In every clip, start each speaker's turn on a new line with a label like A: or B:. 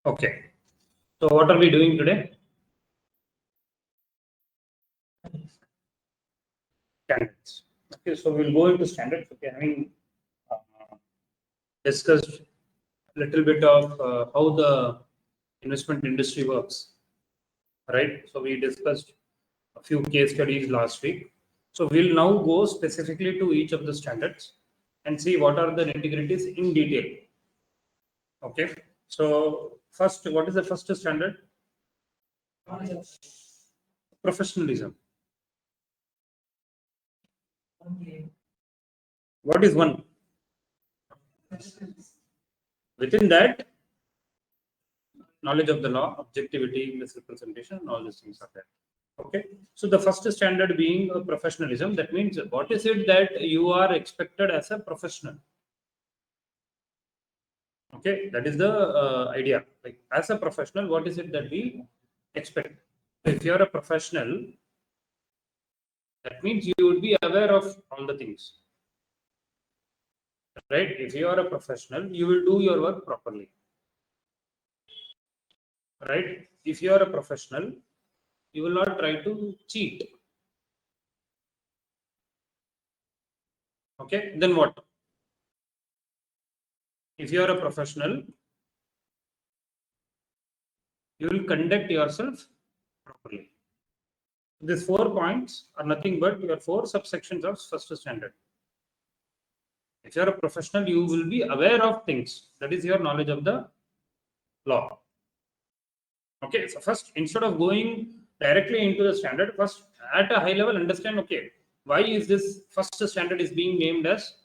A: Okay. So what are we doing today? Standards. Okay, so we'll go into standards. Okay, having discussed a little bit of how the investment industry works, right? So we discussed a few case studies last week. So we'll now go specifically to each of the standards and see what are the nitty-gritties in detail. Okay. So first, what is the first standard? Professionalism. What is one? Within that, knowledge of the law, objectivity, misrepresentation, all these things are there. Okay. So the first standard being professionalism. That means what is it that you are expected as a professional? Okay, that is the idea. Like as a professional, what is it that we expect? If you are a professional, that means you would be aware of all the things, right? If you are a professional, you will do your work properly, right? If you are a professional, you will not try to cheat. Okay, then what? If you are a professional, you will conduct yourself properly. These 4 points are nothing but your 4 subsections of first standard. If you are a professional, you will be aware of things. That is your knowledge of the law. Okay, so first, instead of going directly into the standard, first at a high level, understand, okay, why is this first standard is being named as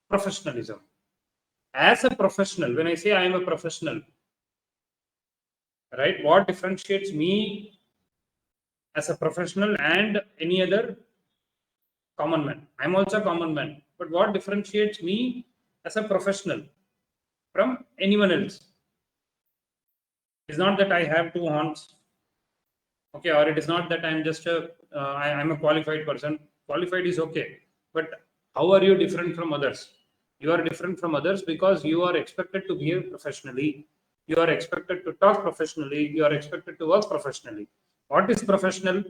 A: professionalism? As a professional, when I say I am a professional, right, what differentiates me as a professional and any other common man? I'm also a common man, but what differentiates me as a professional from anyone else? It's not that I have 2 horns, okay, or it is not that I'm just I'm a qualified person. Qualified is okay, but how are you different from others? You are different from others because you are expected to behave professionally. You are expected to talk professionally. You are expected to work professionally. What is professional?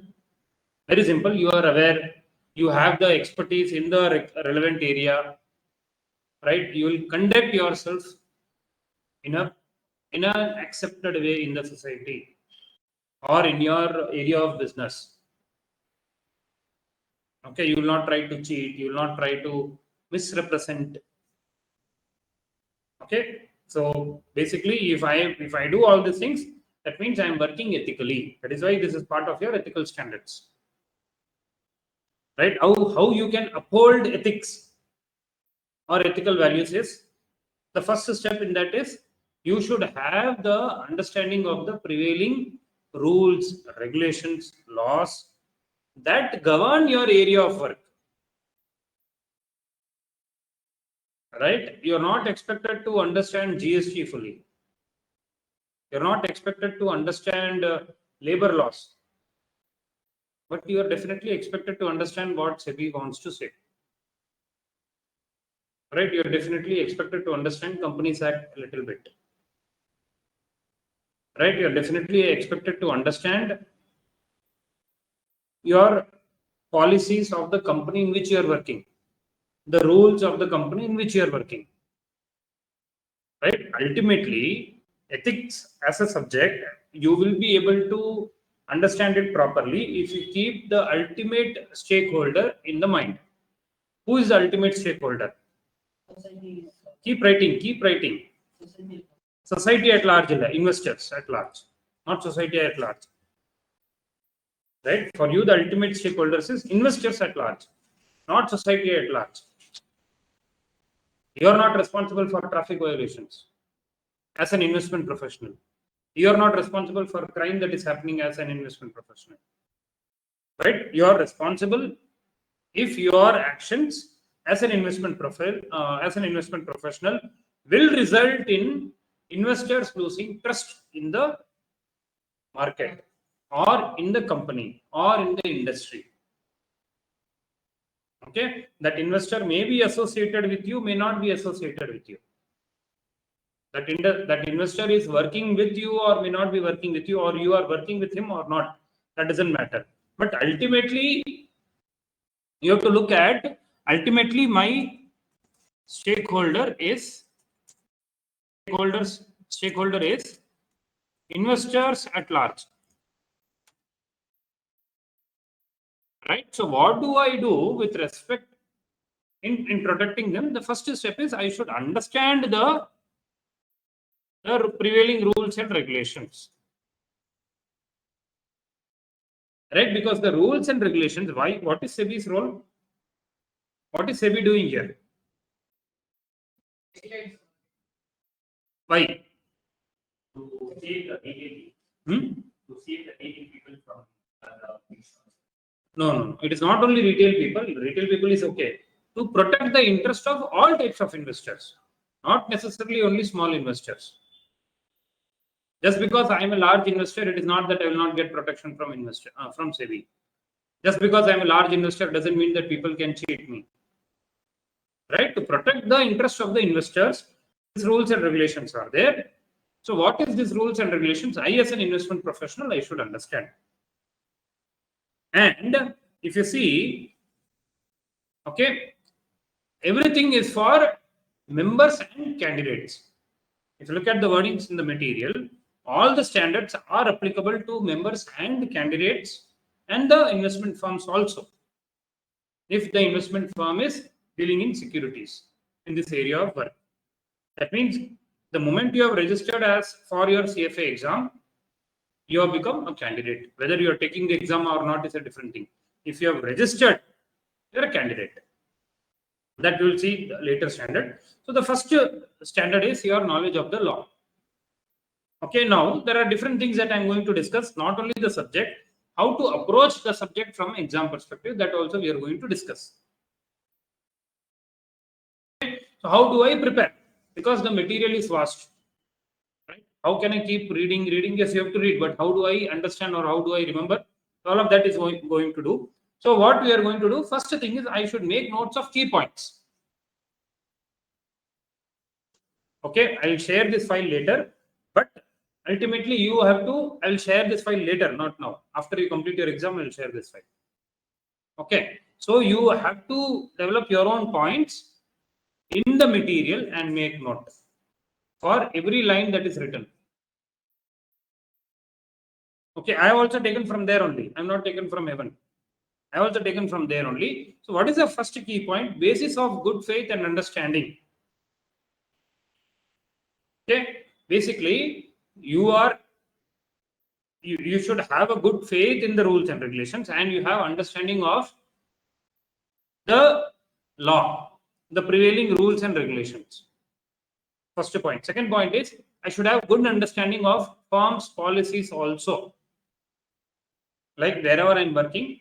A: Very simple. You are aware. You have the expertise in the relevant area, right? You will conduct yourself in an accepted way in the society or in your area of business. Okay, you will not try to cheat, you will not try to misrepresent. Okay, so basically if I do all these things, that means I am working ethically. That is why this is part of your ethical standards, right? How you can uphold ethics or ethical values is the first step in that is you should have the understanding of the prevailing rules, regulations, laws that govern your area of work. Right? You're not expected to understand GST fully. You're not expected to understand labor laws. But you are definitely expected to understand what SEBI wants to say. Right? You're definitely expected to understand Companies Act a little bit. Right? You're definitely expected to understand your policies of the company in which you are working, the rules of the company in which you are working. Right? Ultimately, ethics as a subject, you will be able to understand it properly if you keep the ultimate stakeholder in the mind. Who is the ultimate stakeholder? Keep writing, keep writing. Society at large, investors at large, not society at large. Right? For you, the ultimate stakeholders is investors at large, not society at large. You are not responsible for traffic violations as an investment professional. You are not responsible for crime that is happening as an investment professional, right? You are responsible if your actions as an investment professional will result in investors losing trust in the market or in the company or in the industry. Okay, that investor may be associated with you, may not be associated with you. That investor is working with you or may not be working with you, or you are working with him or not. That doesn't matter. But ultimately, you have to look at, ultimately my stakeholder is investors at large, right? So what do I do with respect in protecting them? The first step is I should understand the prevailing rules and regulations, right? Because the rules and regulations, what is SEBI's role? What is SEBI doing here? Why?
B: To save the retail, to save the retail people from
A: No. It is not only retail people. Retail people is okay. To protect the interest of all types of investors, not necessarily only small investors. Just because I am a large investor, it is not that I will not get protection from from SEBI. Just because I am a large investor doesn't mean that people can cheat me. Right? To protect the interest of the investors, these rules and regulations are there. So what is these rules and regulations? I, as an investment professional, I should understand. And if you see, okay, everything is for members and candidates. If you look at the wordings in the material, all the standards are applicable to members and candidates and the investment firms also. If the investment firm is dealing in securities in this area of work, that means the moment you have registered as for your CFA exam, you have become a candidate. Whether you are taking the exam or not is a different thing. If you have registered, you are a candidate. That you will see the later standard. So the first standard is your knowledge of the law. Okay, now there are different things that I am going to discuss, not only the subject, how to approach the subject from exam perspective, that also we are going to discuss. Okay. So how do I prepare? Because the material is vast. Right? How can I keep reading? Yes, you have to read, but how do I understand or how do I remember? All of that is going to do. So what we are going to do, first thing is I should make notes of key points. Okay, I will share this file later, but ultimately you have to, I will share this file later, not now. After you complete your exam, I will share this file. Okay, so you have to develop your own points in the material and make note for every line that is written. Okay, I have also taken from there only. I am not taken from heaven. I have also taken from there only. So what is the first key point? Basis of good faith and understanding. Okay, basically you should have a good faith in the rules and regulations, and you have understanding of the law, the prevailing rules and regulations. First point. Second point is I should have good understanding of firms' policies also. Like wherever I'm working,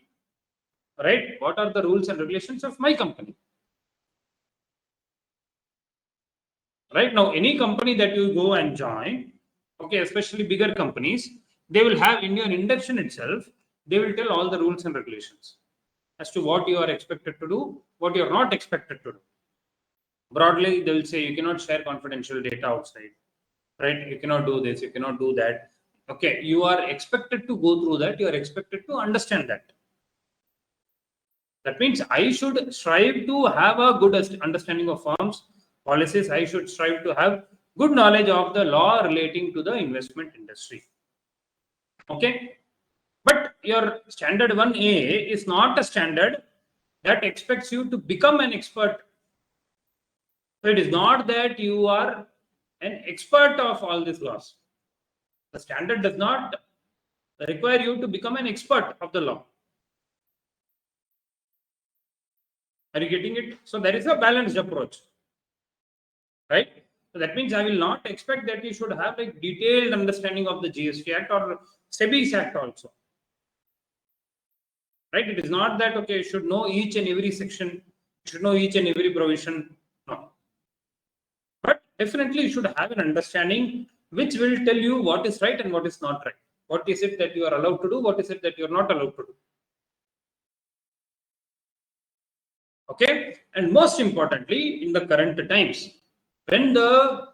A: right? What are the rules and regulations of my company? Right now, any company that you go and join, okay, especially bigger companies, they will have in your induction itself, they will tell all the rules and regulations as to what you are expected to do, what you are not expected to do. Broadly, they will say you cannot share confidential data outside, right? You cannot do this, you cannot do that. Okay, you are expected to go through that, you are expected to understand that. That means I should strive to have a good understanding of firms, policies. I should strive to have good knowledge of the law relating to the investment industry. Okay. But your standard 1A is not a standard that expects you to become an expert. So it is not that you are an expert of all these laws. The standard does not require you to become an expert of the law. Are you getting it? So there is a balanced approach, right? So that means I will not expect that you should have like detailed understanding of the GST Act or SEBI's Act also. Right? It is not that, okay, you should know each and every section, you should know each and every provision. No. But definitely you should have an understanding which will tell you what is right and what is not right. What is it that you are allowed to do? What is it that you are not allowed to do? Okay. And most importantly, in the current times, when the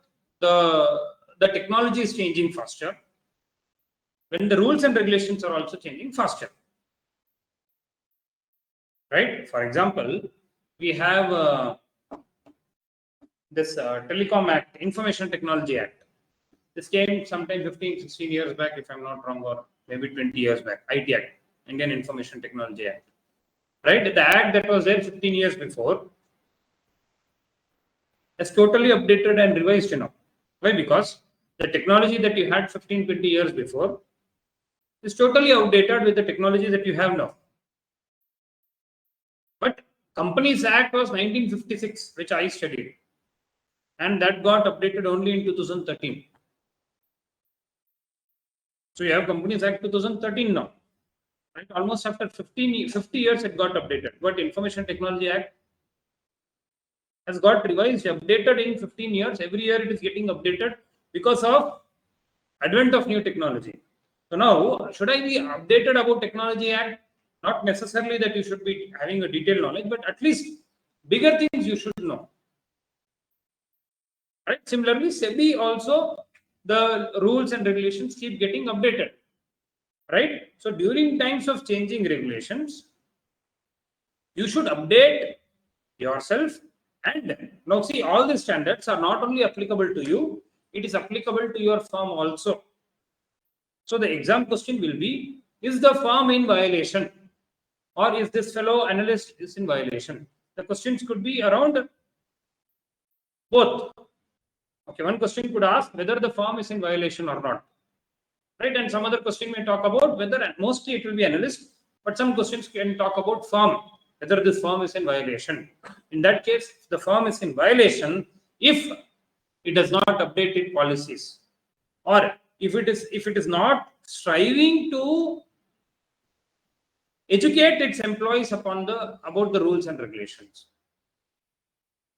A: technology is changing faster, when the rules and regulations are also changing faster. Right? For example, we have this Telecom Act, Information Technology Act. This came sometime 15, 16 years back, if I'm not wrong, or maybe 20 years back. IT Act, Indian Information Technology Act. Right? The act that was there 15 years before is totally updated and revised now. Why? Because the technology that you had 15, 20 years before is totally outdated with the technology that you have now. But Companies Act was 1956, which I studied, and that got updated only in 2013. So you have Companies Act 2013 now, right? Almost after 50 years it got updated. But Information Technology Act has got revised, updated in 15 years. Every year it is getting updated because of advent of new technology. So now, should I be updated about Technology Act? Not necessarily that you should be having a detailed knowledge, but at least bigger things you should know. Right? Similarly, SEBI also, the rules and regulations keep getting updated. Right? So during times of changing regulations, you should update yourself. And now see, all these standards are not only applicable to you, it is applicable to your firm also. So the exam question will be, is the firm in violation? Or is this fellow analyst is in violation? The questions could be around both. Okay, one question could ask whether the firm is in violation or not. Right? And some other question may talk about whether, mostly it will be analyst, but some questions can talk about firm, whether this firm is in violation. In that case, the firm is in violation if it does not update its policies, or if it is not striving to educate its employees about the rules and regulations.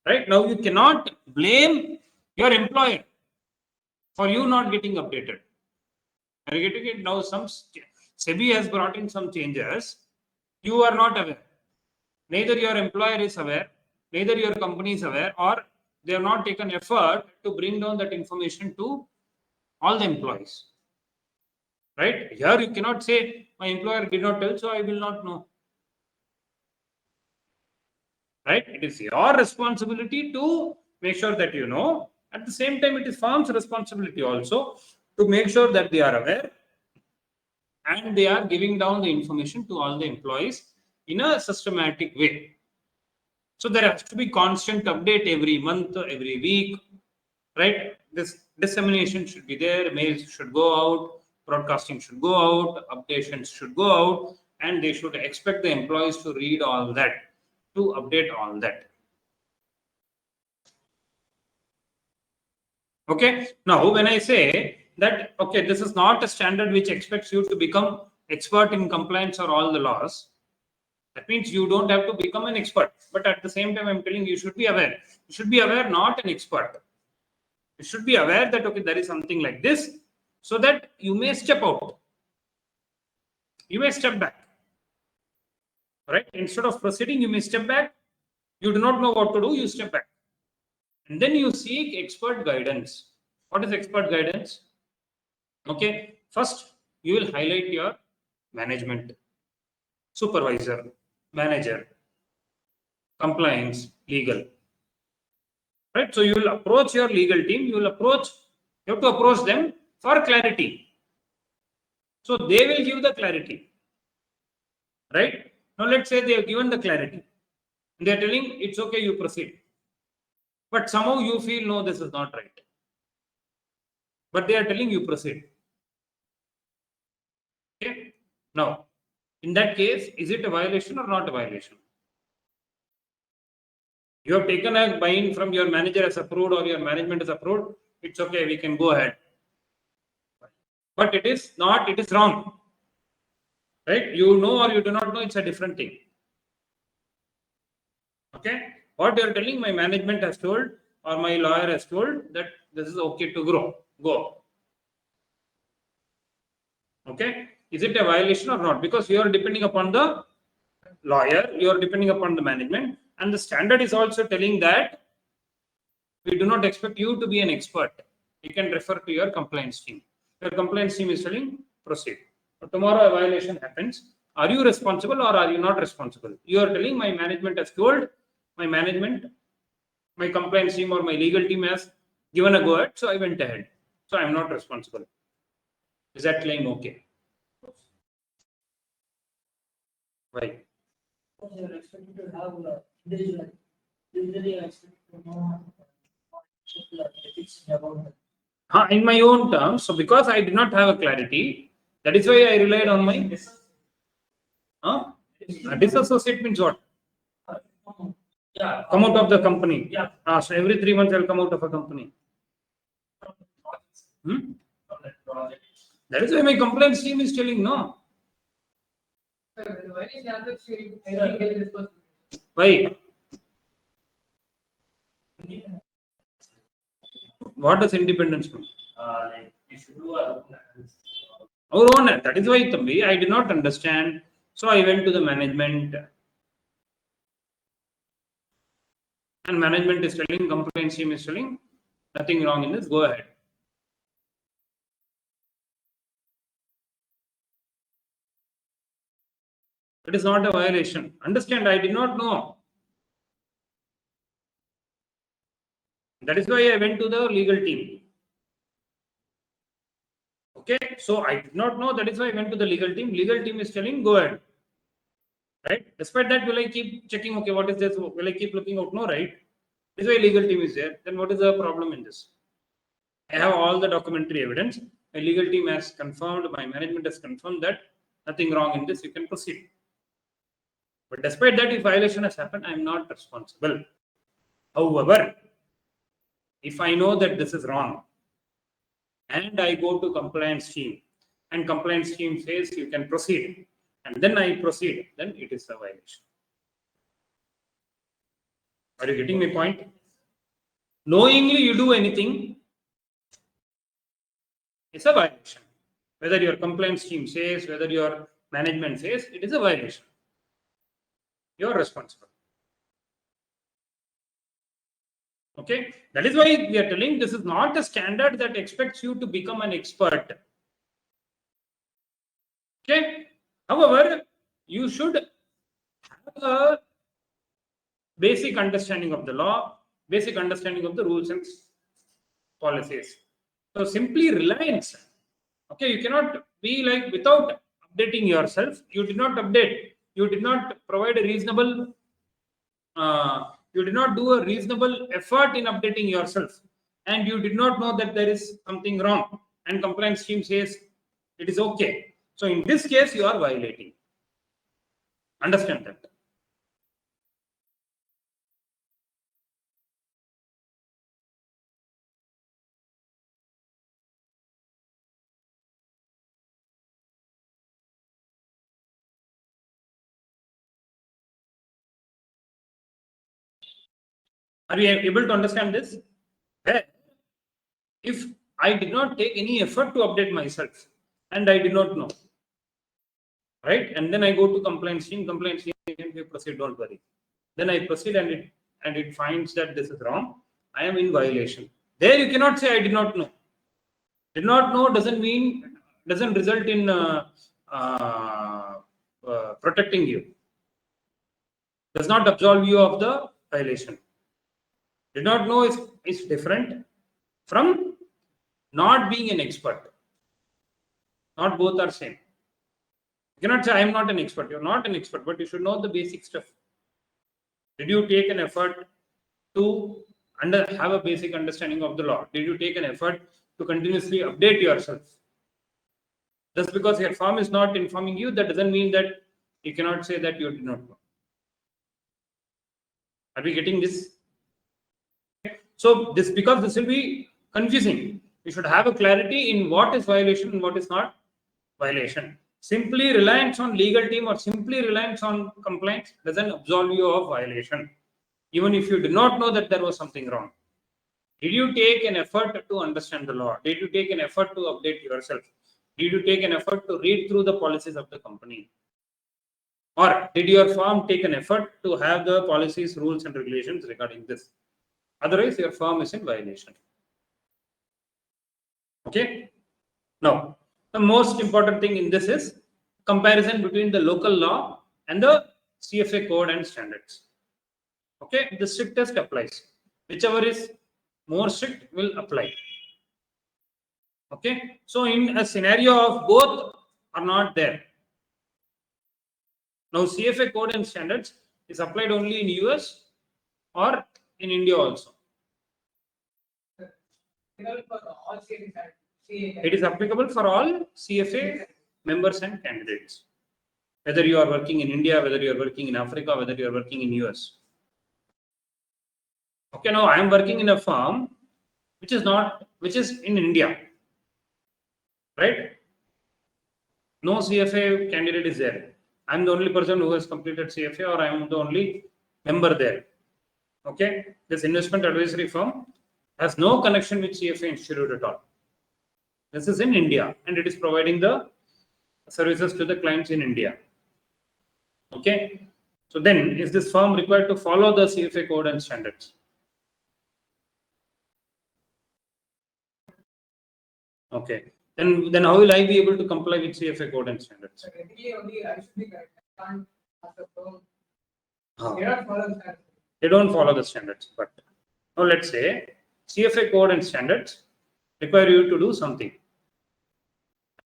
A: Right? Now you cannot blame your employer for you not getting updated. Are you getting it? Now SEBI has brought in some changes. You are not aware. Neither your employer is aware, neither your company is aware, or they have not taken effort to bring down that information to all the employees. Right? Here you cannot say, my employer did not tell, so I will not know. Right? It is your responsibility to make sure that you know. At the same time, it is firm's responsibility also to make sure that they are aware and they are giving down the information to all the employees in a systematic way. So there has to be constant update every month, every week, right? This dissemination should be there, mails should go out, broadcasting should go out, updations should go out, and they should expect the employees to read all that, to update all that. Okay. Now, when I say that, okay, this is not a standard which expects you to become expert in compliance or all the laws, that means you don't have to become an expert. But at the same time, I'm telling you, you should be aware. You should be aware, not an expert. You should be aware that, okay, there is something like this, so that you may step out. You may step back. Right? Instead of proceeding, you may step back. You do not know what to do, you step back. And then you seek expert guidance. What is expert guidance? Okay. First, you will highlight your management, supervisor, manager, compliance, legal. Right? So you will approach your legal team, you have to approach them for clarity. So they will give the clarity. Right? Now let's say they have given the clarity. They are telling it's okay, you proceed. But somehow you feel no, this is not right. But they are telling you proceed. Okay. Now, in that case, is it a violation or not a violation? You have taken a buy-in from your manager as approved or your management is approved, it's okay, we can go ahead. But it is not, it is wrong. Right? You know or you do not know, it's a different thing. Okay? What you are telling, my management has told or my lawyer has told that this is okay to go. Okay? Is it a violation or not? Because you are depending upon the lawyer, you are depending upon the management, and the standard is also telling that we do not expect you to be an expert. You can refer to your compliance team. Your compliance team is telling proceed. But tomorrow a violation happens. Are you responsible or are you not responsible? You are telling my management has told, my management, my compliance team or my legal team has given a go ahead, so I went ahead. So I am not responsible. Is that claim okay? Why?
C: You are expected to have individual. Usually, I expect to know ethics about that.
A: In my own terms, so because I did not have a clarity, that is why I relied on my disassociate means what?
C: Yeah,
A: Come out of the company.
C: Yeah.
A: So every 3 months I'll come out of a company.
C: from that project.
A: That is why my compliance team is telling no. Why? What does independence mean?
B: Like you should do our
A: Our own. That is why, Thambi, I did not understand. So I went to the management. And management is telling, compliance team is telling, nothing wrong in this, go ahead. It is not a violation. Understand, I did not know. That is why I went to the legal team. Okay, so I did not know. That is why I went to the legal team. Legal team is telling, go ahead. Right? Despite that, will I keep checking? Okay, what is this? Will I keep looking out? No, right? This is why legal team is there. Then what is the problem in this? I have all the documentary evidence. My legal team has confirmed, my management has confirmed that nothing wrong in this. You can proceed. But despite that, if violation has happened, I am not responsible. However, if I know that this is wrong and I go to compliance team and compliance team says you can proceed and then I proceed, then it is a violation. Are you getting my point? Knowingly you do anything, it's a violation. Whether your compliance team says, whether your management says, it is a violation. You are responsible. Okay, that is why we are telling this is not a standard that expects you to become an expert. Okay, however, you should have a basic understanding of the law, basic understanding of the rules and policies. So simply reliance. Okay, you cannot be like without updating yourself. You did not update. You did not provide a reasonable. You did not do a reasonable effort in updating yourself, and you did not know that there is something wrong. And compliance team says it is okay. So in this case, you are violating. Understand that. Are you able to understand this? If I did not take any effort to update myself and I did not know, right? And then I go to compliance team can proceed, don't worry. Then I proceed and it finds that this is wrong. I am in violation. There you cannot say I did not know. Did not know doesn't result in protecting you. Does not absolve you of the violation. Did not know is different from not being an expert. Not both are same. You cannot say I am not an expert. You're not an expert, but you should know the basic stuff. Did you take an effort to have a basic understanding of the law? Did you take an effort to continuously update yourself? Just because your firm is not informing you, that doesn't mean that you cannot say that you did not know. Are we getting this? So because this will be confusing. You should have a clarity in what is violation and what is not violation. Simply reliance on legal team or simply reliance on compliance doesn't absolve you of violation, even if you do not know that there was something wrong. Did you take an effort to understand the law? Did you take an effort to update yourself? Did you take an effort to read through the policies of the company? Or did your firm take an effort to have the policies, rules, and regulations regarding this? Otherwise, your firm is in violation. Okay. Now, the most important thing in this is comparison between the local law and the CFA code and standards. Okay, the strictest applies. Whichever is more strict will apply. Okay, so in a scenario of both are not there. Now, CFA code and standards is applied only in US or in India also. It is applicable for all CFA members and candidates. Whether you are working in India, whether you are working in Africa, whether you are working in US. Okay, now I am working in a firm which is in India, right? No CFA candidate is there. I am the only person who has completed CFA, or I am the only member there. Okay, this investment advisory firm has no connection with CFA Institute at all. This is in India, and it is providing the services to the clients in India. Okay, so then is this firm required to follow the CFA code and standards? Okay, then how will I be able to comply with CFA code and standards? They don't follow the standards, but now let's say CFA code and standards require you to do something,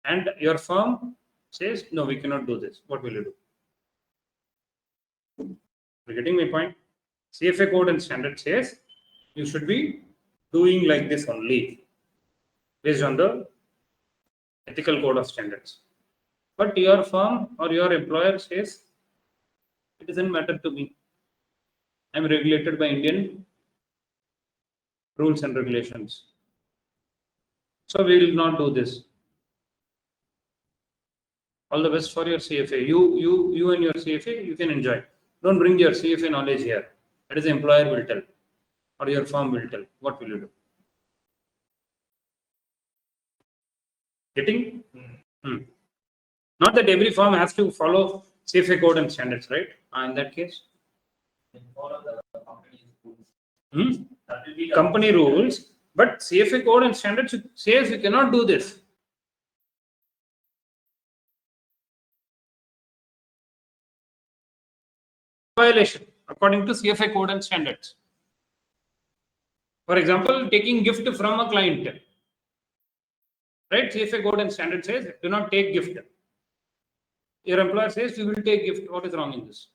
A: and your firm says no, we cannot do this. What will you do? You're getting my point? CFA code and standard says you should be doing like this only based on the ethical code of standards. But your firm or your employer says it doesn't matter to me. I'm regulated by Indian rules and regulations. So we will not do this. All the best for your CFA. You and your CFA, you can enjoy. Don't bring your CFA knowledge here. That is the employer will tell, or your firm will tell. What will you do? Getting? Not that every firm has to follow CFA code and standards, right? In that case,
B: Follow the company's rules. That will be the
A: company rules, but CFA code and standards says you cannot do this. Violation according to CFA code and standards. For example, taking gift from a client, right? CFA code and standard says do not take gift. Your employer says you will take gift. What is wrong in this?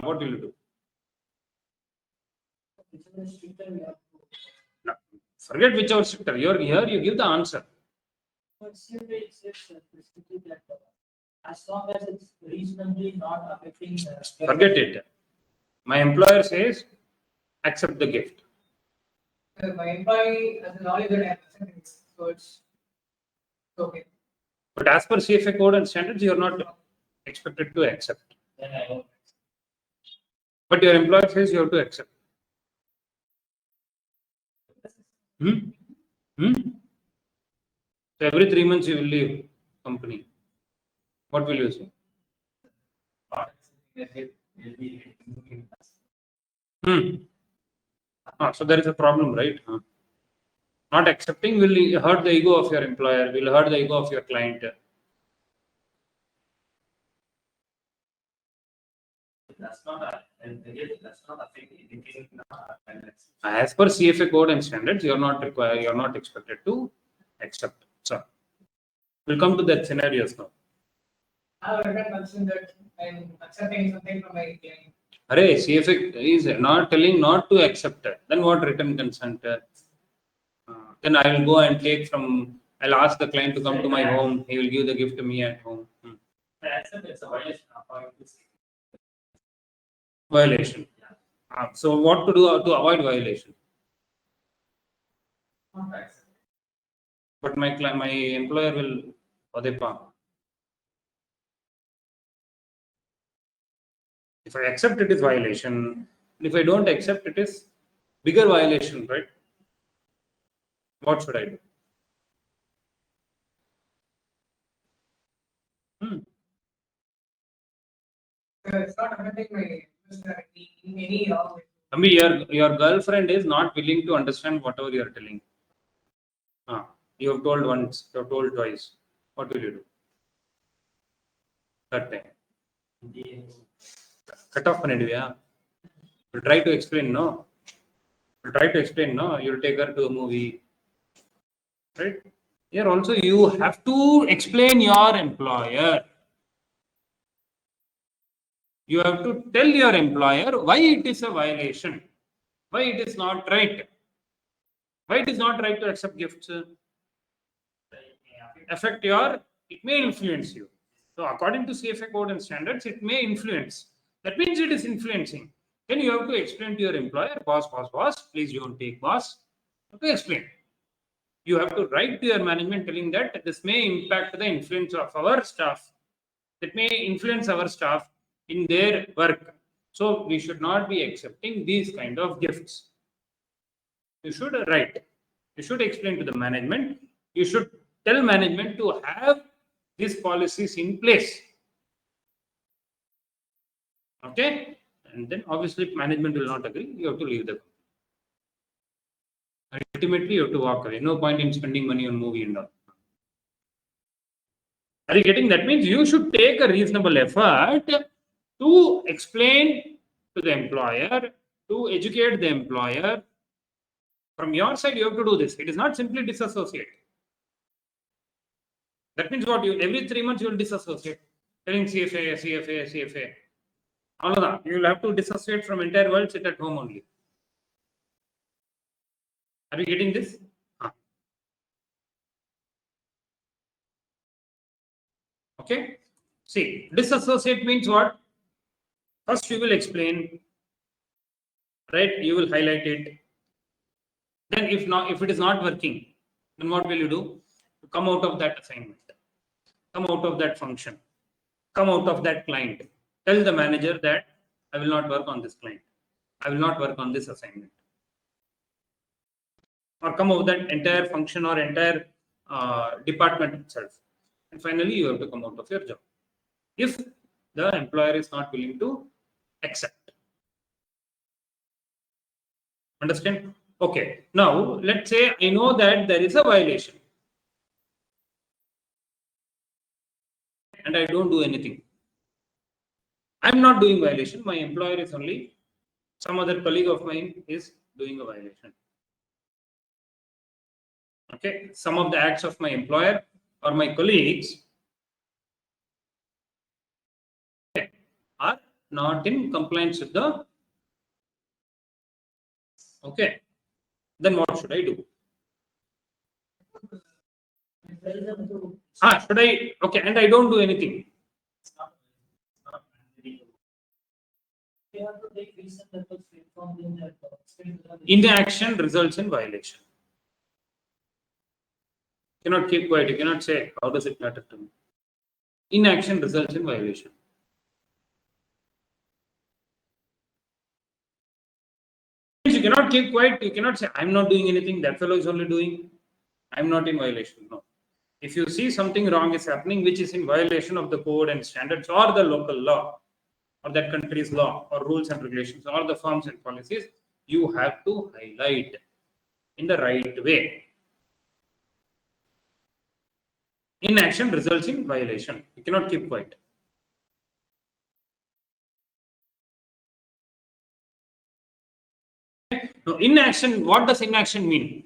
A: What will you do? No, forget whichever sector. You're here, you give the answer.
C: As long as it's reasonably not affecting.
A: Forget it. My employer says accept the gift.
D: My employee has knowledge that I am accepting it, so it's okay.
A: But as per CFA code and standards, you are not expected to accept.
B: Then I won't.
A: But your employer says you have to accept. So every 3 months you will leave company. What will you say? So there is a problem, right? Not accepting will hurt the ego of your employer, will hurt the ego of your client.
B: That's not affecting anything.
A: As per CFA code and standards, you are not required, you are not expected to accept. So we'll come to that scenarios now.
D: I have written mention that I'm accepting something from my client.
A: Array, CFA is not telling not to accept. Then what written consent? Then I will go and take from, I'll ask the client to come to my home. He will give the gift to me at home.
B: I accept it's a violation of our
A: Violation. So what to do to avoid violation? But my employer will odepa. If I accept it is violation, if I don't accept it is bigger violation, right? What should I do?
D: It's not affecting my in any way.
A: I mean, your girlfriend is not willing to understand whatever you are telling. You have told once, you have told twice. What will you do? That time. Cut off பண்ணிடுவியா? You try to explain, no? You try to explain, no? You'll take her to a movie. Right? Here also you have to explain your employer. You have to tell your employer why it is a violation. Why it is not right. Why it is not right to accept gifts? Affect your, it may influence you. So according to CFA code and standards, it may influence. That means it is influencing. Then you have to explain to your employer, boss, please don't take boss. You have to explain. You have to write to your management telling that this may impact the influence of our staff. That may influence our staff in their work. So we should not be accepting these kind of gifts. You should write. You should explain to the management. You should tell management to have these policies in place. Okay? And then obviously if management will not agree, you have to leave the company. Ultimately, you have to walk away. No point in spending money on movie and all. Are you getting? That means you should take a reasonable effort to explain to the employer, to educate the employer. From your side, you have to do this. It is not simply disassociate. That means what? You every 3 months you will disassociate. Telling CFA. All of that. You will have to disassociate from entire world, sit at home only. Are you getting this? Okay. See, disassociate means what? First, you will explain, right? You will highlight it. Then, if it is not working, then what will you do? Come out of that assignment, come out of that function, come out of that client. Tell the manager that I will not work on this client. I will not work on this assignment. Or come out of that entire function or entire department itself. And finally, you have to come out of your job. If the employer is not willing to accept. Understand? Okay. Now, let's say I know that there is a violation. And I don't do anything. I'm not doing violation. My employer is only some other colleague of mine is doing a violation. Okay. Some of the acts of my employer or my colleagues are not in compliance with the. Okay. Then what should I do? Should I? Okay. And I don't do anything. Inaction results in violation. You cannot keep quiet. You cannot say, how does it matter to me? Inaction results in violation. You cannot keep quiet. You cannot say, I'm not doing anything. That fellow is only doing. I'm not in violation. No. If you see something wrong is happening, which is in violation of the code and standards or the local law, or that country's law or rules and regulations or the forms and policies, you have to highlight in the right way. Inaction results in violation. You cannot keep quiet. Now, inaction, what does inaction mean?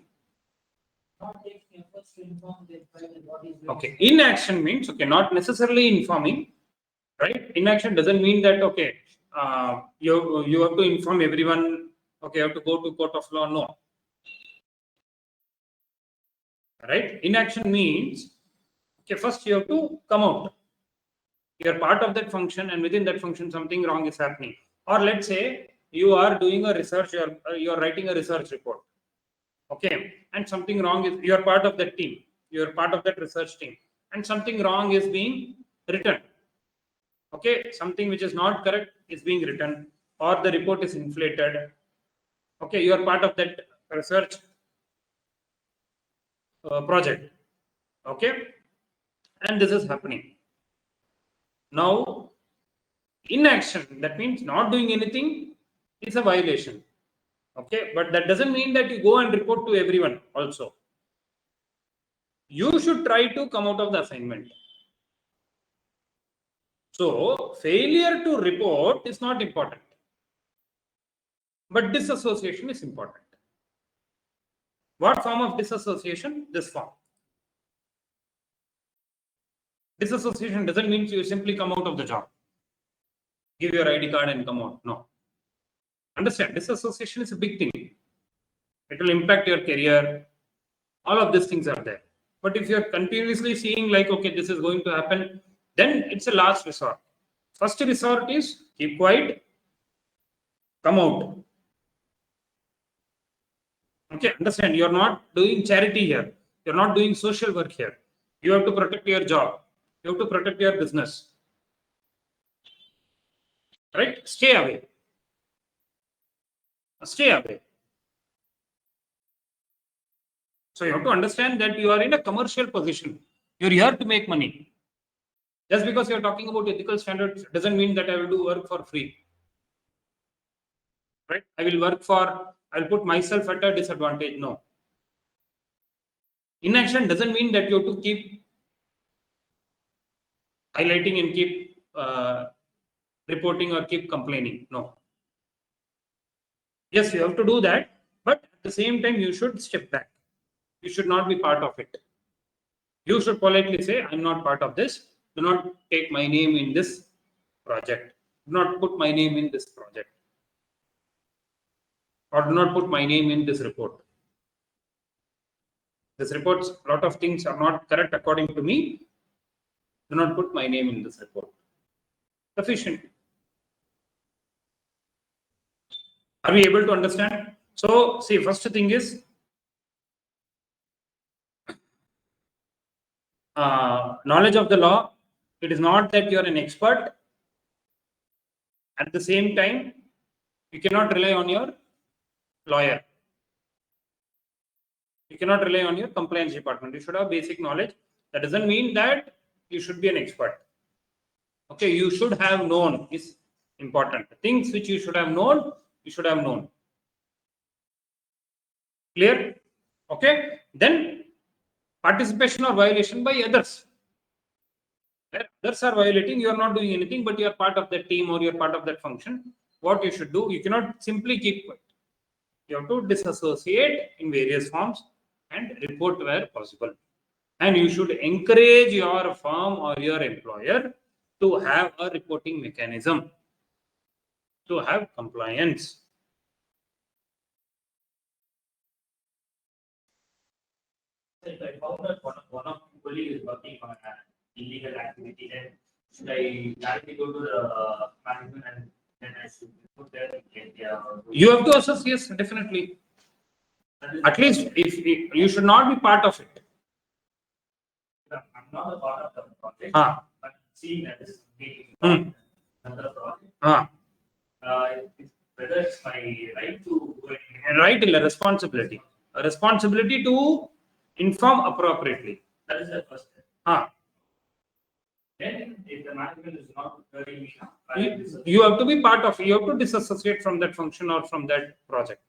A: Okay, inaction means, okay, not necessarily informing. Right? Inaction doesn't mean that, okay, you have to inform everyone, okay, you have to go to court of law. No. Right? Inaction means, okay, first you have to come out. You are part of that function and within that function something wrong is happening. Or let's say you are doing a research, you are writing a research report. Okay, and something wrong is, you are part of that team, you are part of that research team, and something wrong is being written. Okay, something which is not correct is being written, or the report is inflated. Okay, you are part of that research project. Okay, and this is happening. Now, inaction, that means not doing anything, is a violation. Okay, but that doesn't mean that you go and report to everyone also. You should try to come out of the assignment. So, failure to report is not important, but disassociation is important. What form of disassociation? This form. Disassociation doesn't mean you simply come out of the job, give your ID card and come out. No. Understand, disassociation is a big thing. It will impact your career. All of these things are there. But if you're continuously seeing like, okay, this is going to happen, then it's a last resort. First resort is keep quiet, come out. Okay, understand, you're not doing charity here. You're not doing social work here. You have to protect your job. You have to protect your business. Right? Stay away. Stay away. So you have to understand that you are in a commercial position. You're here to make money. Just because you're talking about ethical standards doesn't mean that I will do work for free. Right? I'll put myself at a disadvantage. No. Inaction doesn't mean that you have to keep highlighting and keep reporting or keep complaining. No. Yes, you have to do that, but at the same time, you should step back. You should not be part of it. You should politely say, I'm not part of this. Do not take my name in this project. Do not put my name in this project. Or do not put my name in this report. This report's a lot of things are not correct according to me. Do not put my name in this report. Sufficient. Are we able to understand? So, see, first thing is knowledge of the law. It is not that you are an expert. At the same time, you cannot rely on your lawyer. You cannot rely on your compliance department. You should have basic knowledge. That doesn't mean that you should be an expert. Okay, you should have known is important. Things which you should have known, you should have known. Clear? Okay. Then participation or violation by others. Where others are violating, you are not doing anything, but you are part of that team or you are part of that function. What you should do, you cannot simply keep quiet. You have to disassociate in various forms and report where possible. And you should encourage your firm or your employer to have a reporting mechanism, to have compliance.
B: If I found that one of the colleagues is working on an illegal activity, then should I directly go to the management and then I should put there?
A: You have to assess, yes, definitely. At least if you should not be part of it.
B: I'm not a part of the project, but seeing that this is being another project. Whether it's my right to go
A: And right, a responsibility. A responsibility to inform appropriately.
B: that is the first step. Then if the management is not very
A: You have to be part of, you have to disassociate from that function or from that project.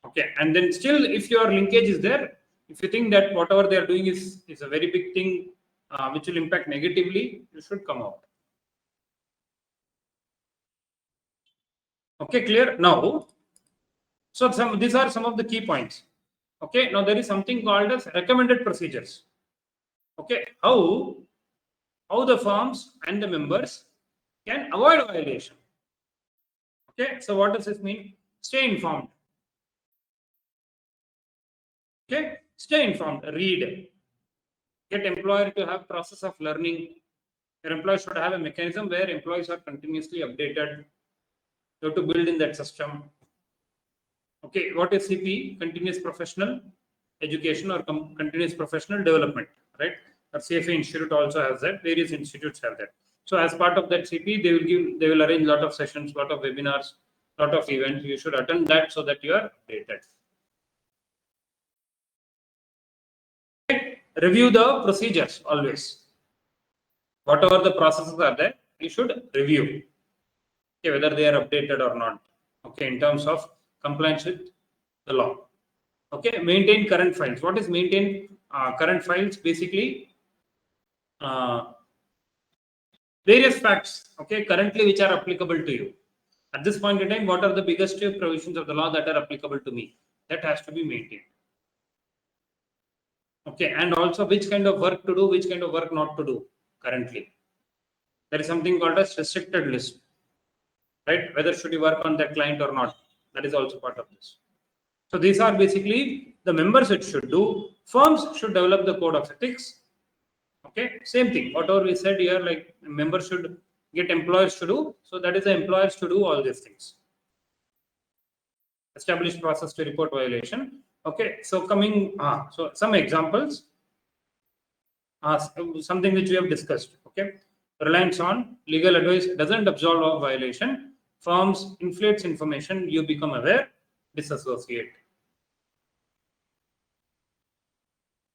A: Okay, and then still if your linkage is there, if you think that whatever they are doing is a very big thing which will impact negatively, you should come out. Okay, clear? Now, so these are some of the key points. Okay, now there is something called as recommended procedures. Okay, how the firms and the members can avoid violation. Okay, so what does this mean? Stay informed. Okay, stay informed, read, get employer to have process of learning. Your employer should have a mechanism where employees are continuously updated. You have to build in that system. Okay, what is CP? Continuous professional education or continuous professional development, right? Or CFA Institute also has that. Various institutes have that. So as part of that CP, they will arrange a lot of sessions, lot of webinars, lot of events. You should attend that so that you are updated. Okay. Review the procedures always. Whatever the processes are there, you should review. Okay, whether they are updated or not. Okay, in terms of compliance with the law. Okay, maintain current files. What is maintain current files? Basically, various facts, okay, currently which are applicable to you. At this point in time, what are the biggest provisions of the law that are applicable to me? That has to be maintained. Okay, and also which kind of work to do, which kind of work not to do currently. There is something called as restricted list, right? Whether should you work on that client or not. That is also part of this. So these are basically the members it should do. Firms should develop the code of ethics. Okay, same thing. Whatever we said here, like members should get employers to do. So that is the employers to do all these things. Establish process to report violation. Okay, so coming, so some examples. Something which we have discussed. Okay, reliance on legal advice doesn't absolve of violation. Firms inflates information. You become aware. Disassociate.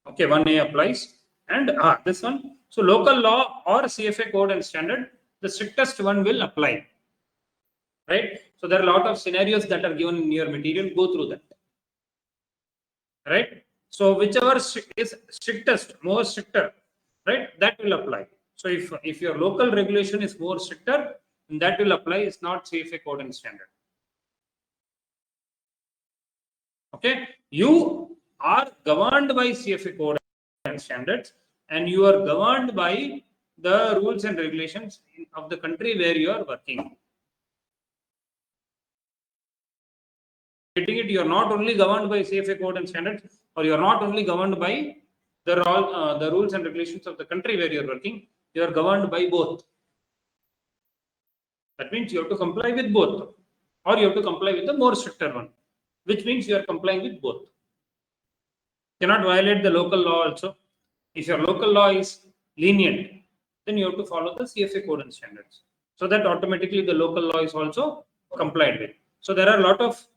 A: Okay, 1A applies. And this one. So local law or CFA code and standard, the strictest one will apply. Right? So there are a lot of scenarios that are given in your material. Go through that. Right? So whichever is strictest, more stricter, right? That will apply. So if your local regulation is more stricter, then that will apply. It's not CFA code and standard. Okay? You are governed by CFA code and standards, and you are governed by the rules and regulations of the country where you are working. You are not only governed by CFA code and standards, or you are not only governed by the rules and regulations of the country where you are working. You are governed by both. That means you have to comply with both, or you have to comply with the more stricter one, which means you are complying with both. Cannot violate the local law also. If your local law is lenient, then you have to follow the CFA code and standards. So that automatically the local law is also complied with. So there are a lot of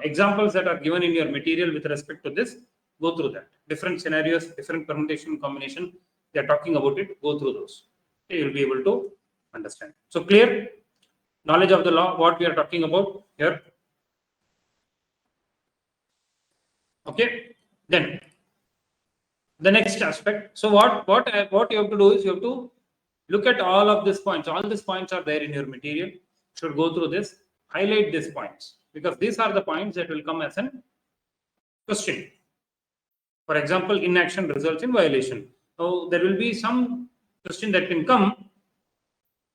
A: examples that are given in your material with respect to this. Go through that. Different scenarios, different permutation combination. They are talking about it. Go through those. Okay, you will be able to understand. So clear knowledge of the law, what we are talking about here. Okay. Then the next aspect. So what you have to do is you have to look at all of these points. All these points are there in your material. Should go through this. Highlight these points because these are the points that will come as a question. For example, inaction results in violation. So there will be some question that can come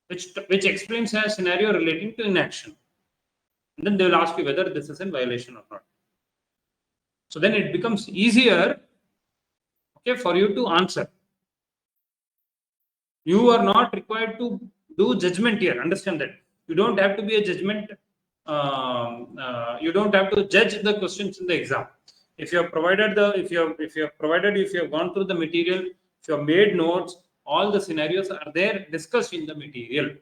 A: which explains a scenario relating to inaction. And then they will ask you whether this is in violation or not. So then it becomes easier, okay, for you to answer. You are not required to do judgment here. Understand that. You don't have to be a judgment. You don't have to judge the questions in the exam. If you have provided if you have gone through the material, if you have made notes, all the scenarios are there discussed in the material.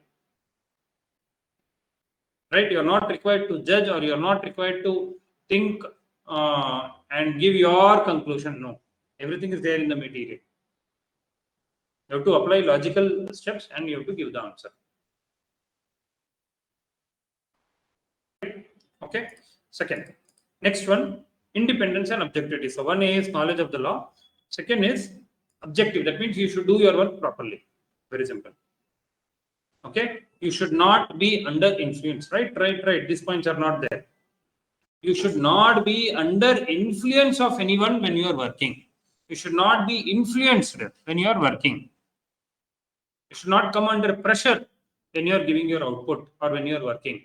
A: Right? You are not required to judge, or you are not required to think and give your conclusion. No, everything is there in the material. You have to apply logical steps and you have to give the answer. Okay. Second, next one, independence and objectivity. So 1A is knowledge of the law. Second is objective. That means you should do your work properly. Very simple. Okay. You should not be under influence. Right. These points are not there. You should not be under influence of anyone when you are working. You should not be influenced when you are working. You should not come under pressure when you are giving your output or when you are working.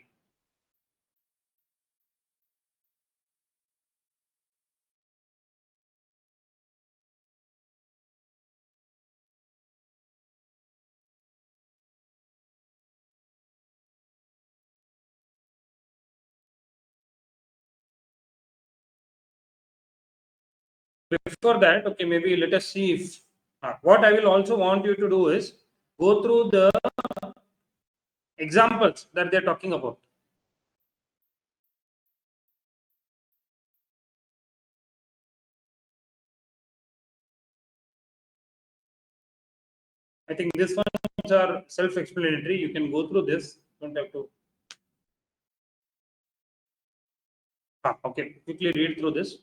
A: before that, okay, maybe let us see if what I will also want you to do is go through the examples that they're talking about. I think these ones are self-explanatory. You can go through this. Don't have to. Okay, quickly read through this.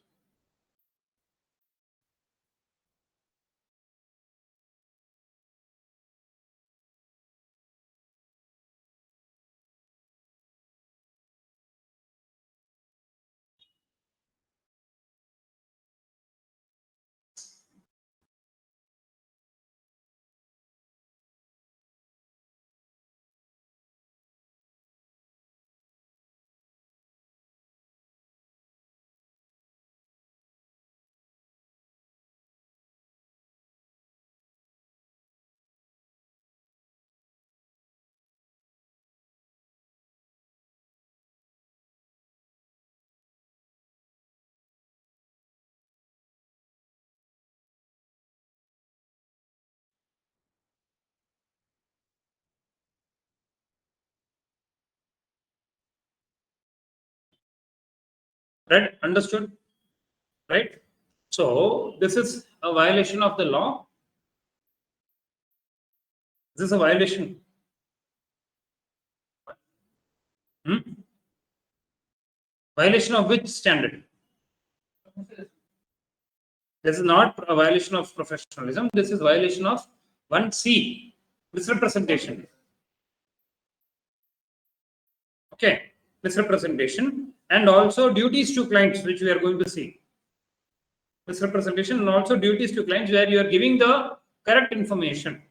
A: Right? Understood? Right? So this is a violation of the law. This is a violation. Violation of which standard? This is not a violation of professionalism. This is violation of 1C, misrepresentation. Okay, misrepresentation and also duties to clients, which we are going to see. Misrepresentation and also duties to clients where you are giving the correct information.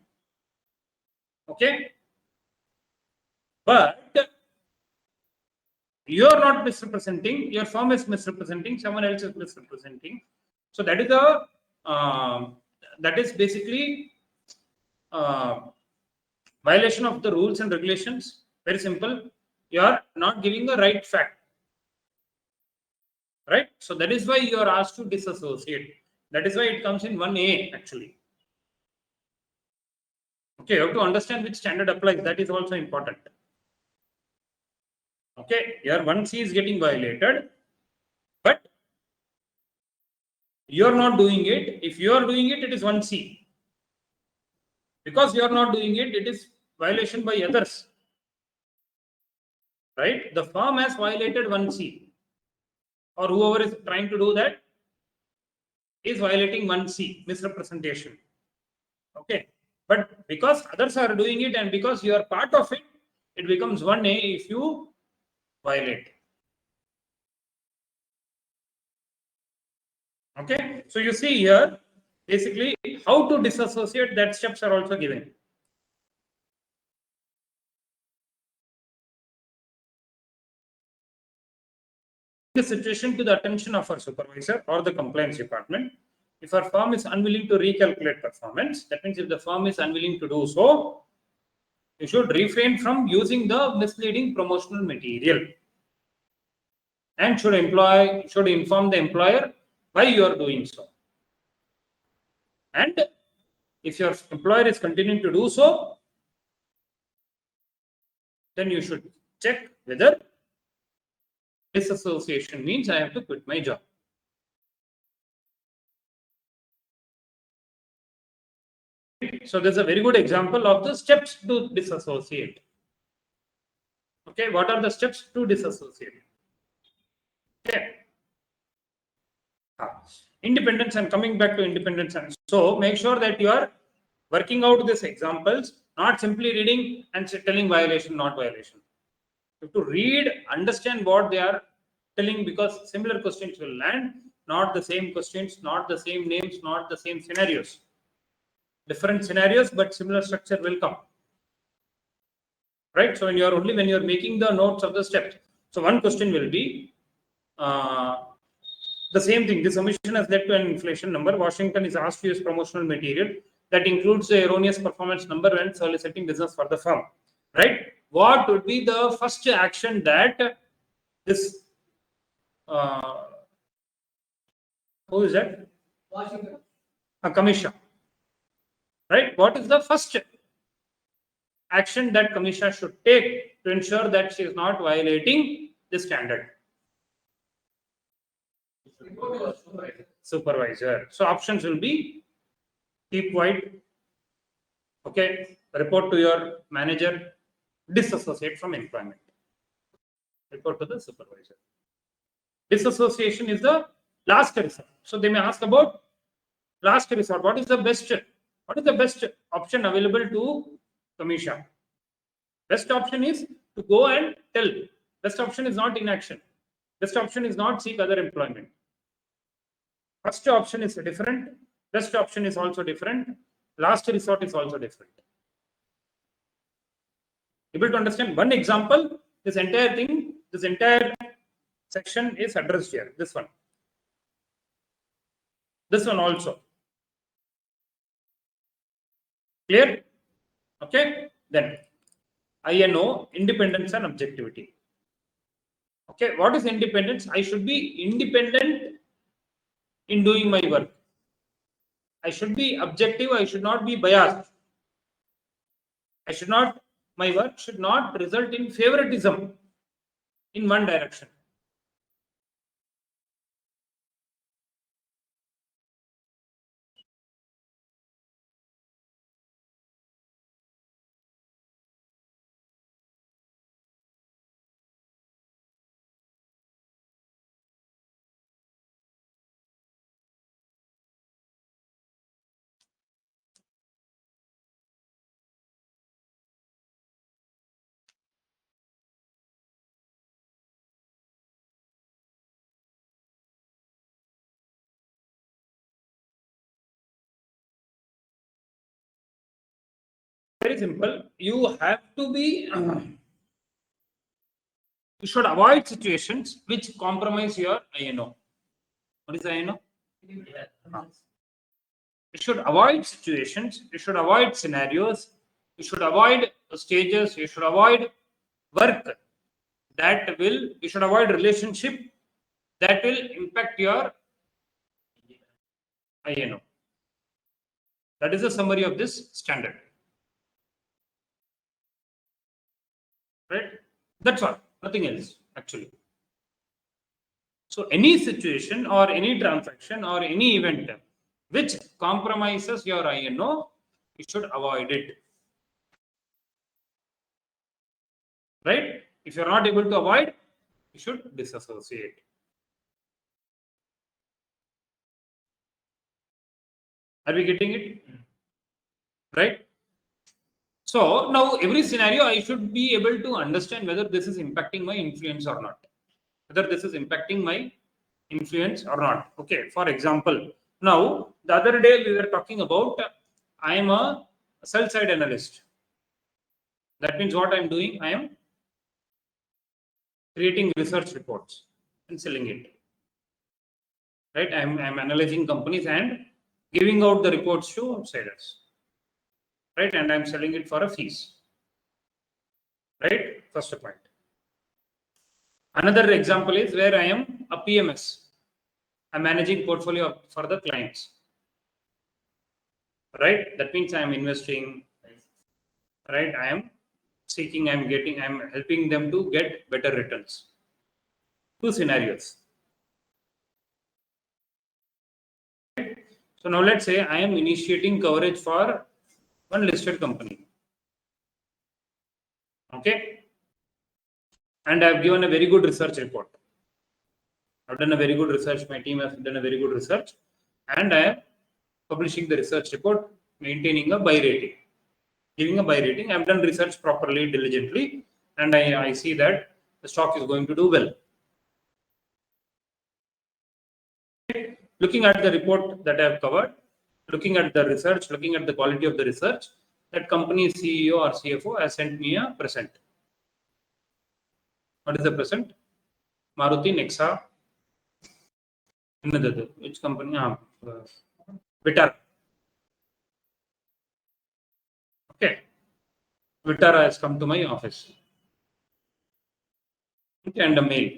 A: Okay, but you are not misrepresenting, your firm is misrepresenting, someone else is misrepresenting. So that is a that is basically violation of the rules and regulations. Very simple. You are not giving the right fact. Right? So that is why you are asked to disassociate. That is why it comes in 1A actually. Okay, you have to understand which standard applies. That is also important. Okay, your 1C is getting violated, but you are not doing it. If you are doing it, it is 1C. Because you are not doing it, it is violation by others. Right? The firm has violated 1C, or whoever is trying to do that is violating 1C, misrepresentation. Okay, but because others are doing it and because you are part of it, it becomes 1A if you violate. Okay, so you see here basically how to disassociate, that steps are also given. The situation to the attention of our supervisor or the compliance department. If our firm is unwilling to recalculate performance, that means if the firm is unwilling to do so, you should refrain from using the misleading promotional material and should inform the employer why you are doing so. And if your employer is continuing to do so, then you should check whether disassociation means I have to quit my job. So there's a very good example of the steps to disassociate. Okay, what are the steps to disassociate? Okay. Independence, and coming back to independence, and so make sure that you are working out these examples, not simply reading and telling violation, not violation. You have to read, understand what they are telling, because similar questions will land, not the same questions, not the same names, not the same scenarios. Different scenarios, but similar structure will come. Right? So when you're making the notes of the steps, so one question will be the same thing. This omission has led to an inflation number. Washington is asked to use promotional material that includes the erroneous performance number when soliciting business for the firm. Right? What would be the first action that this who is that? A commission. Right? What is the first action that commission should take to ensure that she is not violating the standard? Supervisor. So options will be keep quiet, okay, report to your manager, disassociate from employment, report to the supervisor. Disassociation is the last resort. So they may ask about last resort. What is the best option available to commission? Best option is to go and tell. Best option is not inaction. Best option is not seek other employment. First option is different. Best option is also different. Last resort is also different. Able to understand? One example, this entire thing, this entire section is addressed here. This one. This one also. Clear? Okay. Then INO, independence and objectivity. Okay. What is independence? I should be independent in doing my work. I should be objective. I should not be biased. My work should not result in favoritism in one direction. Very simple. You have to be, you should avoid situations which compromise your INO. What is INO? You should avoid situations, you should avoid scenarios, you should avoid stages, you should avoid work that will, you should avoid relationship that will impact your INO. That is a summary of this standard. Right? That's all. Nothing else, actually. So any situation or any transaction or any event which compromises your INO, you should avoid it. Right? If you're not able to avoid, you should disassociate. Are we getting it? Right? So now every scenario I should be able to understand whether this is impacting my influence or not. Whether this is impacting my influence or not. Okay, for example, now the other day we were talking about I am a sell-side analyst. That means what I am doing, I am creating research reports and selling it. Right? I am analyzing companies and giving out the reports to sellers. Right? And I am selling it for a fees. Right? First point. Another example is where I am a PMS. I'm managing portfolio for the clients. Right? That means I am investing. Right? I am seeking, I'm helping them to get better returns. Two scenarios. So now let's say I am initiating coverage for one listed company. Okay. And I've given a very good research report. I've done a very good research. My team has done a very good research. And I am publishing the research report, maintaining a buy rating. Giving a buy rating. I've done research properly, diligently. And I see that the stock is going to do well. Looking at the report that I have covered, looking at the research, looking at the quality of the research, that company's CEO or CFO has sent me a present. What is the present? Maruti Nexa. Another, which company? Vitara. Okay. Vitara has come to my office. Okay, and a mail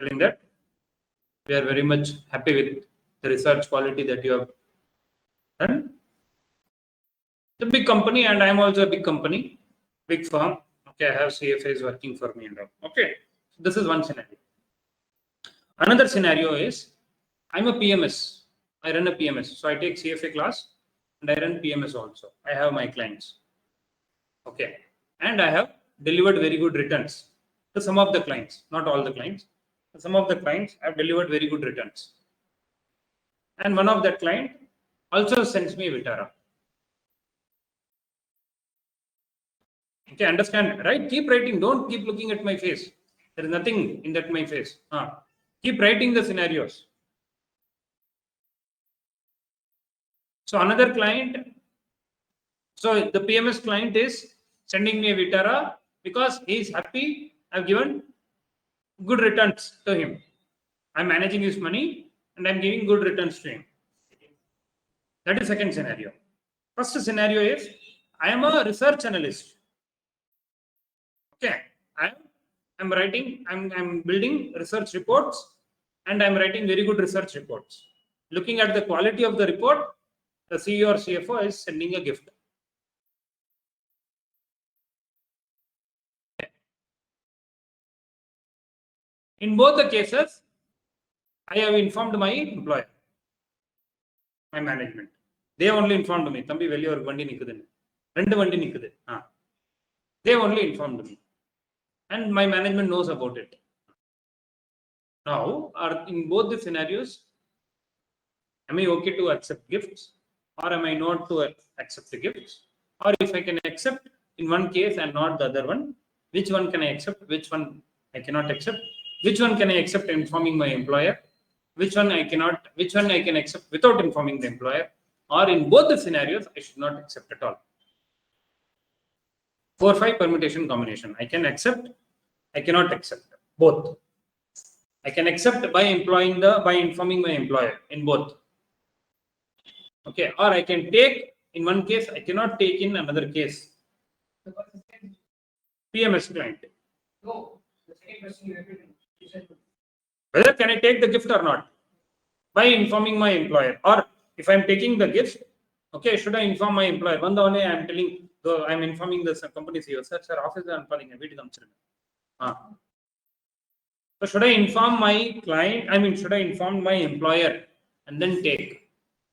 A: telling that we are very much happy with the research quality that you have done. The big company, and I'm also a big company, big firm. Okay, I have CFAs working for me and all. Okay, so this is one scenario. Another scenario is I'm a PMS. I run a PMS. So I take CFA class and I run PMS also. I have my clients. Okay, and I have delivered very good returns to some of the clients, not all the clients. Some of the clients have delivered very good returns. And one of that client also sends me a Vitara. Okay, understand, right? Keep writing. Don't keep looking at my face. There is nothing in that my face. Keep writing the scenarios. So another client, so the PMS client is sending me a Vitara because he is happy. I've given good returns to him. I'm managing his money and I'm giving good returns to him. That is second scenario. First scenario is I am a research analyst. Okay, I'm writing, I'm building research reports and I'm writing very good research reports. Looking at the quality of the report, the CEO or CFO is sending a gift. In both the cases, I have informed my employer, my management. They only informed me. Thambi velli or vandi nikkudu. Rendu vandi nikkudu. They only informed me. And my management knows about it. Now, in both the scenarios, am I okay to accept gifts or am I not to accept the gifts? Or if I can accept in one case and not the other one, which one can I accept, which one I cannot accept, which one can I accept informing my employer, which one I cannot, which one I can accept without informing the employer, or in both the scenarios, I should not accept at all. 4-5 permutation combination. I can accept, I cannot accept both. I can accept by informing my employer in both. Okay, or I can take in one case, I cannot take in another case. PMS client.
D: No, the second question you said.
A: Whether can I take the gift or not? By informing my employer. Or if I'm taking the gift, okay, should I inform my employer? One day I'm telling, I'm informing the company CEO, sir, office I'm calling a So should I inform my client? Should I inform my employer and then take?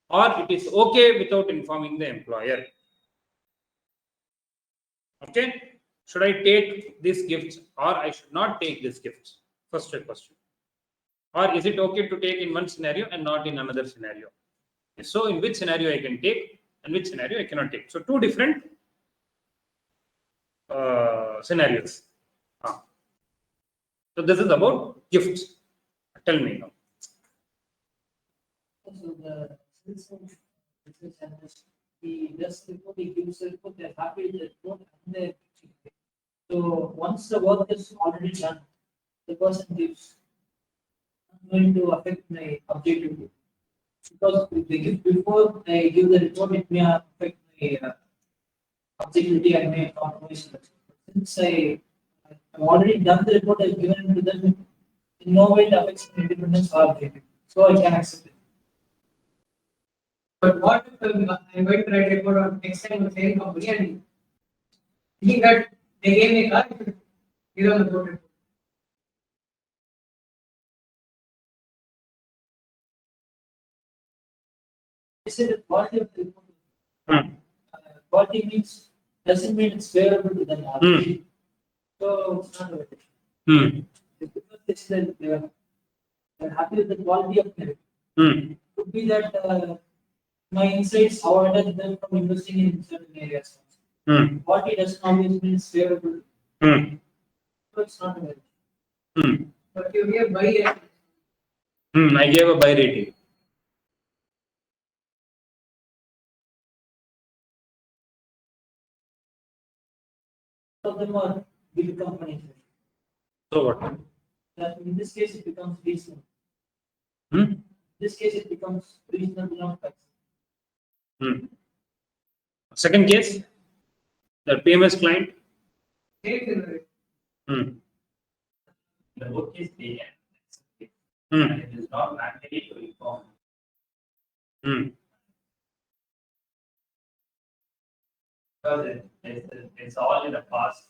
A: Or it is okay without informing the employer? Okay, should I take these gifts or I should not take these gifts? First question. Or is it okay to take in one scenario and not in another scenario? So in which scenario I can take and which scenario I cannot take? So two different scenarios. So this is about gifts. Tell me now.
C: So the business analyst, he does report, he gives the report, they're happy with the report, and they. So once the work is already done, the person gives, I'm going to affect my objective. Because if they give before I give the report, it may affect my objectivity and may compromise. Since I've already done the report, I've given it to them, in no way it affects my independence or objective. So I can accept it.
D: But what if I'm going to write a report on next time with the same company and thinking that they gave me a car, I should give them the report.
C: I said the quality of the report. Quality means doesn't mean it's favorable to them. So it's not a because they said they're happy with the quality of the report. Could be that my insights avoided them from investing in certain areas. Quality doesn't always mean it's favorable. So it's not a
D: But you give buy rating.
A: I gave a buy rating.
C: Of them are big companies.
A: So what?
C: That in this case it becomes reasonable.
A: Hmm?
C: This case it becomes reasonable not tax.
A: Second case, the PMS client.
D: Take in the report.
B: The book is taken.
A: Hmm.
B: And it is not mandatory to inform.
A: Hmm.
B: Because it's all in the past.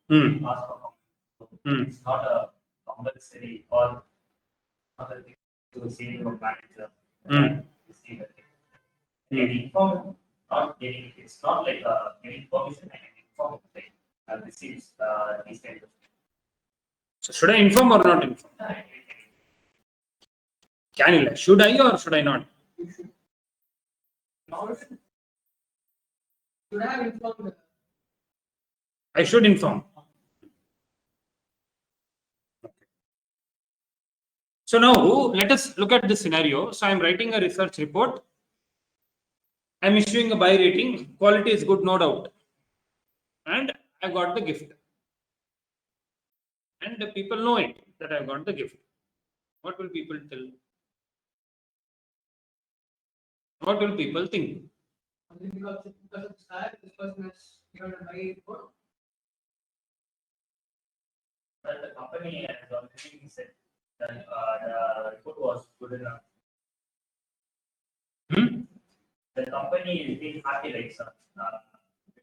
A: Hmm.
B: Past performance.
A: Hmm.
B: It's not a compulsory or other thing to see your manager.
A: Hmm.
B: To see the thing. And inform, not getting, it's not like getting permission and inform, like, this is these kind of
A: So should I inform or not inform?
B: things.
A: Can you? Should I or should I not?
D: You should. Should have informed.
A: I should inform. So now let us look at this scenario. So I'm writing a research report. I'm issuing a buy rating. Quality is good, no doubt. And I got the gift. And the people know it that I got the gift. What will people tell? What will people think?
D: Only because of that, this person has given a high report.
B: But the company has already said that the report was good enough.
A: Hmm?
B: The company is being happy, like,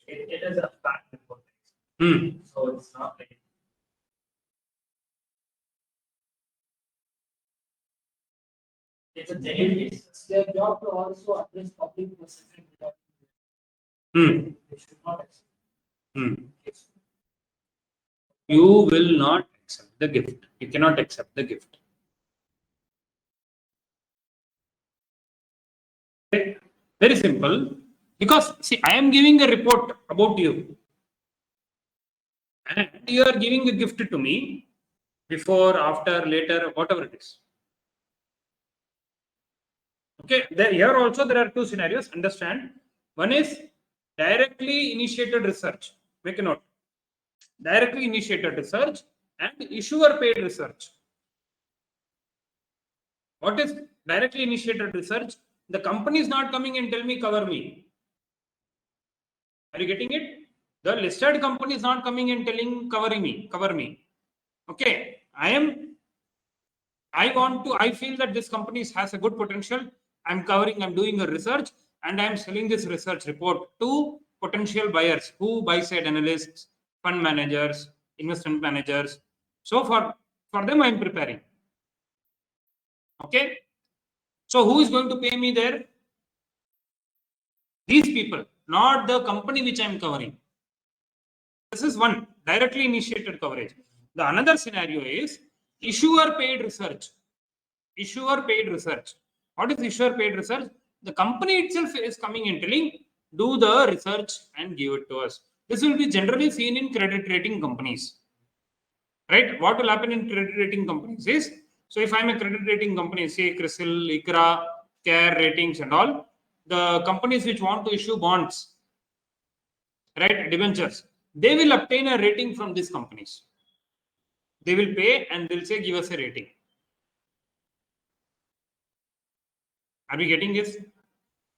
B: it is a fact report.
A: Hmm.
B: So it's not like it's a genuine case.
C: It's their job to also address public perception.
A: Hmm.
C: They should not accept.
A: Hmm. You will not accept the gift. You cannot accept the gift. Okay. Very simple. Because see, I am giving a report about you. And you are giving a gift to me before, after, later, whatever it is. Okay, here also there are two scenarios. Understand? One is directly initiated research. Make a note. Directly initiated research and issuer paid research. What is directly initiated research? The company is not coming and tell me cover me. Are you getting it? The listed company is not coming and telling cover me. Okay, I feel that this company has a good potential. I'm doing a research and I'm selling this research report to potential buyers who buy side analysts, fund managers, investment managers. So for them, I'm preparing. Okay. So who is going to pay me there? These people, not the company which I'm covering. This is one directly initiated coverage. The another scenario is issuer paid research. Issuer paid research. What is issuer paid research? The company itself is coming and telling, do the research and give it to us. This will be generally seen in credit rating companies. Right? What will happen in credit rating companies is, so if I'm a credit rating company, say CRISIL, ICRA, CARE ratings and all, the companies which want to issue bonds, right, debentures, they will obtain a rating from these companies. They will pay and they'll say, give us a rating. Are we getting this?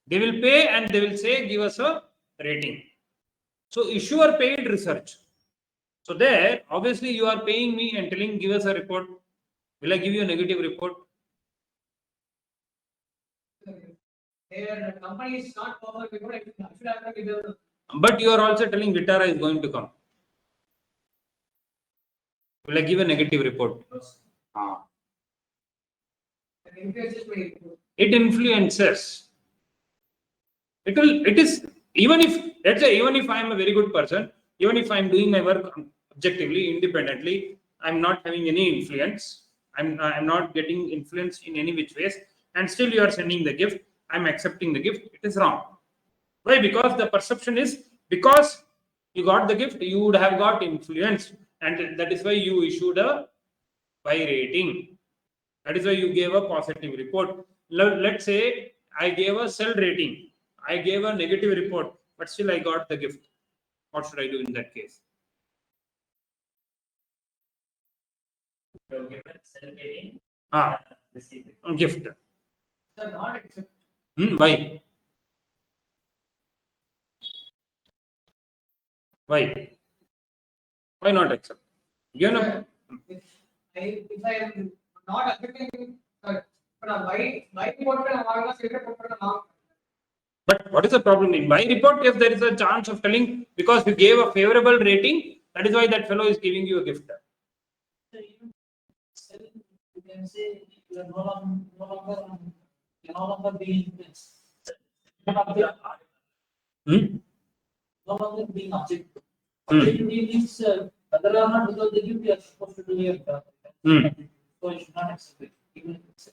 A: They will pay and they will say, give us a rating. So issuer paid research. So there, obviously you are paying me and telling, give us a report. Will I give you a negative report?
D: Their company is not perfect report. I should have to give them.
A: But you are also telling Vitara is going to come. Will I give a negative report? It influences. It is, even if, let's say, even if I am a very good person, even if I am doing my work objectively, independently, I'm not having any influence. I'm not getting influence in any which ways, and still you are sending the gift. I'm accepting the gift. It is wrong. Why? Because the perception is, because you got the gift, you would have got influence, and that is why you issued a buy rating. That is why you gave a positive report. Let's say I gave a sell rating. I gave a negative report, but still I got the gift. What should I do in that case?
B: So given celebrating receiving.
A: Gift.
D: Sir, not accept.
A: Why? Why? Why not accept? You know.
D: If I am not accepting, By report पे हमारे पास एक report का नाम.
A: But what is the problem in my report? If there is a chance of telling because you gave a favorable rating, that is why that fellow is giving you a gift.
C: You can say you are no longer being no longer being objective. Objective means whether or not because they give you are supposed to do your job. So you should not accept it. Even if it's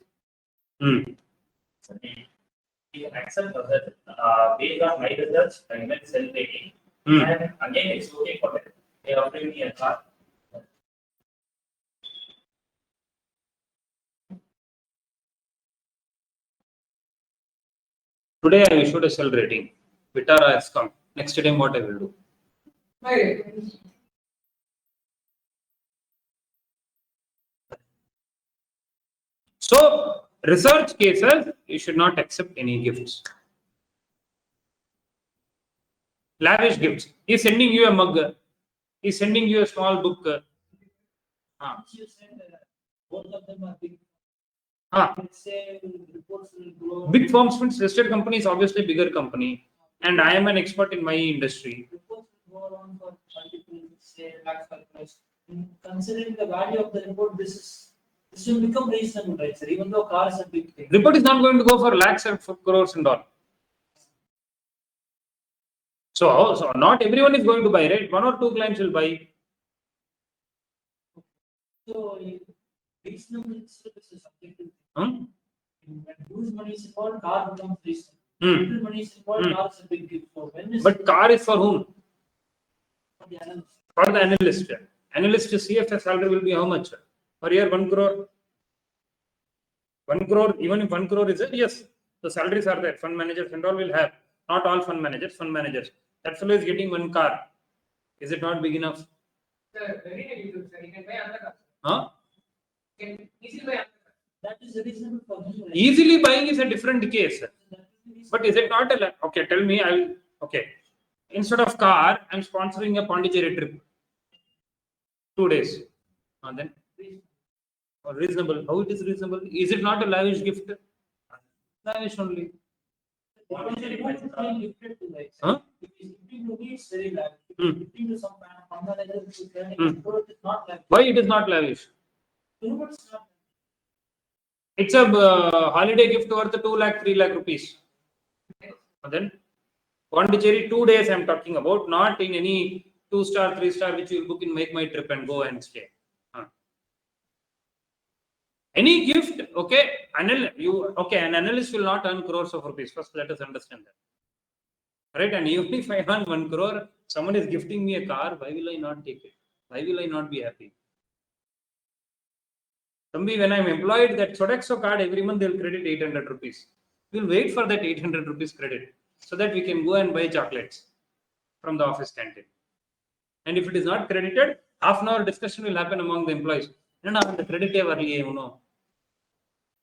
B: You can accept that based on my research, I went self-rating, and again it's okay for them. They offer me a car.
A: Today I issued a sell rating. Vitara has come. Next time what I will do? So research cases, you should not accept any gifts. Lavish gifts. He's sending you a mug. He's sending you a small book.
C: you said both of them are big.
A: Ah.
C: Let's say reports will grow.
A: Big firms means listed company is obviously bigger company, and I am an expert in my industry.
C: Reports will go around for multiple, say, lakhs per price. Considering the value of the report, this will become reasonable, right, sir? Even though cars are big thing.
A: Report is not going to go for lakhs and for crores and all. So not everyone is going to buy, right? 1 or 2 clients will buy.
C: So reasonable itself is a subjective.
A: Hmm?
C: When huge money is involved, car becomes reasonable.
A: Hmm.
C: Little money is involved, car is a big gift. So when is
A: But car is for whom?
C: for the analyst?
A: For the analyst. Analyst CFA salary will be how much? Per year 1 crore. 1 crore, even if 1 crore is it, yes, the salaries are there. Fund managers and all will have. Not all fund managers. That fellow is getting 1 car. Is it not big enough?
D: Sir, very negligible, sir. You can buy another car.
A: Huh?
D: You can easily buy another car.
C: That is reasonable for me. Right?
A: Easily buying is a different case.
C: That is reasonable.
A: But is it not a okay? Tell me, okay. Instead of car, I'm sponsoring a Pondicherry trip. 2 days. And then reasonable. How it is reasonable? Is it not a lavish gift? Lavish only.
C: Because the report is being gifted to, right, sir?
A: Huh?
C: If it's gifting to me, it's very lavish. If
A: Hmm.
C: it's gifting to some kind of fund manager, which is earning crore, it's not lavish.
A: Why it is not lavish?
C: You know what's not?
A: It's a holiday gift worth 2 lakh, 3 lakh rupees. And then Pondicherry 2 days I'm talking about, not in any 2-star, 3-star which you will book in Make My Trip and go and stay. Any gift, okay, an analyst will not earn crores of rupees. First, let us understand that. Right? And even if I earn 1 crore, someone is gifting me a car, why will I not take it? Why will I not be happy? Somebody, when I'm employed, that Sodexo card every month they'll credit 800 rupees. We'll wait for that 800 rupees credit so that we can go and buy chocolates from the office canteen. And if it is not credited, half an hour discussion will happen among the employees. No, the credit early,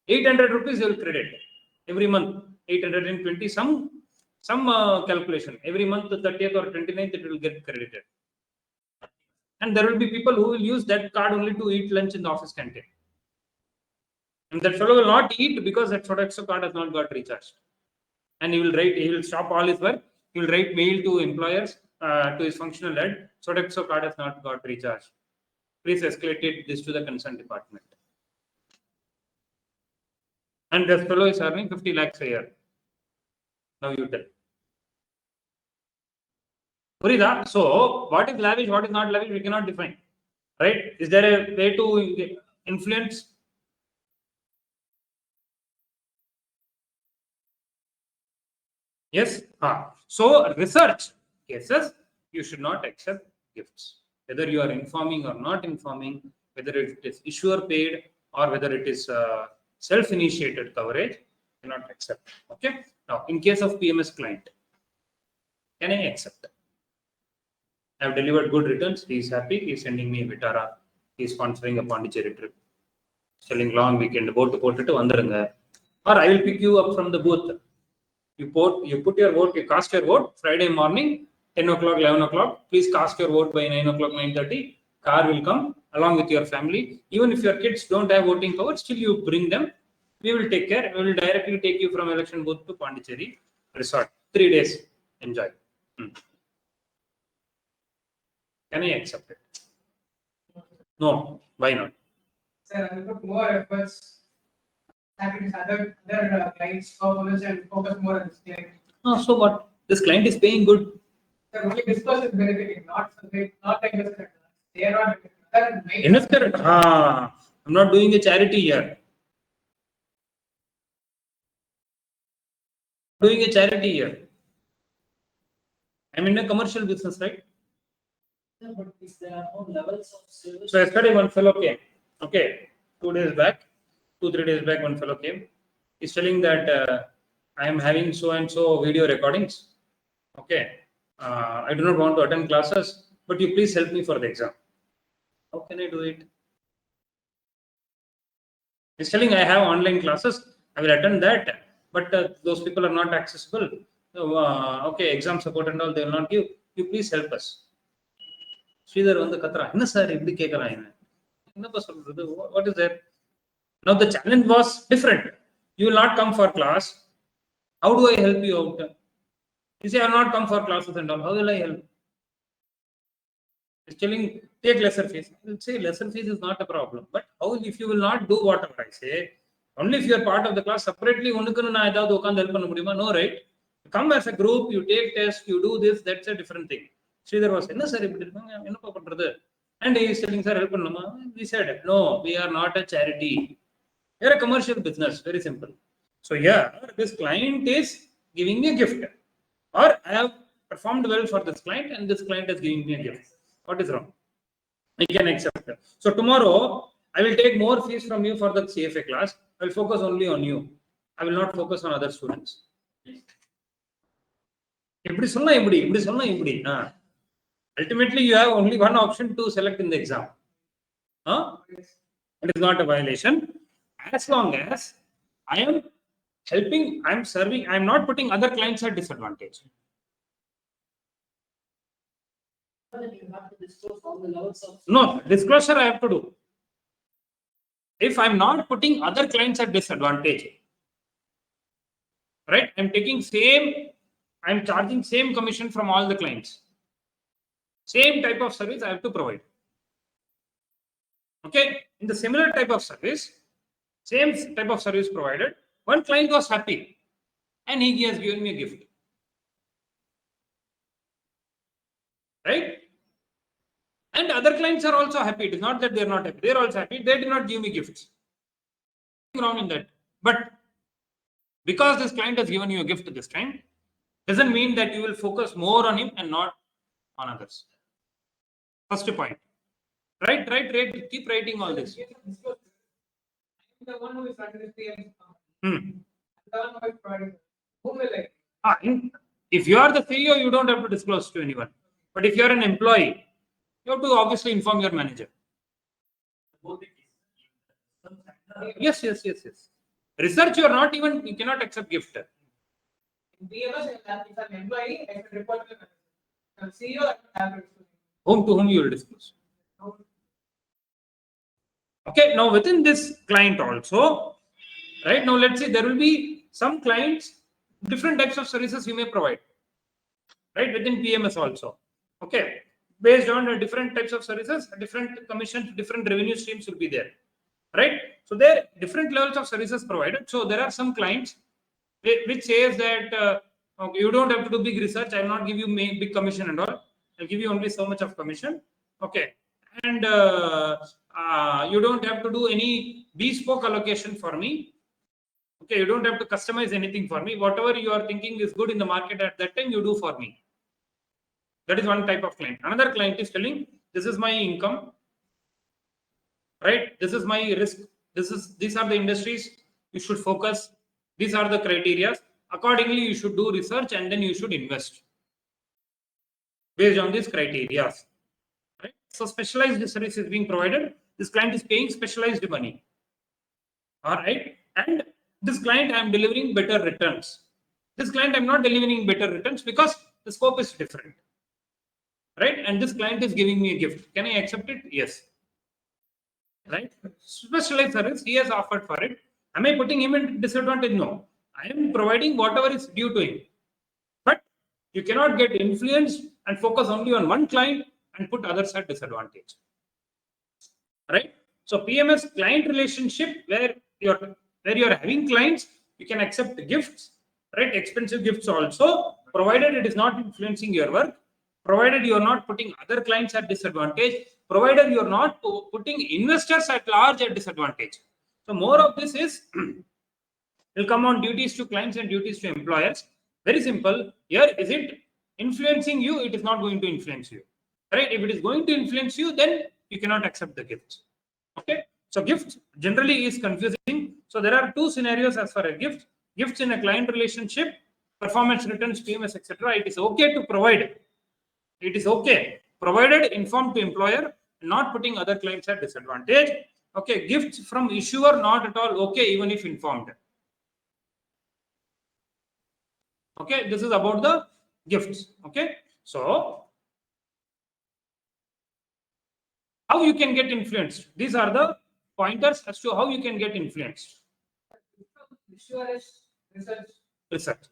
A: 800 rupees you will credit every month. 820 some calculation every month, the 30th or 29th it will get credited. And there will be people who will use that card only to eat lunch in the office canteen. And that fellow will not eat because that Sodexo card has not got recharged. And he will stop all his work. He will write mail to employers, to his functional head. Sodexo card has not got recharged. Please escalate this to the concerned department. And this fellow is earning 50 lakhs a year. Now you tell. Purida, so what is lavish, what is not lavish, we cannot define. Right? Is there a way to influence? Yes. So research cases, you should not accept gifts. Whether you are informing or not informing, whether it is issuer paid or whether it is self-initiated coverage, cannot accept. Okay. Now, in case of PMS client, can I accept? I have delivered good returns. He is happy. He is sending me a Vitara. He is sponsoring a Pondicherry trip. Selling long weekend. Boat to vandarunga. Or I will pick you up from the booth. You put your vote. You cast your vote Friday morning, 10 o'clock, 11 o'clock. Please cast your vote by 9 o'clock, 9:30. Car will come along with your family. Even if your kids don't have voting power, still you bring them. We will take care. We will directly take you from election booth to Pondicherry resort. 3 days. Enjoy. Can I accept it? No. Why not?
D: Sir, I will put more efforts. Sacrifice other clients' performance and focus more on this client.
A: So what? This client is paying good.
D: Sir, only this person is benefiting, not like investor. They are not benefiting.
A: Investor, I'm not doing a charity here. Doing a charity here. I'm in a commercial business, right?
C: Yeah, but if there are no levels of service.
A: So yesterday one fellow came. Okay, 2 days back, 2-3 days back, one fellow came. He's telling that I am having so and so video recordings. Okay, I do not want to attend classes, but you please help me for the exam. How can I do it? He's telling I have online classes. I will attend that, but those people are not accessible. So, okay, exam support and all they will not give. You please help us. Sridhar வந்து கத்துறான் என்ன sir இப்படி கேட்கறான் என்னப்பா சொல்றது what is that? Now the challenge was different. You will not come for class. How do I help you out? You say I will not come for classes and all. How will I help? He's telling take lesser fees. I will say lesser fees is not a problem. But how if you will not do whatever I say? Only if you are part of the class separately, உனக்குன்னு நான் ஏதாவது உட்கார்ந்து help பண்ண முடியுமா? No, right? Come as a group, you take test, you do this, that's a different thing. Sridhar was என்ன sir இப்படி இருக்காங்க என்னப்பா பண்றது? And he is telling sir help பண்ணணுமா? We said no, we are not a charity. We are a commercial business, very simple. So here this client is giving me a gift, or I have performed well for this client and this client is giving me a gift. What is wrong? I can accept it. So tomorrow I will take more fees from you for the CFA class. I will focus only on you. I will not focus on other students. இப்படி சொன்னா இப்படி ultimately you have only one option to select in the exam. It is not a violation as long as I am helping, I am serving, I am not putting other clients at disadvantage.
C: Then you have to disclose all the levels of.
A: No, disclosure I have to do. If I'm not putting other clients at disadvantage, right? I'm charging same commission from all the clients. Same type of service I have to provide. Okay, in the similar type of service, same type of service provided, one client was happy and he has given me a gift. Right? And other clients are also happy. It is not that they are not happy. They are also happy. They did not give me gifts. Nothing wrong in that. But because this client has given you a gift this time, doesn't mean that you will focus more on him and not on others. First point. Right. Keep writing all this.
D: The one who is under the PM.
A: Hmm.
D: The one who is providing. Who will like?
A: If you are the CEO, you don't have to disclose to anyone. But if you are an employee, you have to obviously inform your manager. Yes. Research, you are not even, you cannot accept gift.
D: In BMS, if an employee, I should report to the manager. CEO, I have to disclose.
A: To whom you will disclose. Okay, now within this client also, right now let's say there will be some clients, different types of services you may provide, right, within PMS also. Okay, based on different types of services, different commissions, different revenue streams will be there, right? So there are different levels of services provided. So there are some clients which says that okay, you don't have to do big research, I will not give you big commission and all, I'll give you only so much of commission. Okay, and you don't have to do any bespoke allocation for me. Okay, you don't have to customize anything for me. Whatever you are thinking is good in the market at that time, you do for me. That is one type of client. Another client is telling, this is my income, right? This is my risk. These are the industries you should focus. These are the criteria. Accordingly, you should do research and then you should invest based on these criteria. Right? So specialized service is being provided. This client is paying specialized money. All right. And this client I am delivering better returns. This client I am not delivering better returns because the scope is different. Right? And this client is giving me a gift. Can I accept it? Yes. Right? Specialized service, he has offered for it. Am I putting him in disadvantage? No. I am providing whatever is due to him. But you cannot get influenced and focus only on one client and put others at disadvantage. Right? So PMS client relationship where you're having clients, you can accept gifts, right? Expensive gifts also, provided it is not influencing your work, provided you are not putting other clients at disadvantage, provided you are not putting investors at large at disadvantage. So more of this is will come on duties to clients and duties to employers. Very simple. Here, is it influencing you? It is not going to influence you. Right? If it is going to influence you, then you cannot accept the gifts. Okay. So gift generally is confusing. So there are two scenarios as far as gifts. Gifts in a client relationship, performance returns, PMS, etc. It is okay to provide. It is okay, provided informed to employer, not putting other clients at disadvantage. Okay. Gifts from issuer, not at all okay, even if informed. Okay, this is about the gifts. Okay, so how you can get influenced? These are the pointers as to how you can get influenced. Research.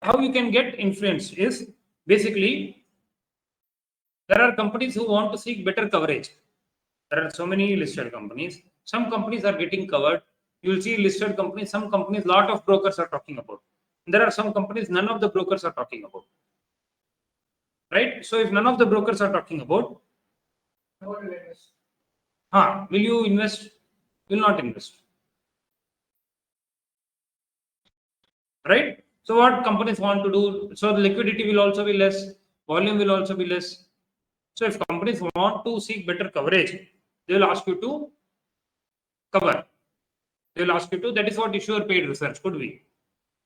A: How you can get influenced is basically there are companies who want to seek better coverage. There are so many listed companies. Some companies are getting covered. You will see listed companies. Some companies, lot of brokers are talking about. There are some companies, none of the brokers are talking about. Right? So if none of the brokers are talking about, will you invest? Will not invest. Right? So what companies want to do? So the liquidity will also be less, volume will also be less. So if companies want to seek better coverage, they will ask you to cover. They will ask you to, that is what issuer paid research could be.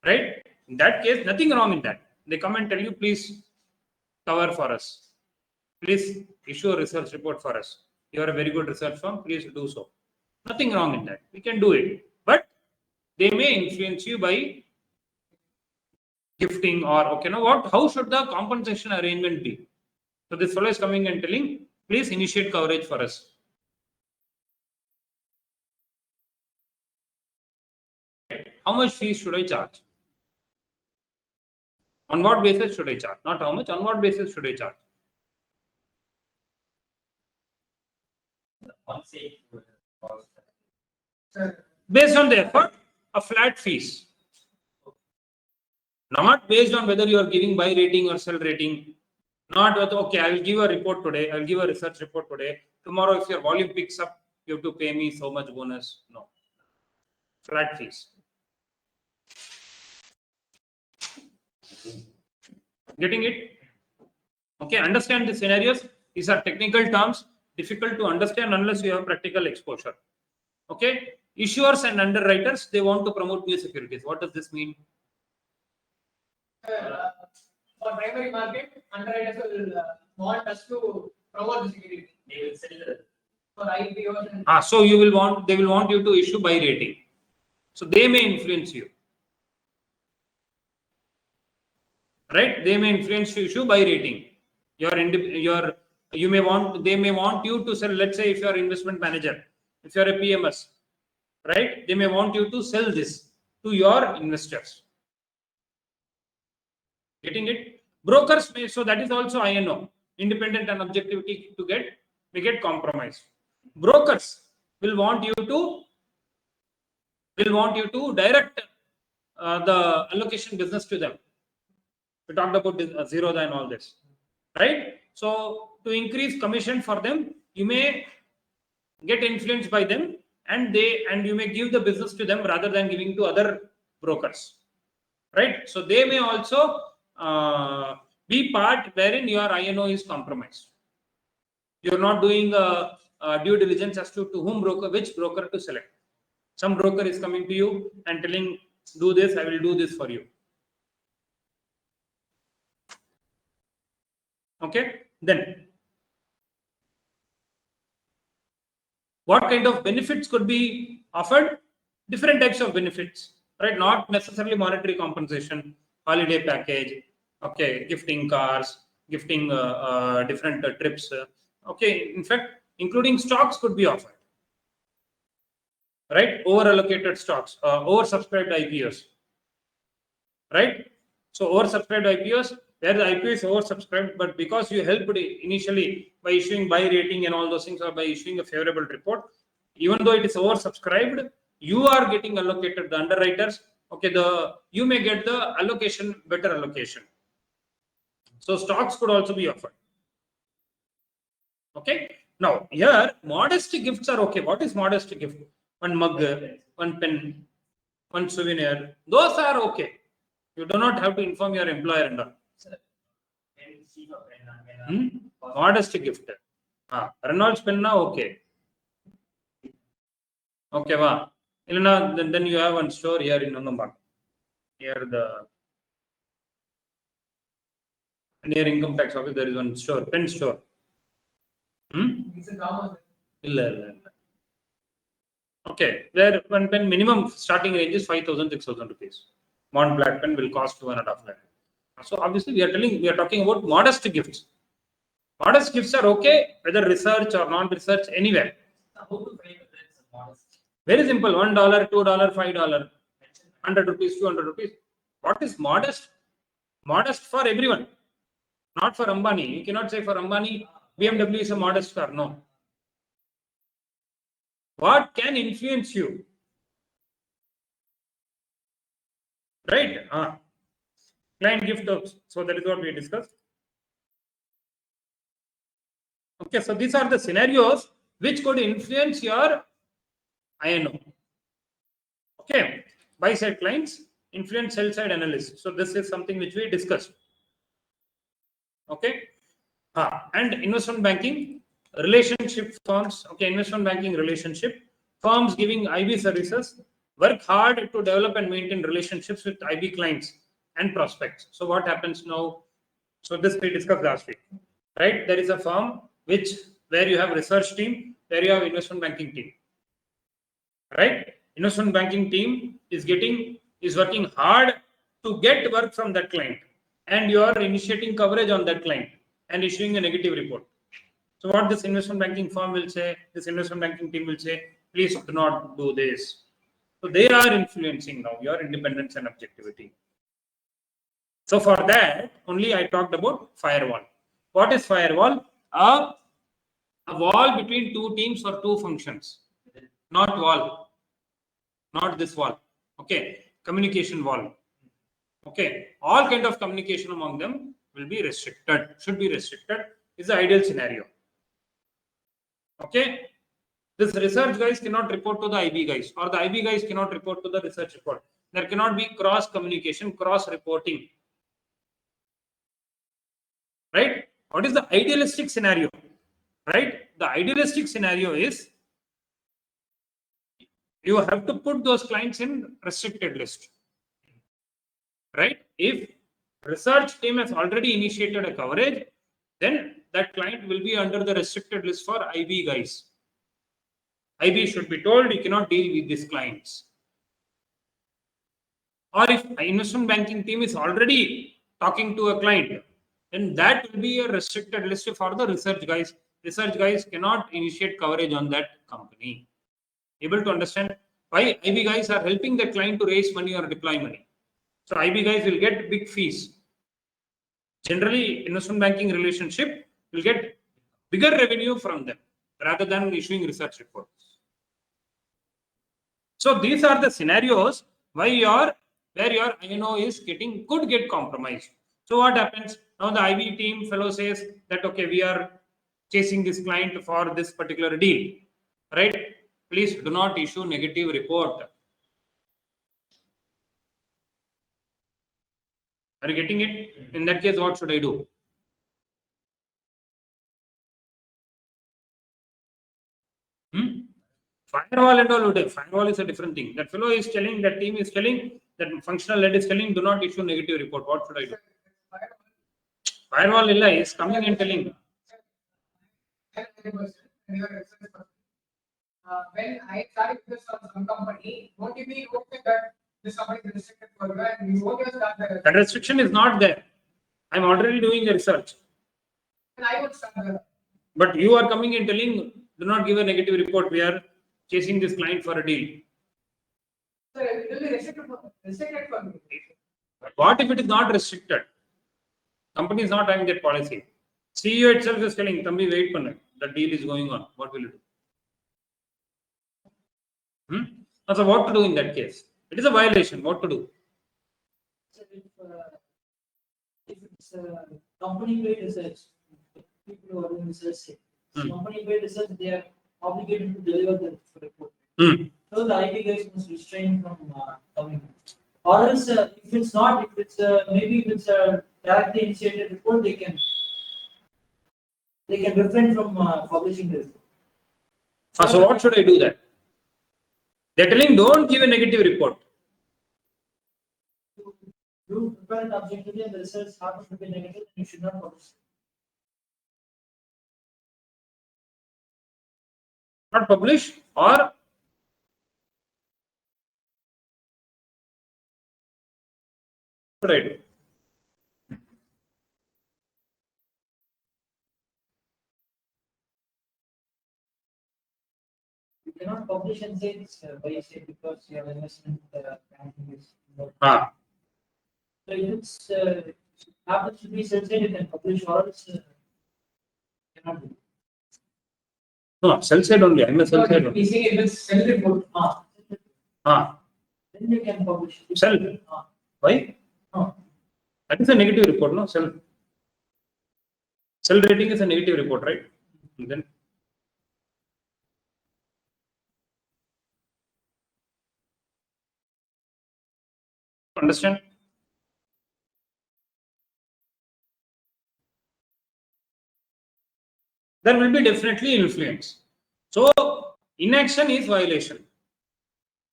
A: Right? In that case, nothing wrong in that. They come and tell you, please cover for us. Please issue a research report for us. You are a very good research firm, please do so. Nothing wrong in that. We can do it. But they may influence you by gifting or okay, now what? How should the compensation arrangement be? So this fellow is coming and telling, please initiate coverage for us. How much fees should I charge? On what basis should I charge? Not how much, on what basis should I charge? Based on the effort, a flat fees. Not based on whether you are giving buy rating or sell rating. Not with, okay, I will give a report today, I will give a research report today. Tomorrow, if your volume picks up, you have to pay me so much bonus. No. Flat fees. Getting it? Okay, understand the scenarios. These are technical terms, difficult to understand unless you have practical exposure. Okay, issuers and underwriters, they want to promote new securities. What does this mean?
D: For primary market, underwriters will want us to promote the security.
B: They will sell it.
D: For IPOs and
A: So they will want you to issue buy rating. So they may influence you. Right? They may influence you to issue buy rating. They may want you to sell, let's say if you are investment manager, if you are a PMS, right? They may want you to sell this to your investors. Getting it? Brokers may, so that is also INO, independent and objectivity may get compromised. Brokers will want you to direct the allocation business to them. We talked about Zerodha and all this, right? So to increase commission for them, you may get influenced by them, and you may give the business to them rather than giving to other brokers, right? So they may also be part wherein your INO is compromised. You are not doing due diligence as to which broker to select. Some broker is coming to you and telling, do this, I will do this for you. Okay, then what kind of benefits could be offered? Different types of benefits, right? Not necessarily monetary compensation, holiday package, okay, gifting cars, gifting different trips. Okay, in fact, including stocks could be offered. right? Over-allocated stocks, oversubscribed IPOs, right? So oversubscribed IPOs, where the IPO is oversubscribed, but because you helped initially by issuing buy rating and all those things, or by issuing a favorable report, even though it is oversubscribed, you are getting allocated, the underwriters, okay, you may get the allocation, better allocation. So stocks could also be offered. Okay. Now here, modest gifts are okay. What is modest gift? One mug, one pen, one souvenir. Those are okay. You do not have to inform your employer and all. Modest gift. Reynolds pen na okay. Okay, va. Then you have one store here in Nangambak. Here near income tax office there is one store, pen store. Illa. Okay, there one pen minimum starting range is 5,000, 6,000 rupees. Mont Black pen will cost 2.5 lakh. So obviously we are talking about modest gifts. Modest gifts are okay, whether research or non-research, anywhere. Very simple, $1, $2, $5, 100 rupees, 200 rupees. What is modest? Modest for everyone, not for Ambani. You cannot say for Ambani, BMW is a modest car. No. What can influence you? Right? Client gift. So that is what we discussed. Okay, so these are the scenarios which could influence your INO. Okay, buy side clients, influence sell side analysts. So this is something which we discussed. Okay, and investment banking relationship firms. Okay, investment banking relationship firms giving IB services work hard to develop and maintain relationships with IB clients and prospects. So what happens now? So this we discussed last week, right? There is a firm where you have research team, where you have investment banking team, right? Investment banking team is working hard to get work from that client, and you are initiating coverage on that client and issuing a negative report. So what this investment banking firm will say, this investment banking team will say, please do not do this. So they are influencing now your independence and objectivity. So for that, only I talked about firewall. What is firewall? A wall between two teams or two functions. Not wall. Not this wall. Okay. Communication wall. Okay. All kind of communication among them will be restricted. Should be restricted. Is the ideal scenario. Okay. This research guys cannot report to the IB guys, or the IB guys cannot report to the research report. There cannot be cross communication, cross reporting. Right? What is the idealistic scenario? Right? The idealistic scenario is you have to put those clients in restricted list. Right? If research team has already initiated a coverage, then that client will be under the restricted list for IB guys. IB should be told you cannot deal with these clients. Or if investment banking team is already talking to a client, then that will be a restricted list for the research guys. Research guys cannot initiate coverage on that company. Able to understand why IB guys are helping the client to raise money or deploy money. So IB guys will get big fees. Generally, investment banking relationship will get bigger revenue from them rather than issuing research reports. So these are the scenarios where your INO could get compromised. So what happens? Now the IB team fellow says that, okay, we are chasing this client for this particular deal, right? Please do not issue negative report. Are you getting it? In that case, what should I do? Firewall and all, firewall is a different thing. That fellow is telling, that team is telling, that functional head is telling, do not issue negative report. What should I do? Firewall is coming and telling.
D: When I started this on some company, won't you be okay that this company is restricted for you and you won't start the
A: That restriction is not there. I'm already doing the research.
D: and I would start the
A: But you are coming and telling, do not give a negative report. We are chasing this client for a deal.
D: So it will be restricted for me.
A: What if it is not restricted? Company is not having that policy. CEO itself is telling, "Thambi, wait pannu. The deal is going on. What will you do?" So what to do in that case? It is a violation. What to do?
C: So if it's company paid research, people who are doing research say, company paid research, they are obligated to deliver the report. So the IT guys must restrain from coming. Or else, if it's not, if it's maybe if it's a directly initiated report, they can refrain from publishing the report.
A: So what should I do then? They're telling, don't give a negative report.
C: You prepare an objectively and the results happen to be negative, you should not publish.
A: Not publish, or what should I do?
C: You cannot publish and say it's by say because your investment banking is. So if it's happens to be sensitive, you can publish, or else cannot do.
A: No, sell side only. I'm a sell side only.
D: If it's self-report,
C: Then you can publish.
A: Sell. Why? That is a negative report, no? Sell rating is a negative report, right? And then understand? There will be definitely influence. So inaction is violation.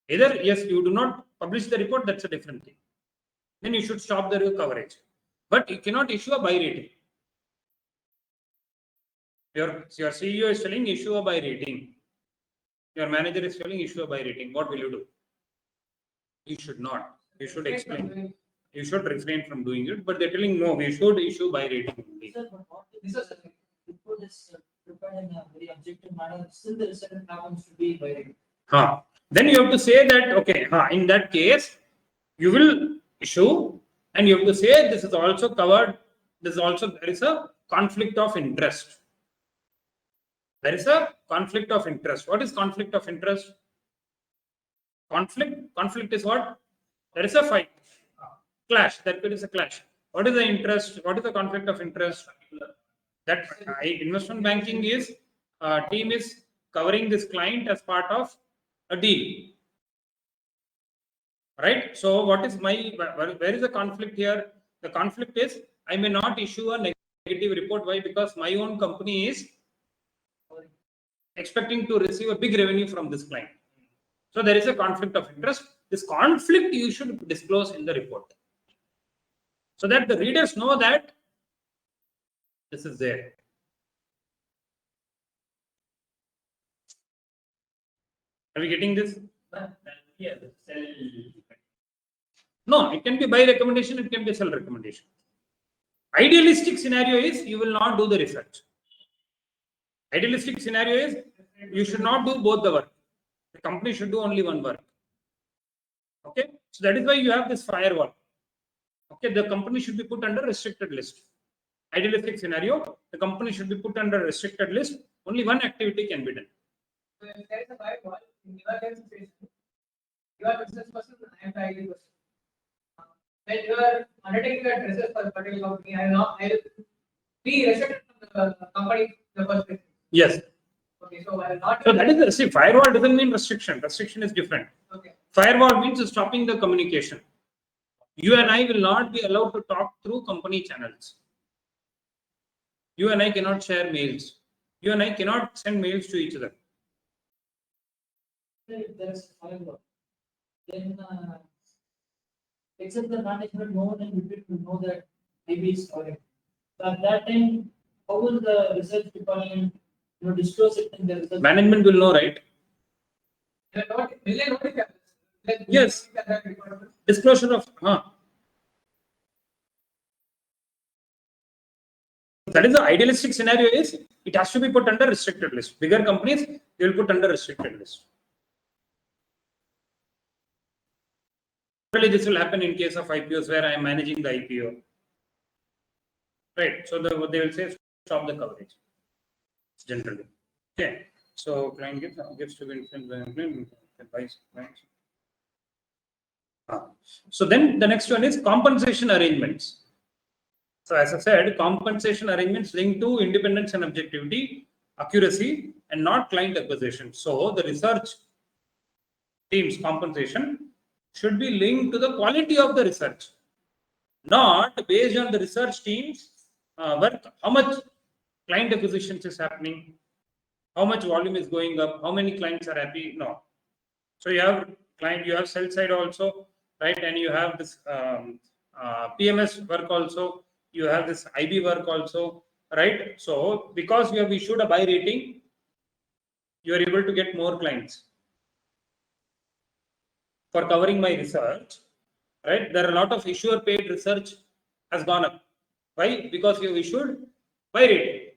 A: Either yes, you do not publish the report, that's a different thing. Then you should stop the coverage. But you cannot issue a buy rating. Your CEO is telling issue a buy rating. Your manager is telling issue a buy rating. What will you do? You should not. You should explain. You should refrain from doing it. But they're telling no, we should issue buy rating only.
C: Sir, but what if the report is prepared in a very objective manner, still the result happens to be by rating.
A: Then you have to say that, okay, in that case, you will issue and you have to say this is also covered. This is also, there is a conflict of interest. There is a conflict of interest. What is conflict of interest? Conflict is what? There is a fight. Clash. There is a clash. What is the interest? What is the conflict of interest? That investment banking is team is covering this client as part of a deal, right? So what is where is the conflict here? The conflict is I may not issue a negative report. Why? Because my own company is expecting to receive a big revenue from this client. So there is a conflict of interest. This conflict you should disclose in the report, so that the readers know that this is there. Are we getting this? No, it can be by recommendation, it can be sell recommendation. Idealistic scenario is you will not do the research. Idealistic scenario is you should not do both the work. The company should do only one work. Okay, so that is why you have this firewall. Okay, the company should be put under restricted list. Idealistic scenario, the company should be put under restricted list. Only one activity can be done.
D: So if there is a firewall, in your situation, you are business person, I am the IT person. When you are undertaking a research for a particular company, I will be restricted from the company in the first place.
A: Yes.
D: Okay, so I will not.
A: So that is see, firewall doesn't mean restriction. Restriction is different.
D: Okay.
A: Firewall means stopping the communication. You and I will not be allowed to talk through company channels. You and I cannot share mails. You and I cannot send mails to each other.
C: If there is a firewall, then except the management, no one in between will know that maybe it's correct. So at that time, how will the research department disclose it in the research?
A: Management will know, right? Yes. Disclosure of that is the idealistic scenario is it has to be put under restricted list. Bigger companies they will put under restricted list. Generally, this will happen in case of IPOs where I am managing the IPO. Right. So they will say stop the coverage. Generally. Okay. So client gives to be influenced advice. So then the next one is compensation arrangements. So as I said, compensation arrangements linked to independence and objectivity, accuracy, and not client acquisition. So the research team's compensation should be linked to the quality of the research, not based on the research team's work, how much client acquisitions is happening, how much volume is going up, how many clients are happy. No. So you have client, you have sell side also, right? And you have this PMS work also, you have this IB work also, right? So because you have issued a buy rating, you are able to get more clients. For covering my research, right? There are a lot of issuer paid research has gone up. Why? Because you have issued buy rating.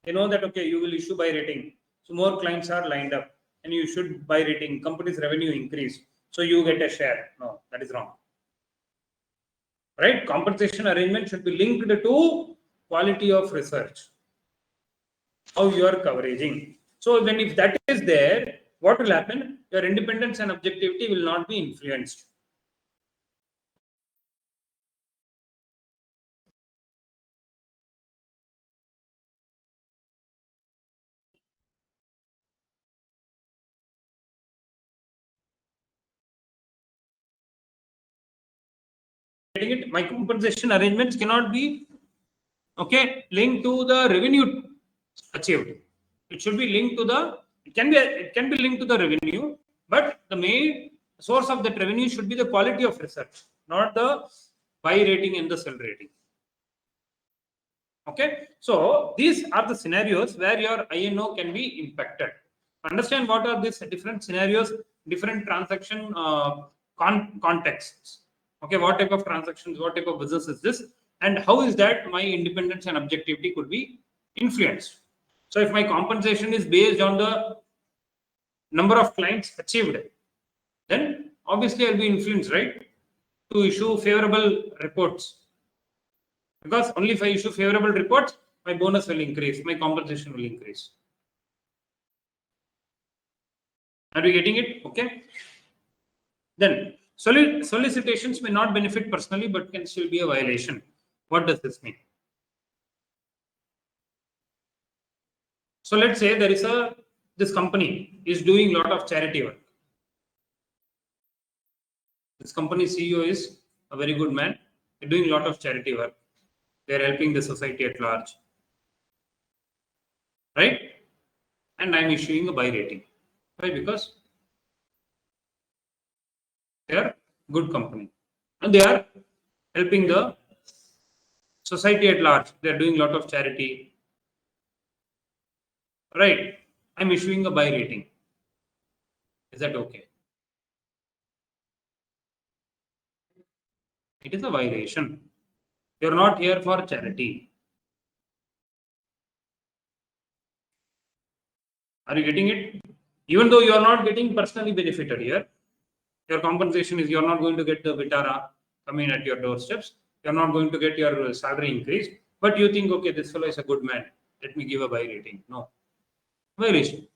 A: You know that, okay, you will issue buy rating. So more clients are lined up and you should buy rating. Company's revenue increase. So you get a share. No, that is wrong. Right? Compensation arrangement should be linked to quality of research. How you are covering. So then if that is there, what will happen? Your independence and objectivity will not be influenced. It, my compensation arrangements cannot be linked to the revenue achieved. It should be linked to the, it can be linked to the revenue, but the main source of that revenue should be the quality of research, not the buy rating and the sell rating. Okay, so these are the scenarios where your INO can be impacted. Understand what are these different scenarios, different transaction contexts. Okay, what type of transactions, what type of business is this, and how is that my independence and objectivity could be influenced. So if my compensation is based on the number of clients achieved, then obviously I'll be influenced, right, to issue favorable reports. Because only if I issue favorable reports, my bonus will increase, my compensation will increase. Are we getting it? Okay. Then solicitations may not benefit personally, but can still be a violation. What does this mean? So let's say there is this company is doing a lot of charity work. This company CEO is a very good man. They're doing a lot of charity work. They're helping the society at large. Right? And I'm issuing a buy rating. Why? Because they are good company. And they are helping the society at large. They're doing a lot of charity. Right? I'm issuing a buy rating. Is that okay? It is a violation. You're not here for charity. Are you getting it? Even though you are not getting personally benefited here, your compensation is you're not going to get the Vitara coming at your doorsteps. You're not going to get your salary increase. But you think, okay, this fellow is a good man. Let me give a buy rating. No. Violation.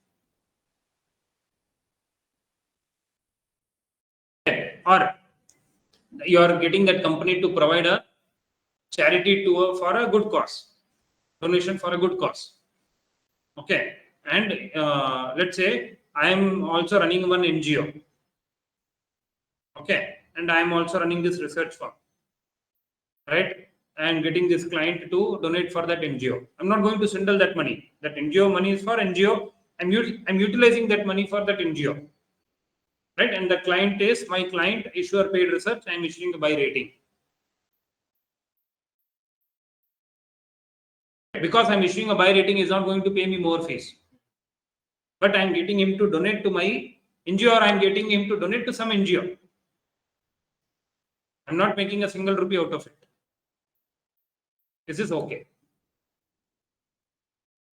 A: Or you are getting that company to provide a charity for a good cause, donation for a good cause. Okay, and let's say I am also running one NGO. Okay, and I am also running this research firm, right? And getting this client to donate for that NGO. I'm not going to swindle that money. That NGO money is for NGO. I'm utilizing that money for that NGO. Right, and the client is my client, issuer paid research. I'm issuing the buy rating. Because I'm issuing a buy rating, is not going to pay me more fees. But I'm getting him to donate to my NGO, or I'm getting him to donate to some NGO. I'm not making a single rupee out of it. This is okay.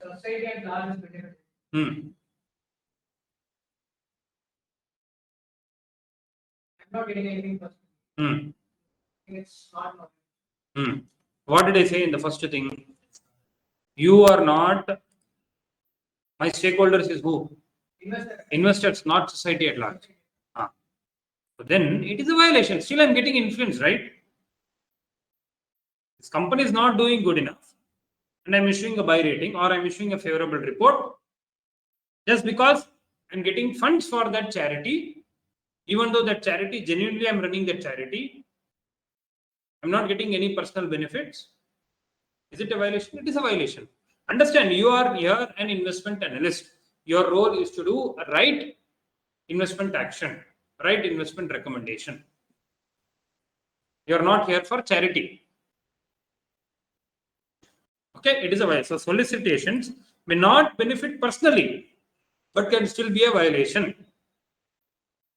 D: Society at large is benefited.
A: Hmm.
D: I'm not getting anything personally. It's not.
A: What did I say in the first thing? You are not, my stakeholders is who? Investors, not society at large. So then it is a violation. Still, I'm getting influence, right? This company is not doing good enough, and I'm issuing a buy rating or I'm issuing a favorable report just because I'm getting funds for that charity, even though that charity, genuinely I'm running that charity, I'm not getting any personal benefits. Is it a violation? It is a violation. Understand, you are here an investment analyst. Your role is to do a right investment action, right investment recommendation. You are not here for charity. Okay, it is a violation. So solicitations may not benefit personally, but can still be a violation.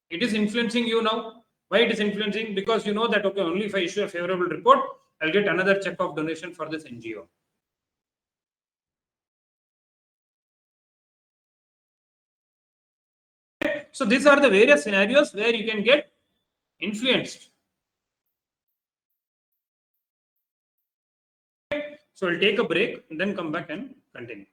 A: It is influencing you now. Why it is influencing? Because you know that, okay, only if I issue a favorable report, I'll get another check of donation for this NGO. So these are the various scenarios where you can get influenced. So we'll take a break and then come back and continue.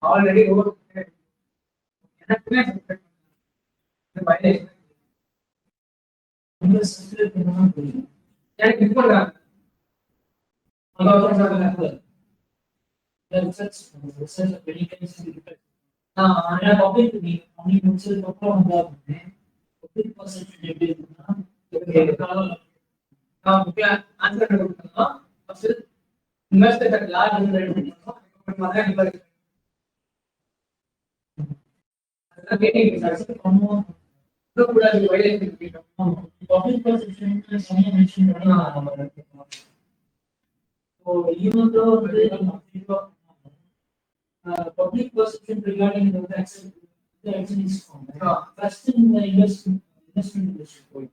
D: Already over. Invested at large.
C: So even though public perception regarding the action is first in the investment industry.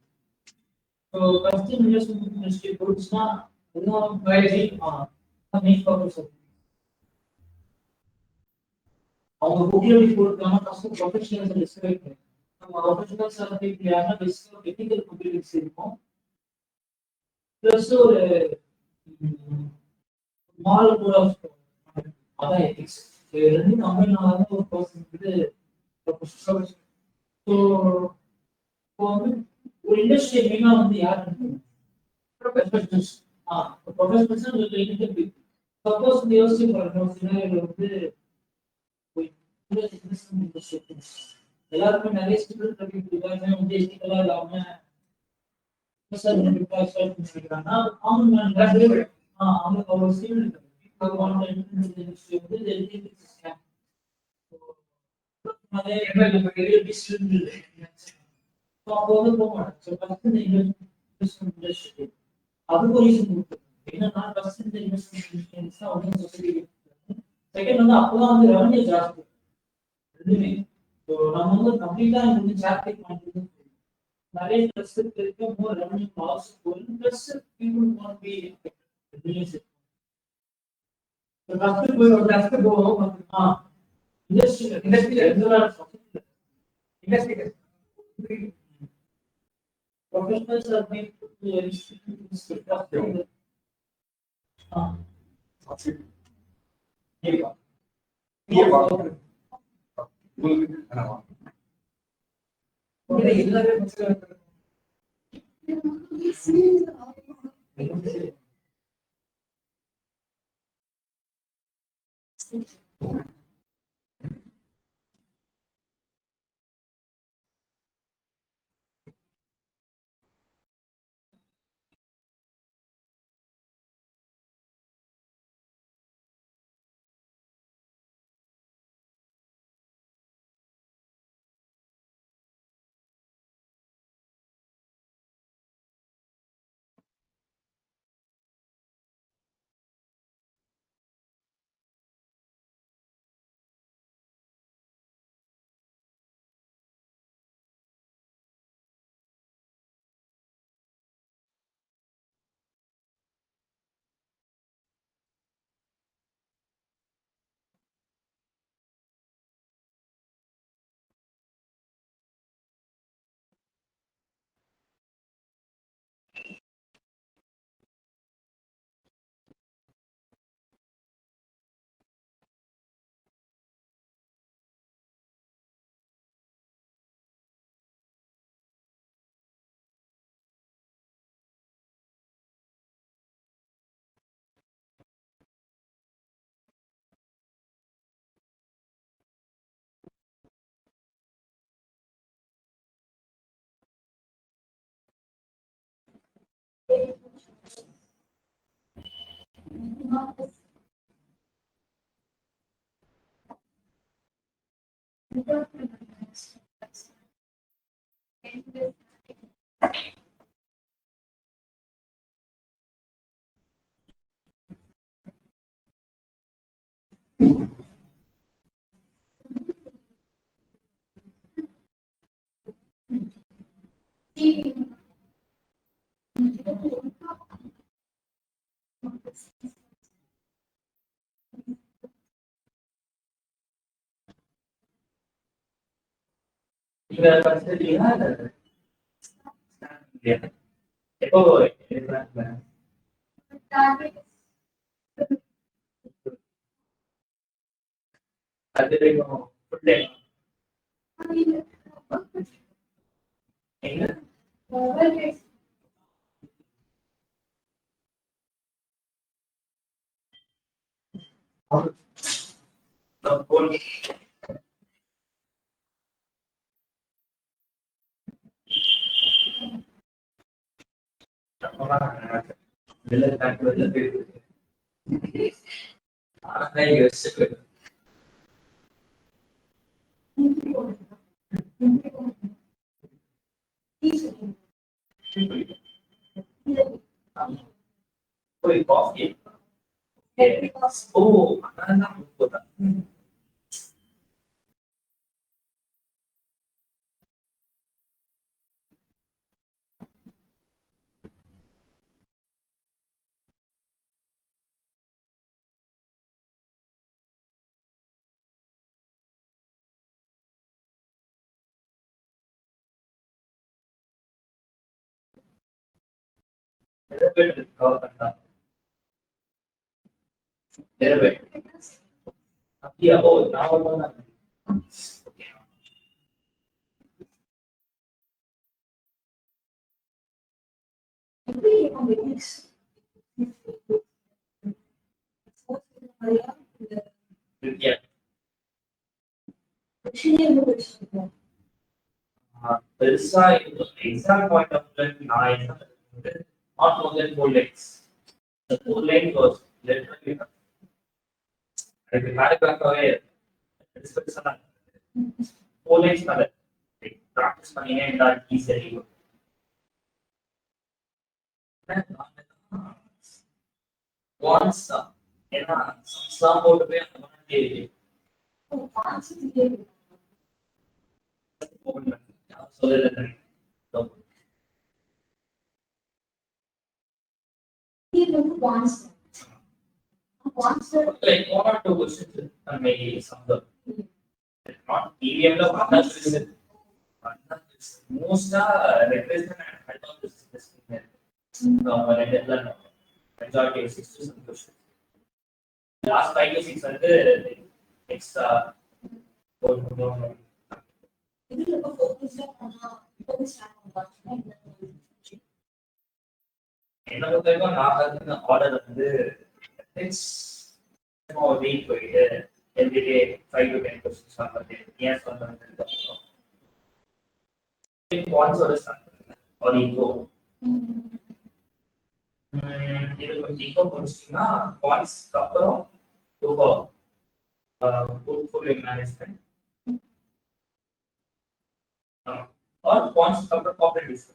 C: So first in investment industry goods not very main purpose of our booklet report first professionals are described. Professionals are the technical competency. Plus small code of other ethics. ரெண்டும் கம்பைனால ஒரு person professional. So இப்போ வந்து ஒரு industry மெயினா வந்து யார் professionals. Professionals suppose இந்த யோசிச்சு பாருங்க, சினாரியோல வந்து எல்லாருமே நிறைய ஸ்டூடெண்ட் படிக்கிறாங்க, வந்து எத்திக்கலா இல்லாம காமன் மேன் அவங்க ஒரு ஸ்டூடெண்ட் செகண்ட் வந்து அப்பதான் வந்து ரெவன்யூ ஜாஸ்தி ரெண்டுமே. நம்ம வந்து கம்ப்ளீட்டா வந்து சார்ட்டி பண்ணிட்டு நிறைய ப்ளஸ் இருக்கு, மோர் ரெவன்யூ லாஸ் போகும், plus people want be relation. Professionals are made
B: நீங்க படிச்சிருக்கீங்களா? எப்போ அது வரைக்கும் full time. எங்க? போல் வெளில பேங்க் வெளில போயிருக்கு. ஆனா யோசிச்சு போய் காஃபி. ஓ அதான் போதா. அப்படியா? ஓ நான் பெருசா எக்ஸாம் பாயிண்ட் ஆஃப் நான் என்ன not more than 4 lakhs. The 4 lakhs was literally அதுக்கு பேராகிராஃபாவே டிஸ்கஷன் 4 lakhs மேல ப்ராக்டிஸ் பண்ணினே இருந்தா ஈஸியாக ஒன்ஸ் ஏன்னா சம்ஸ்லாம் போட்டு போய் அந்த மாதிரி சொல்லல like 1 or 2 questions and maybe some of not EVM la most replacement and hypothesis majority of 6 to 7 questions. Last 5 to 6 வந்து extra என்ன பொறுத்தவரைக்கும் நான் வந்து ஆர்டர் வந்து இட்ஸ் வீக் போயிட்டு எவ்ரிடே 5 to 10 கொஸ்டின்ஸ் பண்ணுறது ஏன் சொல்றது பாயிண்ட்ஸோட ஸ்டார்ட் பண்ணுங்க ஒரு ஈகோ இது கொஞ்சம் ஈகோ முடிச்சிட்டிங்கன்னா பாயிண்ட்ஸ்க்கு அப்புறம் portfolio management or points cover cooperatives.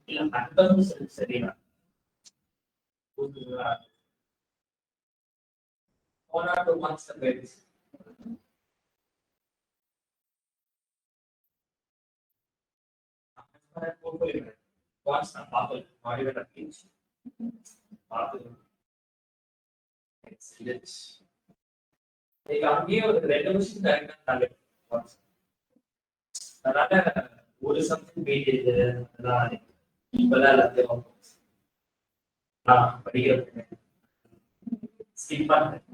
B: இல்ல அன்பு சரியா one or two months babies. Once I'm Apple, not even a pinch. Apple. It's நீங்க அங்கேயே ஒரு 2 வருஷம் டைரக்டா அதனால ஒரு சப்ஜெக்ட் வெயிட்டேஜ் அதெல்லாம் இப்பெல்லாம் எல்லாத்தையும் படிக்கிறேன் ஸ்கிப் பண்ணேன்.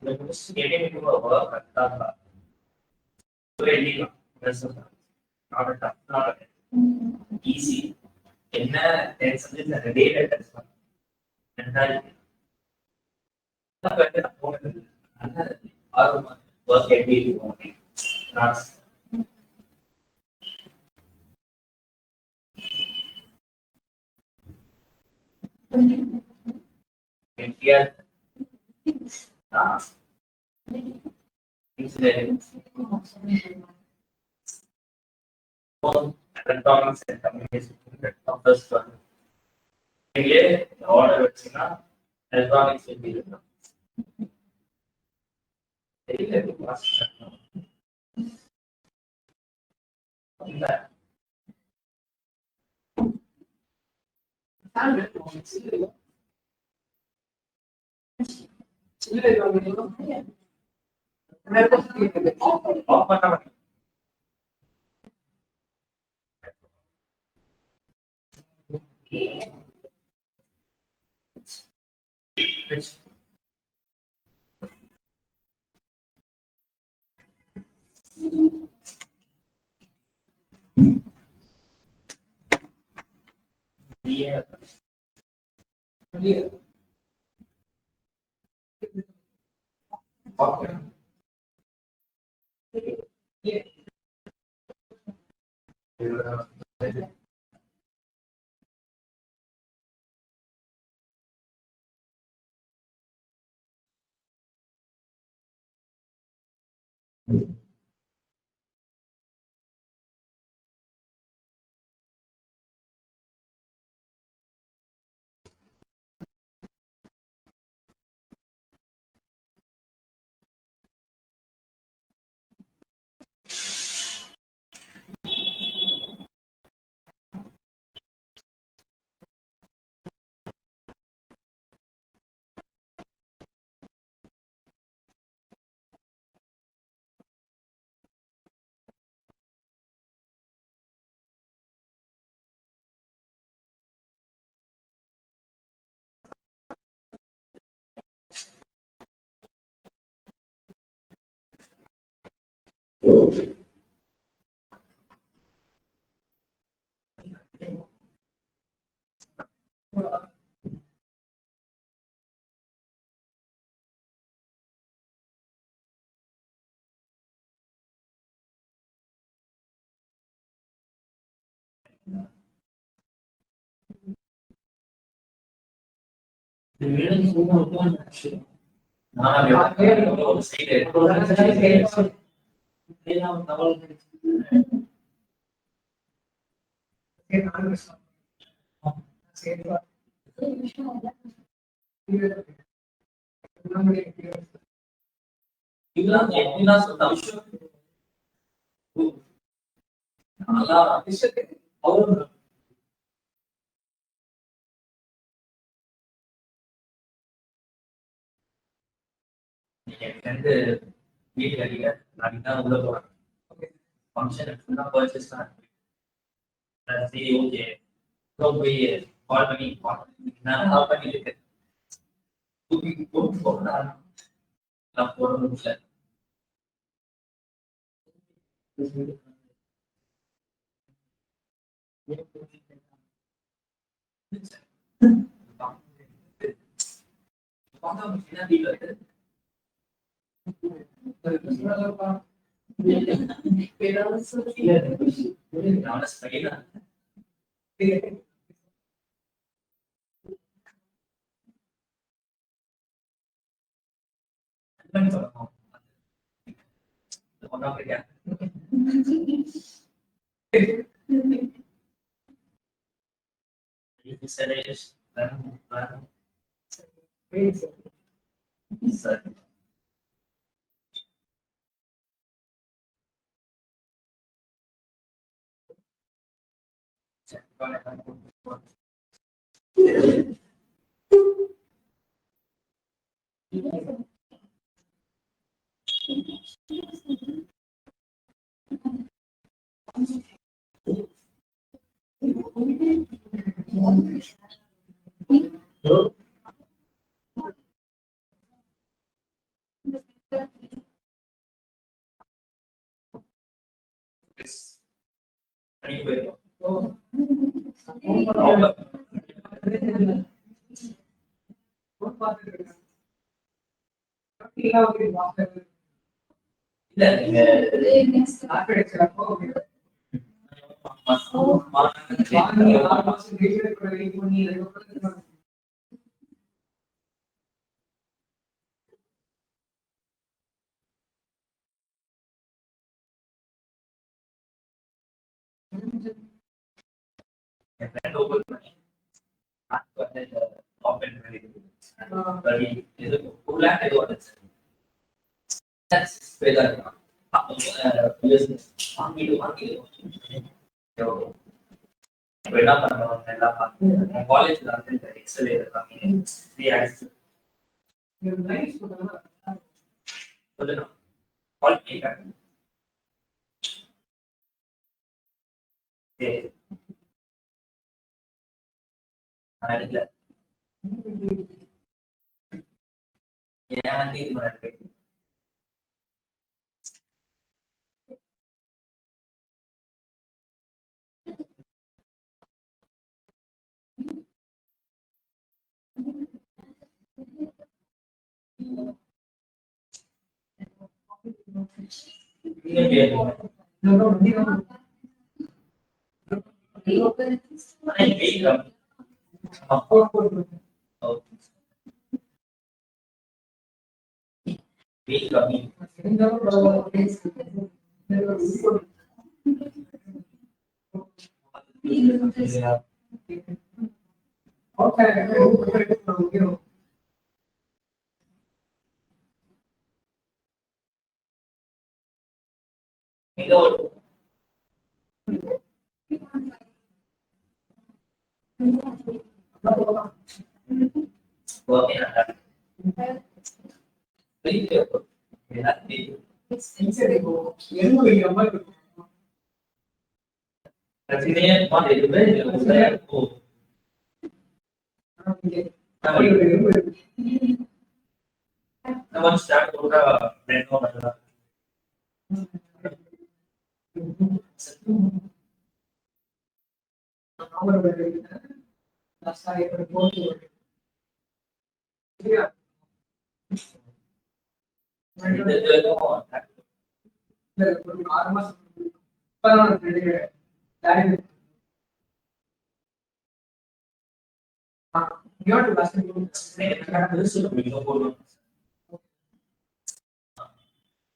B: இந்த முடிச்சு getting into a work கரெக்டா ஈஸி என்ன டேட்டா ஒர்க் எப்படி இருக்கும் electronics and communication first one. Order வச்சீங்கன்னா electronics will be the function purchase okay. கால் பண்ணி நான் கால் பண்ணிட்டு தூக்கி போட்டு போறேன் நான் போட முடியல இல்ல நீங்க என்ன பண்ணுவோம் எல்லாம் காலேஜ்ல வந்து இந்த எக்ஸல் சொல்லணும் கால் பண்ணிட்டாங்க சரி நான் எடுக்கல ஏன் வந்து இது மாதிரி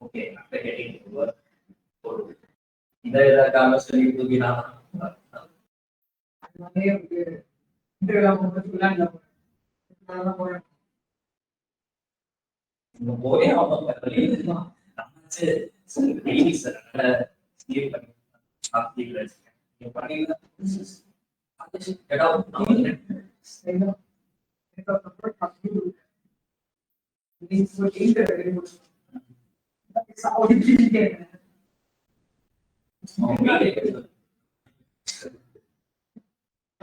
B: Okay, after getting to work, either the study to be now. Boy, how get out.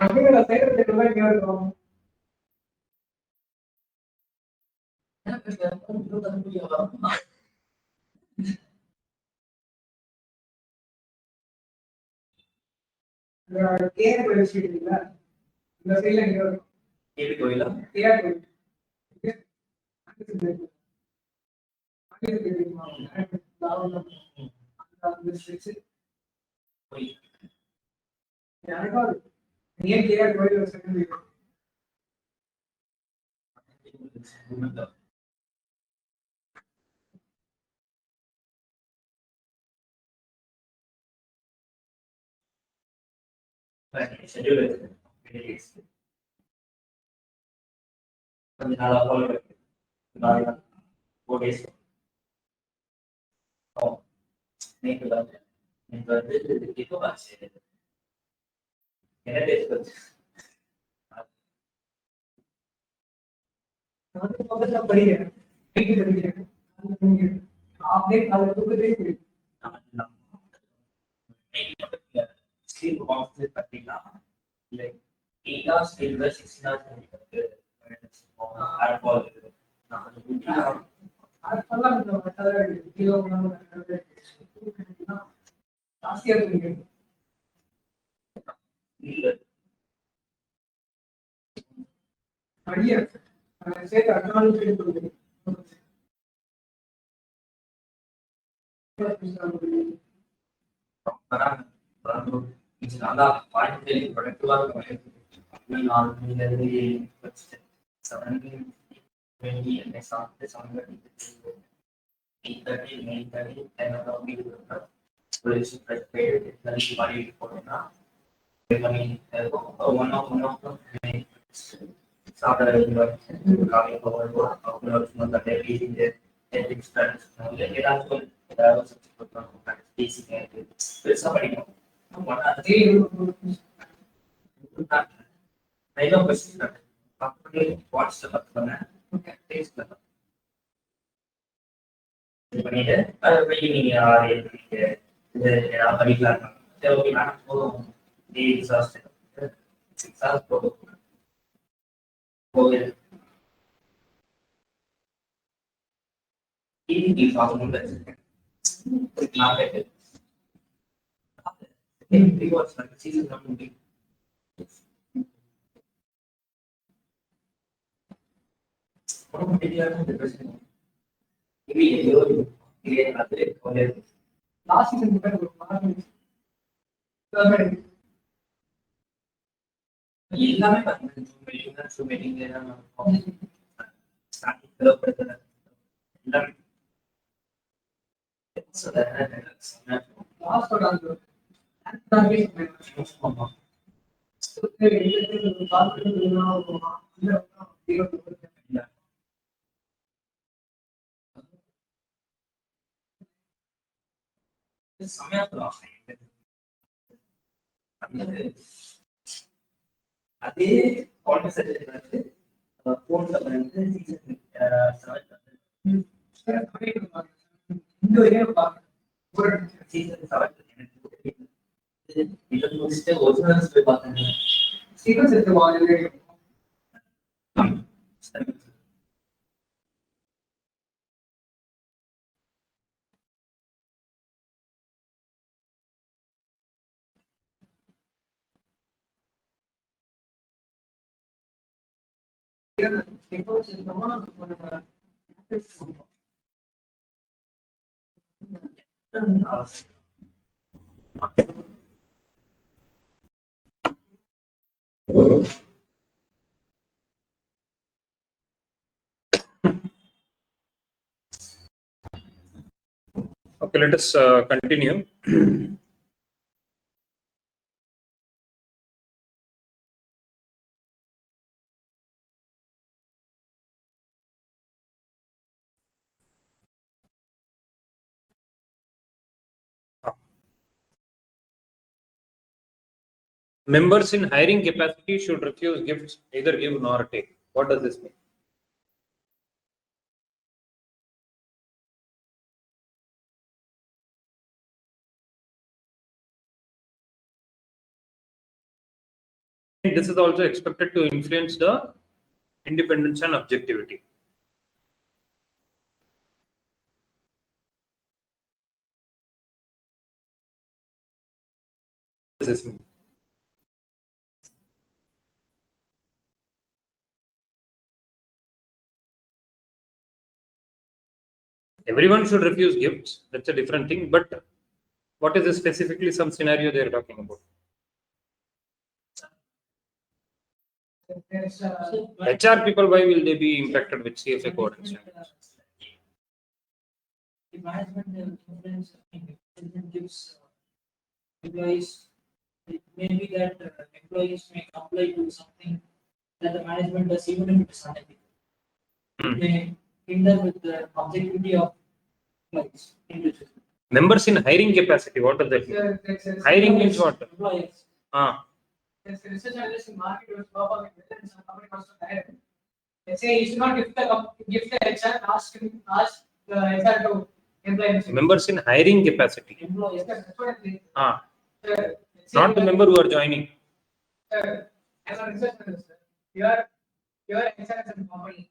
D: அப்படிங்கிற சைடு எல்லாம் இங்கே இருக்கும். இந்த கேஆர் கோயில் ஸ்ட்ரீட் இருக்குல்ல, இந்த சைடுல இங்கே இருக்கும்.
B: கேள்வி கோயிலா?
D: கேஆர் கோயில். அங்கே தெரியுமா? அந்த ஸ்ட்ரீட்
B: போய்
D: எனக்கும் ஏன் கேஆர் கோயில் ஒரு செகண்ட் இருக்கு.
B: ஷெட்யூல் இருக்கு. கொஞ்ச நாளா ஃபாலோ இருக்கு. 4 days. நேற்று வந்து இப்போ ஆச்சு. என்ன டேஸ்ட் வச்சு
D: பக்கத்துல படிக்கிறேன், வீட்டு படிக்கிறேன். அப்படியே காலை தூக்கத்தே போயிடும்.
B: ஸ்லீப் கான்சன்ட்ரேட் பண்ணினா லைக் 8 hours ஸ்லீப் 16 hours பண்ணிட்டு ஆல்கஹால்
D: அதெல்லாம் இந்த மற்ற கிலோ ஜாஸ்தியா தூங்கிடும்.
B: இல்ல
D: அடியா சேர்த்து அட்வான்ஸ் கொடுக்குது.
B: நல்லா பாயிண்ட் ப்ரொடக்டிவா இருக்கும். 4 மணில இருந்து 7:20 என்ன சாப்பிட்டு 7:30 8:30 9:30 10 o'clock ஒரு ஃப்ரெஷ் மாதிரி போனோம்னா 1 o'clock சாப்பிட காலையில் போகிறோம் ஏதாவது பெருசா படிக்கணும். பண்ணிட்டு நீங்க 6 7 மணிக்கு இது ஏதாவது படிக்கலாம் போதும். 8 hours 6 hours போதும். கோவில் டிவி பார்க்கணும்னு வச்சிருக்கேன். சீசன் கம்மிங்
D: லாஸ்ட் சீசன் எல்லாமே லாஸ்டோட அந்த
B: அதே கான்வர்சேஷன் வந்து போன்ல வந்து சீசன் 7
D: இந்த வரையும்
B: சீசன் 7 இதை முடிச்சுட்டு ஒரிஜினல்ஸ் போய் பார்த்தேன்.
D: சீக்கிரம் சேர்த்து வாங்க.
A: Okay, let us continue. Members in hiring capacity should refuse gifts, either give nor take. What does this mean? This is also expected to influence the independence and objectivity. This is everyone should refuse gifts. That's a different thing. But what is specifically some scenario they are talking about?
D: There's
A: HR people, why will they be impacted with CFA code and standards?
C: The management influence gives employees, it may be that employees may apply to something that the management does even if it is unethical. It may hinder with the objectivity of employees. Individuals.
A: Members in hiring capacity, what does that mean? Hiring means what?
C: Employees.
D: There's a research analyst in market who was performing well and some company wants to hire him. They say you should not gift the HR, ask the HR to employ him.
A: Members in hiring capacity.
C: Employees.
D: That's what I think.
A: Not the member who are joining.
D: As a research analyst, you are HR as a company.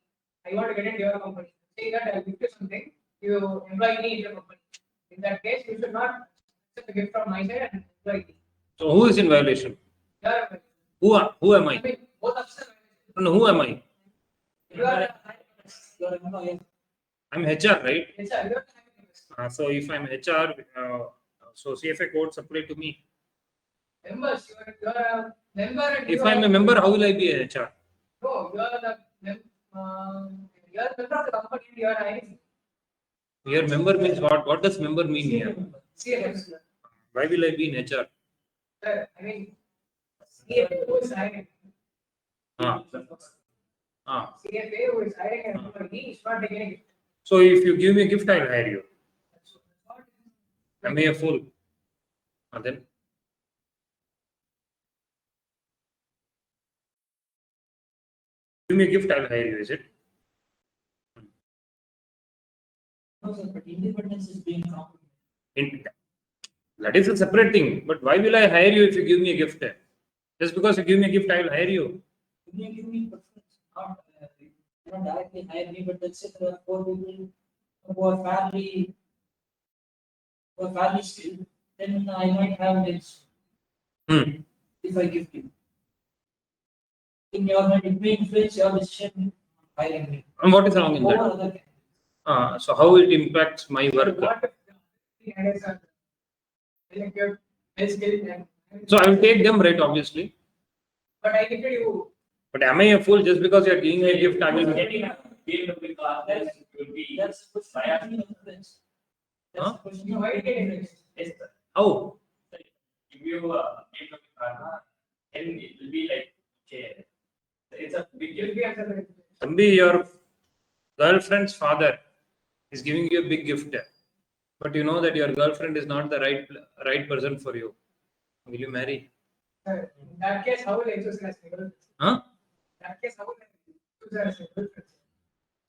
D: I want to get into your company. Say that I'll gift you something, you employ me in your company. In that case, you should not accept the gift from my side and employ me.
A: So who is in violation? Who am I?
D: I mean, both of us.
A: No, who am I?
D: You are
C: Your employee.
A: I'm HR, right?
D: HR. You are
A: So if I'm HR, so CFA codes apply to me.
D: members. You are a member. And
A: If
D: you
A: I'm
D: are,
A: a member, how will I be a HR?
D: No, you are the you are a member of the company. You are hiring.
A: Here, member means what? What does member mean here?
D: CFA.
A: Why will I be in HR?
D: Sir, I mean, CFA who is hiring.
A: Ah.
D: CFA who is hiring an employee is not taking a gift.
A: So if you give me a gift, I'll hire you. Am I a fool? Then give me a gift, I'll hire you. Is it?
C: No, sir, but independence is being compromised.
A: That is a separate thing. But why will I hire you if you give me a gift? Just because you give me a gift, I will hire you.
C: You may give me preference, not directly hire me, but let's say there are 4 people who are fairly skilled, then I might have this if I give you. In your mind, it may influence your decision hiring me.
A: And what is wrong in
C: Over
A: that?
C: other candidates.
A: So how it impacts my work?
D: What if the candidates are well equipped, well skilled, and
A: So I will take them, right? Obviously.
D: but I gifted you.
A: But am I a fool just because you are giving me a gift? I will.
C: That's the question of influence. That's
A: Huh?
C: the question
D: You
C: of
D: might get
C: influence.
D: influenced.
A: How?
B: If you give a karma, then it will be like, okay, it's a big
D: You'll
B: gift.
D: be accepted.
A: Maybe your girlfriend's father is giving you a big gift, but you know that your girlfriend is not the right person for you. Will you marry?
D: Sir, in that case, how will I choose as a
A: Huh?
D: In that case, how will I choose as a girlfriend?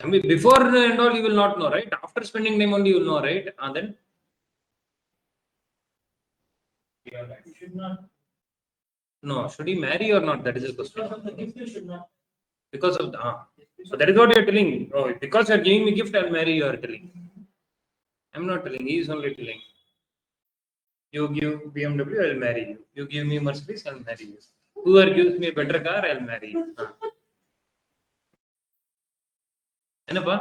A: I mean, before and all, you will not know, right? After spending time only, you will know, right? And then
C: You should not.
A: no, should he marry or not? That is the
C: Because
A: question.
C: of the gift, you should not.
A: Because of the so that is what you are telling. Oh, because you are giving me gift, I'll marry you. You are telling. I'm not telling. He is only telling. You give BMW, I'll marry you. You give me Mercedes, I'll marry you. Whoever gives me a better car, I'll marry you. என்னப்பா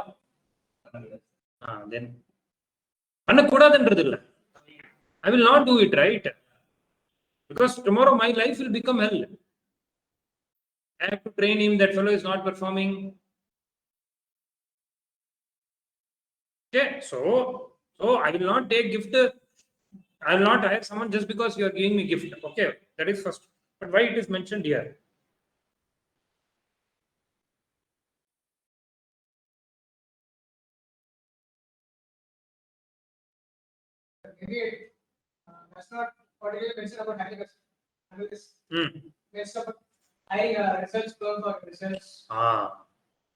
A: then பண்ணக்கூடாதுன்றது இல்ல. I will not do it, right? Because tomorrow my life will become hell. I have to train him. That fellow is not performing. Okay, so I will not take gift. I will not hire someone just because you are giving me gift. Okay, that is first. But why it is mentioned here?
D: Maybe that's not what you mentioned about having this. Based on hiring a research firm for research.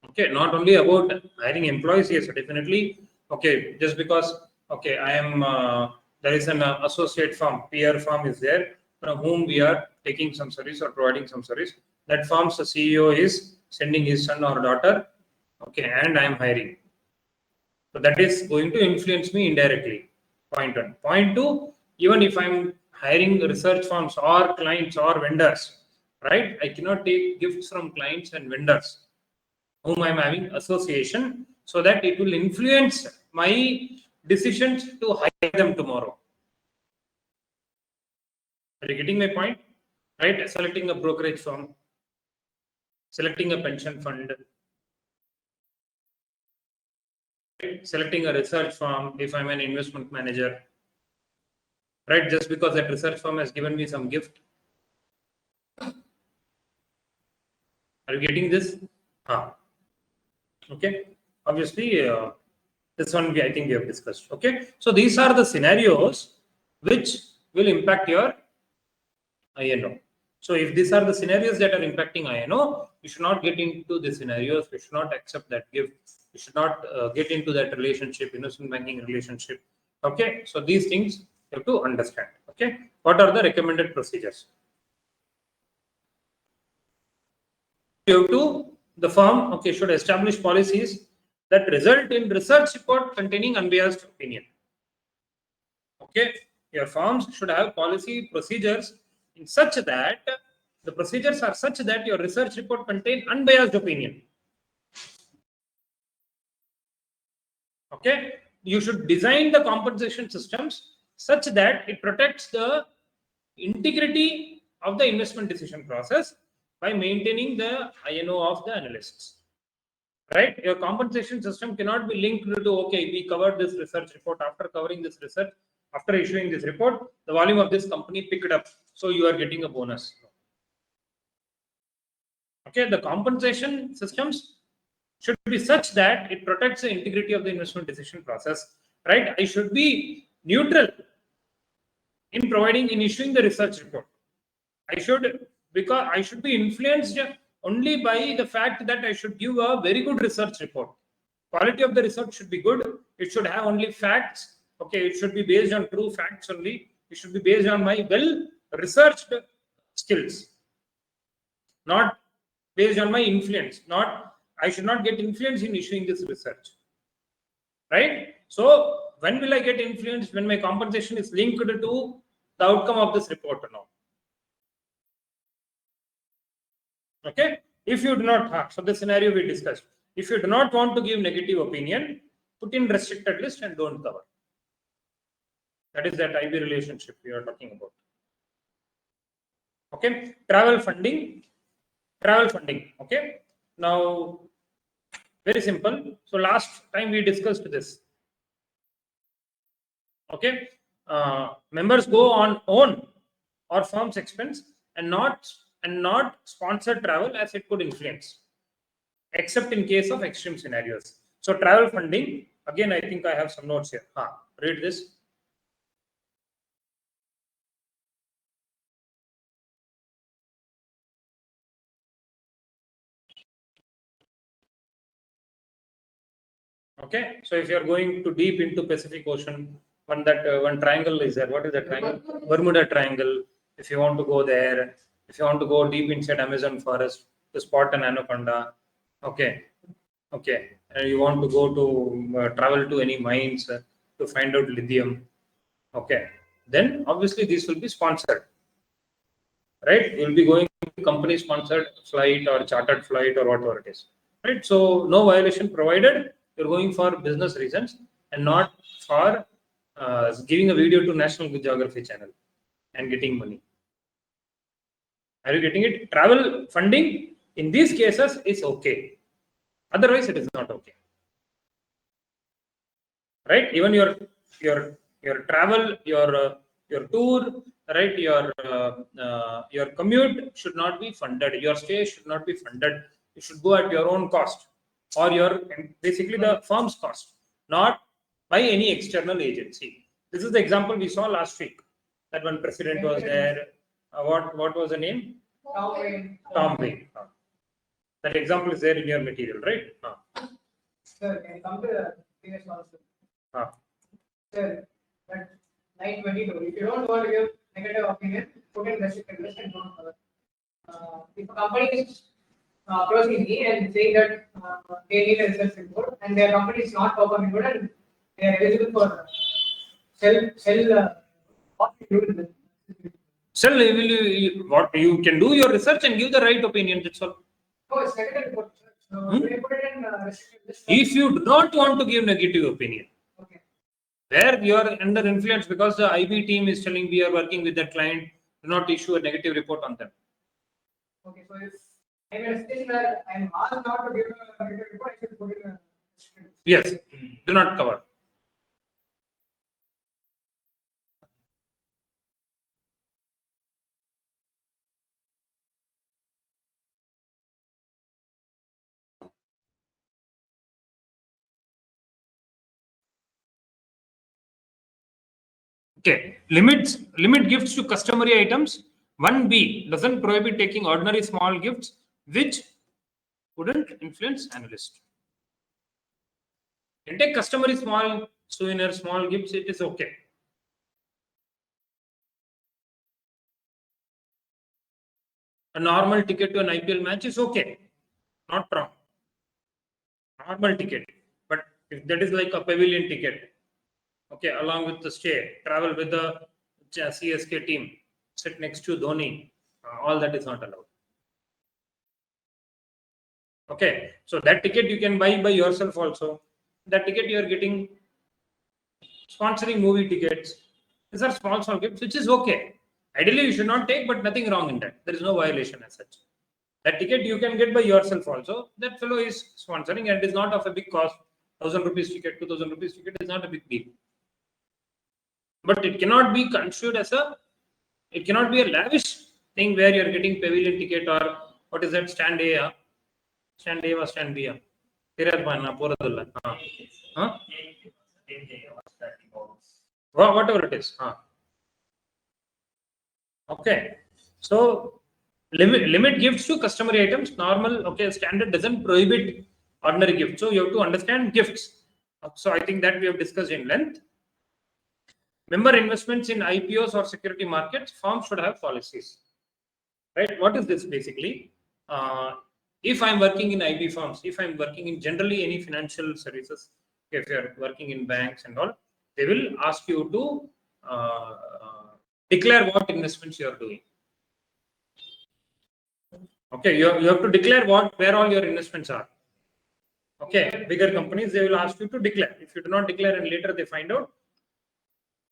A: Okay, not only about hiring employees, yes, definitely. Okay, just because, okay, I am, there is an associate firm, peer firm is there. from whom we are taking some service or providing some service. That firm's CEO is sending his son or daughter, okay, and I am hiring. So that is going to influence me indirectly. Point one. Point two, even if I'm hiring research firms or clients or vendors, right? I cannot take gifts from clients and vendors whom I'm having association, so that it will influence my decisions to hire them tomorrow. Are you getting my point? Right? Selecting a brokerage firm, selecting a pension fund, right? Selecting a research firm if I'm an investment manager, right? Just because that research firm has given me some gift. Are you getting this? Okay. Obviously, this one I think we have discussed. Okay. So these are the scenarios which will impact your INO. So if these are the scenarios that are impacting INO, you should not get into the scenarios. You should not accept that gift. You should not get into that relationship, investment banking relationship. Okay. So these things you have to understand. Okay. What are the recommended procedures? You have to, the firm, okay, should establish policies that result in research report containing unbiased opinion. Okay. Your firms should have policy procedures in such that the procedures are such that your research report contain unbiased opinion. Okay. You should design the compensation systems such that it protects the integrity of the investment decision process by maintaining the INO of the analysts. Right? Your compensation system cannot be linked to, okay, we covered this research report. After covering this research, after issuing this report, the volume of this company picked up, so you are getting a bonus. Okay, the compensation systems should be such that it protects the integrity of the investment decision process. Right? I should be neutral in providing, in issuing the research report. Because I should be influenced only by the fact that I should give a very good research report. Quality of the research should be good. It should have only facts. Okay, it should be based on true facts only. It should be based on my well researched skills, not based on my influence. Not, I should not get influence in issuing this research. Right? So when will I get influenced? When my compensation is linked to the outcome of this report or not. Okay. If you do not, so the scenario we discussed. If you do not want to give negative opinion, put in restricted list and don't cover. That is that IB relationship we are talking about. Okay. Travel funding. Okay. Now, very simple. So last time we discussed this. Okay. Members go on own or firm's expense and not sponsored travel, as it could influence, except in case of extreme scenarios. So travel funding, again, I think I have some notes here. Read this. Okay, so if you are going to deep into Pacific Ocean, one triangle is there. What is the triangle? Bermuda Triangle. If you want to go there, if you want to go deep inside Amazon forest to spot an anaconda, okay, you want to go to travel to any mines to find out lithium, okay, then obviously this will be sponsored, right? You'll be going to company sponsored flight or chartered flight or whatever it is, right? So no violation provided. You're going for business reasons and not for giving a video to National Geography Channel and getting money. Are you getting it? Travel funding in these cases is okay. Otherwise, it is not okay. Right? Even your travel, your tour, right? Your commute should not be funded. Your stay should not be funded. You should go at your own cost, or basically the firm's cost, not by any external agency. This is the example we saw last week. That one president was there. What was the name? Tom Wayne. That example is there in your material, right?
D: Sir, can you come to the previous one? Sir, at 9:22, if you don't want to give negative opinion, put in restricted list and don't cover. If a company is approaching me and saying that they need a research report and their company is not performing good and they are eligible for sell what we do with it.
A: Still, what you can do your research and give the right opinion. That's all.
D: No, it's negative report. They put it in restricted list.
A: If you do not want to give negative opinion,
D: Okay.
A: where you are under influence because the IB team is telling we are working with that client, do not issue a negative report on them.
D: Okay, so if I'm in a situation where I'm asked not to give a negative report, I should put in a restricted list.
A: Yes, do not cover. Okay, limit gifts to customary items. 1B doesn't prohibit taking ordinary small gifts which wouldn't influence analyst. You can take customary small souvenir, small gifts, it is okay. A normal ticket to an IPL match is okay, not wrong. Normal ticket, but if that is like a pavilion ticket, okay, along with the stay, travel with the CSK team, sit next to Dhoni, all that is not allowed. Okay, so that ticket you can buy by yourself also. That ticket you are getting sponsoring movie tickets. These are small gifts, which is okay. Ideally, you should not take, but nothing wrong in that. There is no violation as such. That ticket you can get by yourself also. That fellow is sponsoring and it is not of a big cost. 1,000 rupees ticket, 2,000 rupees ticket is not a big deal. But it cannot be construed as it cannot be a lavish thing where you are getting pavilion ticket or what is that, stand A, stand A or stand B. Huh? Whatever it is. Okay. So limit gifts to customary items. Normal, okay, standard doesn't prohibit ordinary gifts. So you have to understand gifts. So I think that we have discussed in length. Member investments in IPOs or security markets, firms should have policies. Right? What is this basically? If I'm working in IB firms, if I'm working in generally any financial services, if you're working in banks and all, they will ask you to declare what investments you are doing. Okay, you have to declare where all your investments are. Okay, bigger companies, they will ask you to declare. If you do not declare and later they find out,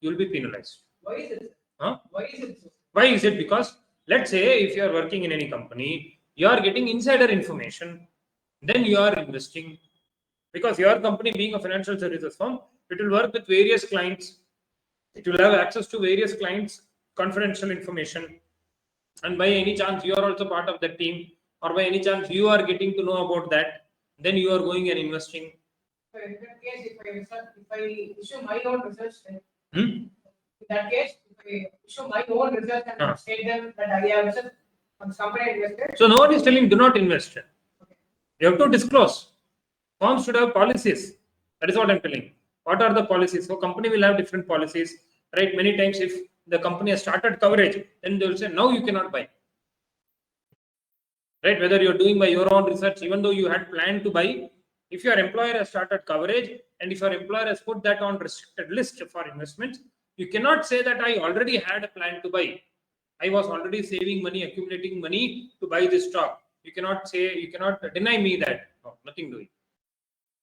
A: you will be penalized.
D: Why is it?
A: Huh?
D: Why is it so?
A: Why is it? Because let's say if you are working in any company, you are getting insider information, then you are investing. Because your company being a financial services firm, it will work with various clients. It will have access to various clients' confidential information. And by any chance you are also part of that team, or by any chance you are getting to know about that, then you are going and investing.
D: So in that case, if I issue my own research, then
A: In
D: that case, if I issue my own research and state them that I have research on this company I invested.
A: So no one is telling do not invest. You have to disclose. Firms should have policies. That is what I'm telling. What are the policies? So company will have different policies, right? Many times if the company has started coverage, then they will say, now you cannot buy. Right? Whether you're doing by your own research, even though you had planned to buy, if your employer has started coverage and if your employer has put that on restricted list for investments, you cannot say that I already had a plan to buy. I was already saving money, accumulating money to buy this stock. You cannot deny me that. No, nothing doing.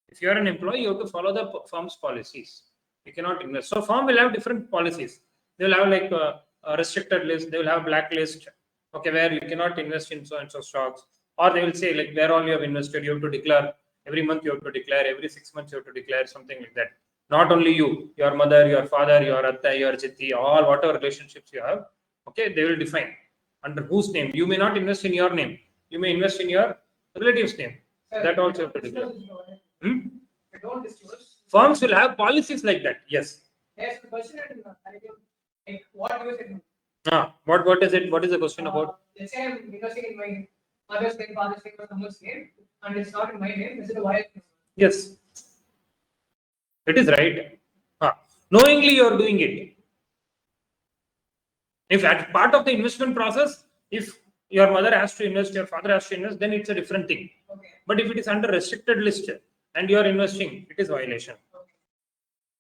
A: If you are an employee, you have to follow the firm's policies. You cannot invest. So firm will have different policies. They will have like a restricted list. They will have blacklist. Okay, where you cannot invest in so and so stocks. Or they will say like where all you have invested, you have to declare. Every month you have to declare. Every 6 months you have to declare, something like that. Not only you, your mother, your father, your atta, your chitti, all whatever relationships you have. Okay, they will define under whose name. You may not invest in your name. You may invest in your relative's name. That also you have to declare.
D: I don't disclose.
A: Firms will have policies like that. Yes.
D: Yes, the question is like what you said.
A: What is it? What is the question about?
D: Let's say I'm investing in my mother's name, father's name, or someone's name, and it's not in my name. Is it a violation?
A: Yes. It is right. Knowingly you are doing it. If at part of the investment process, if your mother has to invest, your father has to invest, then it's a different thing.
D: Okay.
A: But if it is under restricted list and you are investing, it is violation.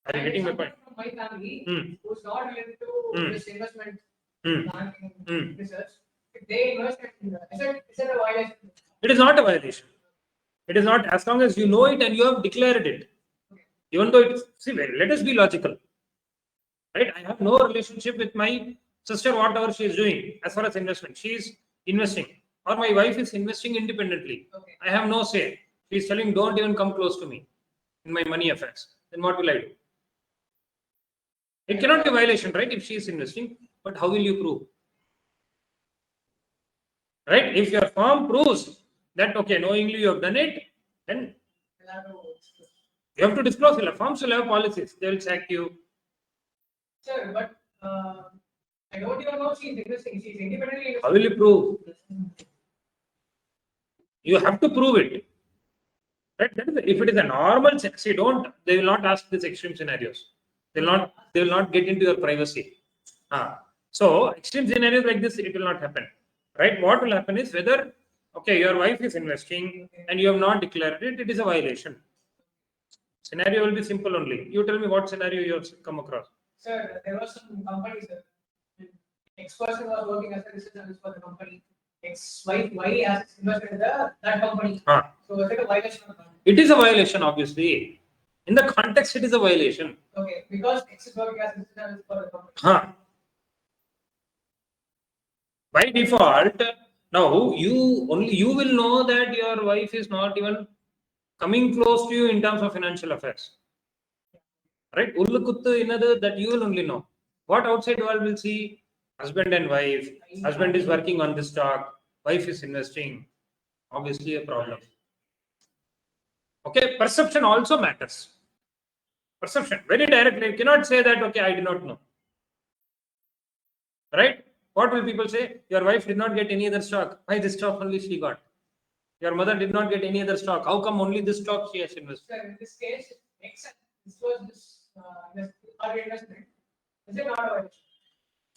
A: Are you getting my point?
D: From my family,
A: Hmm.
D: who's not related to
A: Hmm.
D: this investment,
A: Hmm.
D: banking,
A: Hmm.
D: research, if they invest in, is it a violation?
A: It is not a violation. It is not, as long as you know it and you have declared it. Even though it's, see, let us be logical. Right? I have no relationship with my sister, whatever she is doing as far as investment. She is investing, or my wife is investing independently.
D: Okay.
A: I have no say. She is telling, don't even come close to me in my money affairs. Then what will I do? It cannot be a violation, right? If she is investing, but how will you prove? Right? If your firm proves that, okay, knowingly you have done it, then
D: We'll have to-
A: you have to disclose. Firms will have policies. They will check you.
D: Sir, but I don't even know she's investing. She's independently
A: How
D: investing.
A: will you prove? You have to prove it. Right? That is, if it is a normal, see, they will not ask these extreme scenarios. They will not get into your privacy. So extreme scenarios like this, it will not happen. Right? What will happen is whether, okay, your wife is investing and you have not declared it, it is a violation. Scenario will be simple only. You tell me what scenario you have come across.
D: Sir, there was some company, sir. Ex-person was working as a research analyst for the company. Ex-wife, why has invested in that company? So is it a violation of that?
A: It is a violation, obviously. In the context, it is a violation.
D: Okay, because ex is working as a research analyst for the company.
A: By default, now you will know that your wife is not even coming close to you in terms of financial affairs. Right? Ullukuttu another that you will only know. What outside world will see? Husband and wife. Husband is working on this stock. Wife is investing. Obviously a problem. Okay, perception also matters. Perception, very directly. You cannot say that, okay, I do not know. Right? What will people say? Your wife did not get any other stock. Why this stock only she got? Your mother did not get any other stock. How come only this stock she has invested?
D: Sir, in this case, this was our investment. Is it not a violation?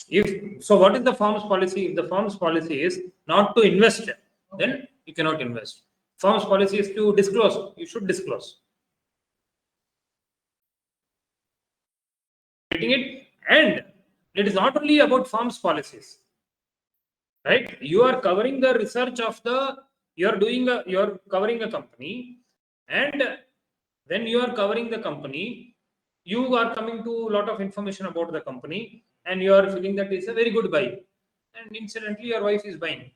A: If so, what is the firm's policy? If the firm's policy is not to invest, then you cannot invest. Firm's policy is to disclose. You should disclose. Getting it? And it is not only about firm's policies. Right? You are covering the research of you're covering a company, and when you are covering the company, you are coming to a lot of information about the company, and you are feeling that it's a very good buy, and incidentally your wife is buying,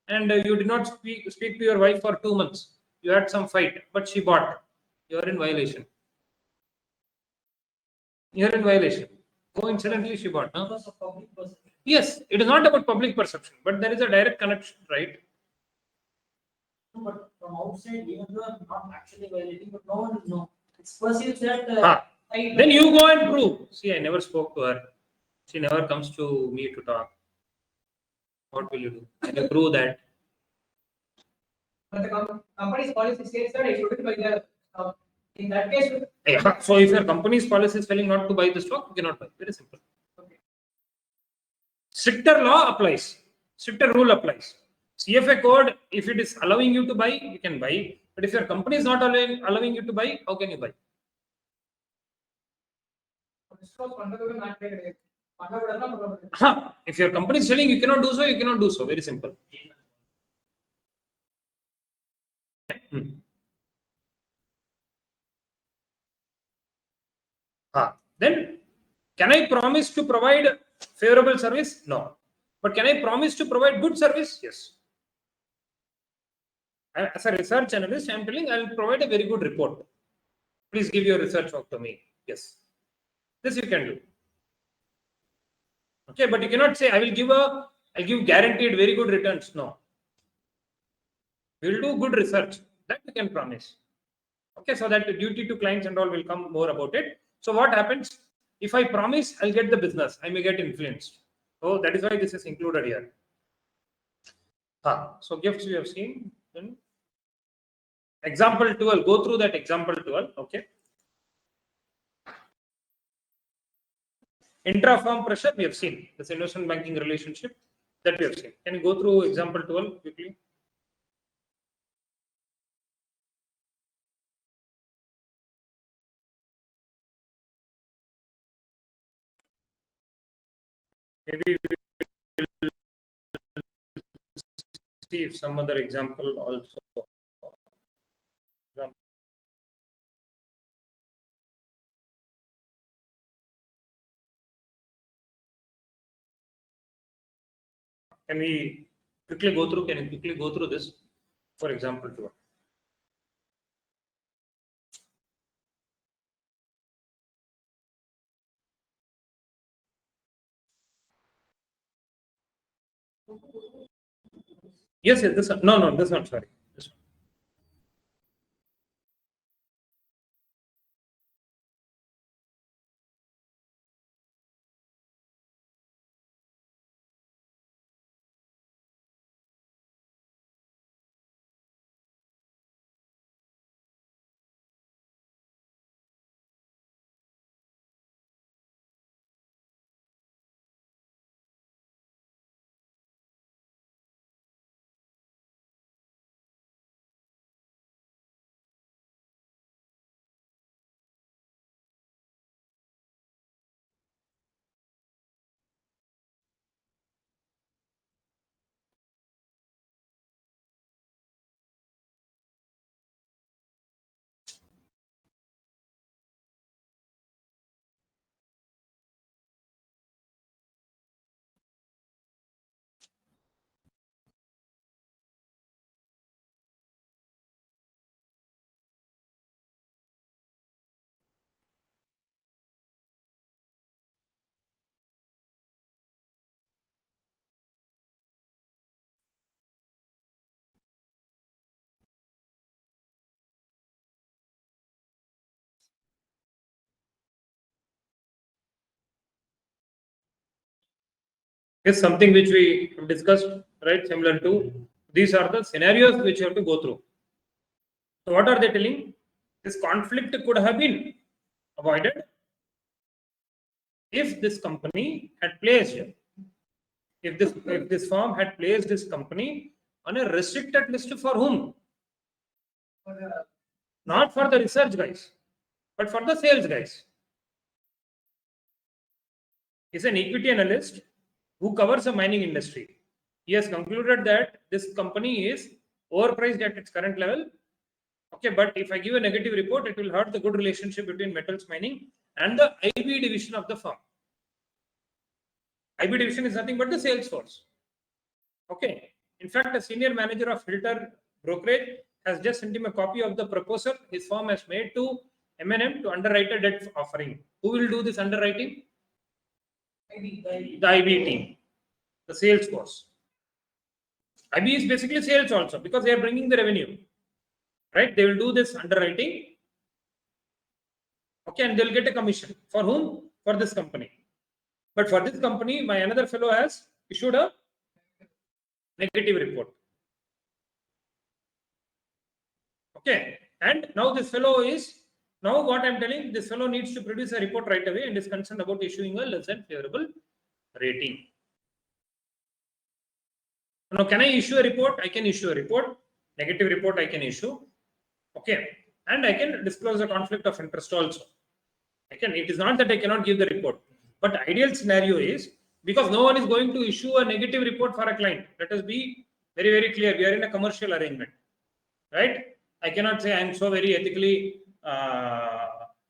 A: and you did not speak to your wife for 2 months. You had some fight, but she bought. You are in violation. You are in violation. Coincidentally, she bought. Huh?
C: Because of public perception.
A: Yes, it is not about public perception, but there is a direct connection, right?
C: No, but from outside, even though I'm not actually violating, but no one will know. It's perceived that
A: Then you go and prove. See, I never spoke to her. She never comes to me to talk. What will you do? Can you prove that?
D: But the company's policy states that I shouldn't buy the stock. In that case,
A: Yeah. So if your company's policy is telling not to buy the stock, you cannot buy. Very simple.
D: okay.
A: Stricter law applies. Stricter rule applies. CFA code, if it is allowing you to buy, you can buy. But if your company is not allowing you to buy, how can you buy? If your company is telling you cannot do so, you cannot do so. Very simple. Then, can I promise to provide favorable service? No. But can I promise to provide good service? Yes. As a research analyst, I am telling I will provide a very good report. Please give your research work to me. Yes. This you can do. Okay, but you cannot say I'll give guaranteed very good returns. No. We will do good research. That we can promise. Okay, so that the duty to clients and all will come more about it. So what happens? If I promise, I'll get the business. I may get influenced. So that is why this is included here. So gifts we have seen. Then example 12. Go through that example 12. Okay. Intra-firm pressure, we have seen. This investment banking relationship that we have seen. Can you go through example 12 quickly? Maybe we will see if some other example also. Can we quickly go through? Can you quickly go through this? For example 12. Yes, yes, this one. No, this one, sorry. This one. Is something which we discussed, right? Similar to these are the scenarios which you have to go through. So, what are they telling? This conflict could have been avoided if this company had placed, if this firm had placed this company on a restricted list for whom?
D: For the
A: Not for the research guys, but for the sales guys. Is an equity analyst who covers the mining industry. He has concluded that this company is overpriced at its current level. Okay, but if I give a negative report, it will hurt the good relationship between metals mining and the IB division of the firm. IB division is nothing but the sales force. Okay. In fact, a senior manager of Filter Brokerage has just sent him a copy of the proposal his firm has made to M&M to underwrite a debt offering. Who will do this underwriting? The IB team, the sales force. IB is basically sales also because they are bringing the revenue, right? They will do this underwriting, okay, and they'll get a commission. For whom? For this company. But for this company, my another fellow has issued a negative report. Okay, and now this fellow is, now what I'm telling, this fellow needs to produce a report right away and is concerned about issuing a less than favorable rating. Now, can I issue a report? I can issue a report. Negative report I can issue. Okay, and I can disclose a conflict of interest also. It is not that I cannot give the report, but the ideal scenario is, because no one is going to issue a negative report for a client. Let us be very, very clear. We are in a commercial arrangement, right? I cannot say I am so very ethically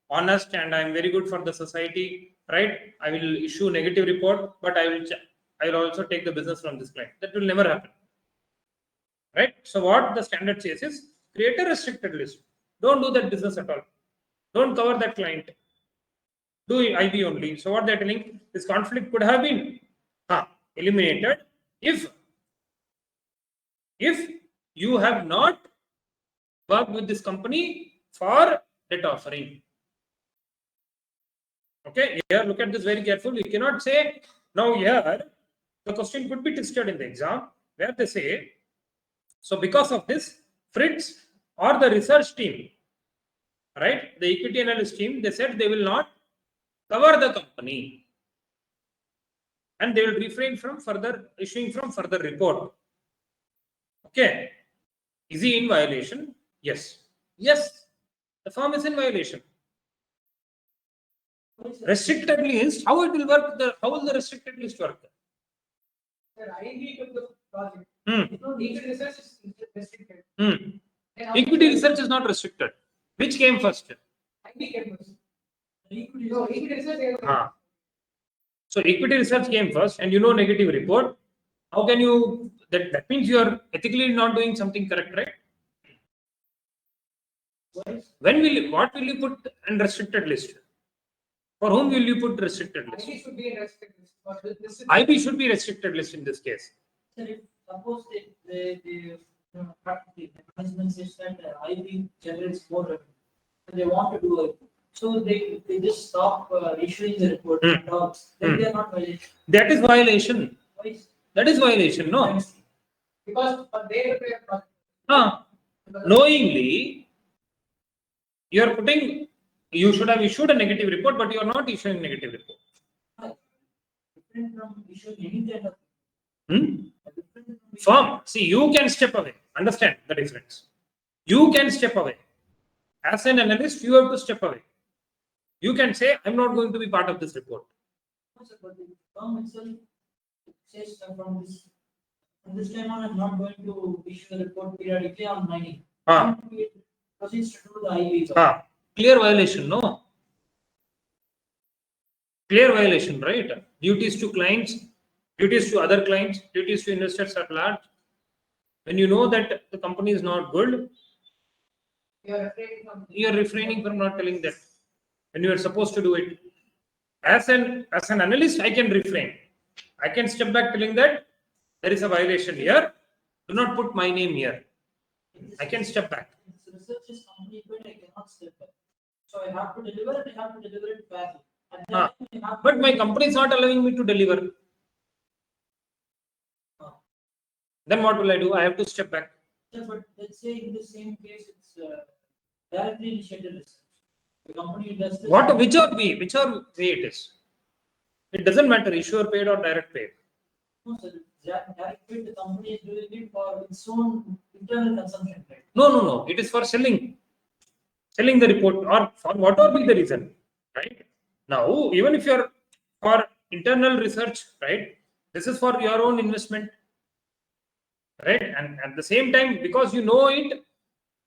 A: honest and I am very good for the society, right? I will issue negative report, but I will also take the business from this client. That will never happen, right? So what the standard says is create a restricted list. Don't do that business at all. Don't cover that client. Do IB only. So what they're telling, this conflict could have been eliminated if you have not worked with this company for debt offering. Okay, here look at this very carefully. You cannot say now here the question could be tested in the exam where they say, so because of this, Fritz or the research team, right, the equity analyst team, they said they will not cover the company. and they will refrain from further issuing from further report. Okay. Is he in violation? Yes. Yes. The firm is in violation. Restricted list, how it will work? How will the restricted list work?
D: Sir, IB took the project.
A: Hmm.
D: Equity research is restricted.
A: Hmm.
D: Then how-
A: Equity research is not restricted. Which came first?
D: IB came first. No, equity research came first.
A: Ah. So equity research came first, and negative report. How can you? That means you are ethically not doing something correct, right? What will you put in restricted list? For whom will you put restricted list?
D: IB should be in restricted list. But this is
A: IB should be restricted list in this case.
C: Sir, if suppose the management says that IB generates more revenue, and they want to do it, so they just stop issuing the report.
A: Hmm.
C: And all. Then they are not violating.
A: That is violation.
C: Why is-
A: That is violation. No.
D: because they prepare project.
A: Ah. Knowingly, you are putting. You should have issued a negative report, but you are not issuing negative report.
C: Different from issuing any kind of
A: Hmm?
C: different from
A: Firm. See, you can step away. Understand the difference. You can step away. As an analyst, you have to step away. You can say, I'm not going to be part of this report.
C: But the firm itself says from this time on, I'm not going to issue a report periodically on mining.
A: Ah.
C: It proceeds to do the IB.
A: Ah. Clear violation, no? Clear violation, right? Duties to clients, duties to other clients, duties to investors at large. When you know that the company is not good,
D: You are refraining from.
A: you are refraining from not telling that when you are supposed to do it. As an analyst, I can refrain. I can step back telling that there is a violation here. Do not put my name here. I can step back.
C: If research is completed, I cannot step back. So I have to deliver it, I have to deliver it fairly. And then
A: Ah.
C: I have
A: But
C: to-
A: my company is not allowing me to deliver. Then what will I do? I have to step back.
C: Yeah, but let's say in the same case, it's directly initiated research. The company does this.
A: Whichever way it is. It doesn't matter, issuer paid or direct paid.
C: No, sir, directly the company is doing it for its own internal consumption, right?
A: No. It is for selling the report or for whatever be the reason, right? Now, even if you're for internal research, right? This is for your own investment, right? And at the same time, because you know it,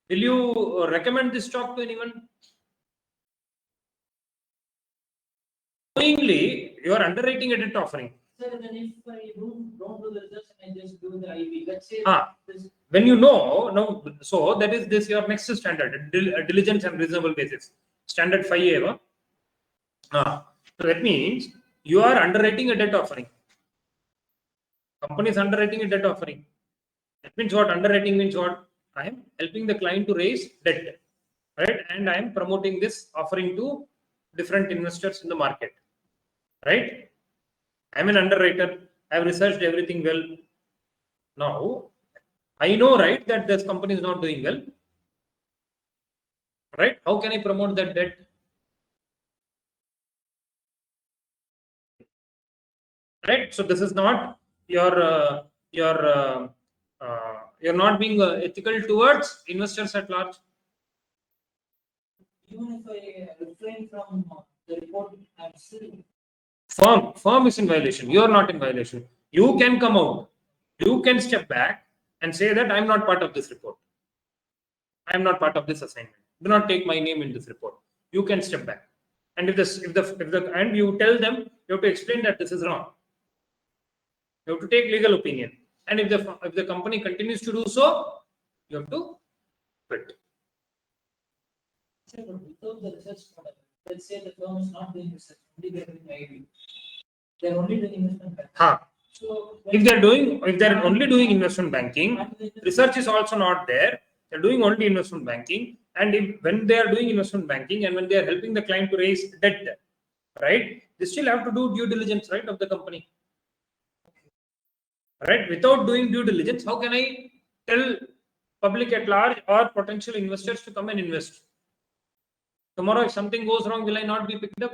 A: will you recommend this stock to anyone? Knowingly, you are underwriting a debt offering.
C: Sir, then if I don't do the research and I just do the IB, let's say
A: Ah.
C: this,
A: When you know, no, so that is this your next standard, diligence and reasonable basis. Standard 5A. Va? So that means you are underwriting a debt offering. Company is underwriting a debt offering. That means what? Underwriting means what? I am helping the client to raise debt, right? And I am promoting this offering to different investors in the market, right? I am an underwriter. I have researched everything well. Now, I know, right, that this company is not doing well, right? How can I promote that debt? Right. So this is not you're not being ethical towards investors at large.
C: even if I refrain from the report, I'm still.
A: Firm is in violation. You are not in violation. You can come out. You can step back and say that I'm not part of this report. I'm not part of this assignment. Do not take my name in this report. You can step back. And if and you tell them, you have to explain that this is wrong. You have to take legal opinion. And if the company continues to do so, you have to quit.
C: Sir, but without the research model, let's say the firm is not doing research, only they're doing IB. They're only doing investment banking.
A: Huh.
C: So
A: If they're only doing investment banking, research is also not there. They're doing only investment banking. And when they are doing investment banking and when they are helping the client to raise debt, right, they still have to do due diligence, right, of the company. Right? Without doing due diligence, how can I tell public at large or potential investors to come and invest? Tomorrow, if something goes wrong, will I not be picked up?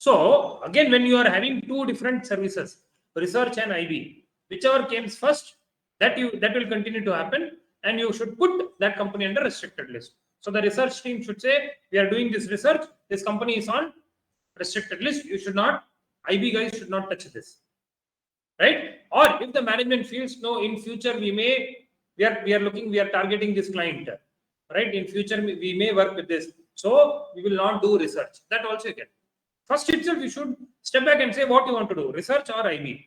A: So again, when you are having two different services, research and IB, whichever comes first, that will continue to happen, and you should put that company under restricted list. So the research team should say, we are doing this research, this company is on restricted list, you should not, IB guys should not touch this, right? Or if the management feels no, in future we are targeting this client, right? In future we may work with this, so we will not do research. That also you can. First itself, you should step back and say what you want to do, research or IB,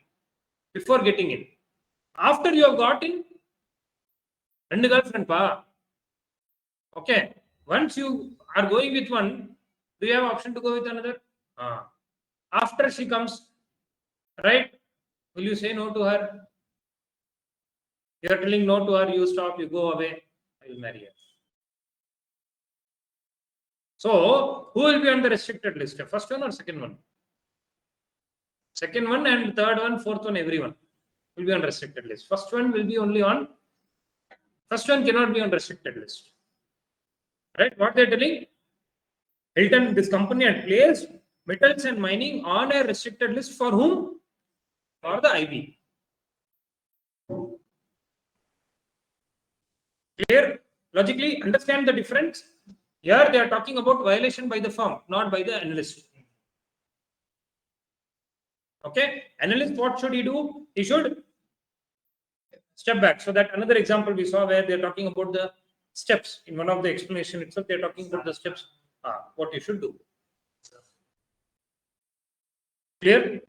A: before getting in. After you have got in, and girlfriend pa. Okay. Once you are going with one, do you have option to go with another? After she comes, right? Will you say no to her? You are telling no to her, you stop, you go away, I will marry her. So, who will be on the restricted list? First one or second one? Second one and third one, fourth one, everyone will be on restricted list. First one will be only on, first one cannot be on restricted list. Right? What they're telling? Hilton, this company had placed metals and mining on a restricted list for whom? For the IB. Clear? Logically, understand the difference? Here they are talking about violation by the firm, not by the analyst. Okay? Analyst, what should he do? He should step back. So that another example we saw where they're talking about the steps. In one of the explanation itself, they're talking about the steps, what you should do. Clear?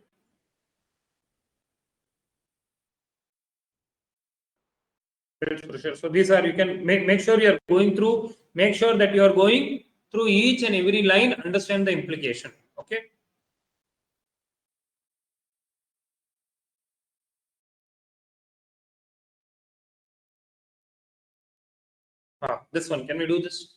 A: So these are, you can make sure you are going through, make sure that you are going through each and every line, understand the implication. Okay. This one, can we do this?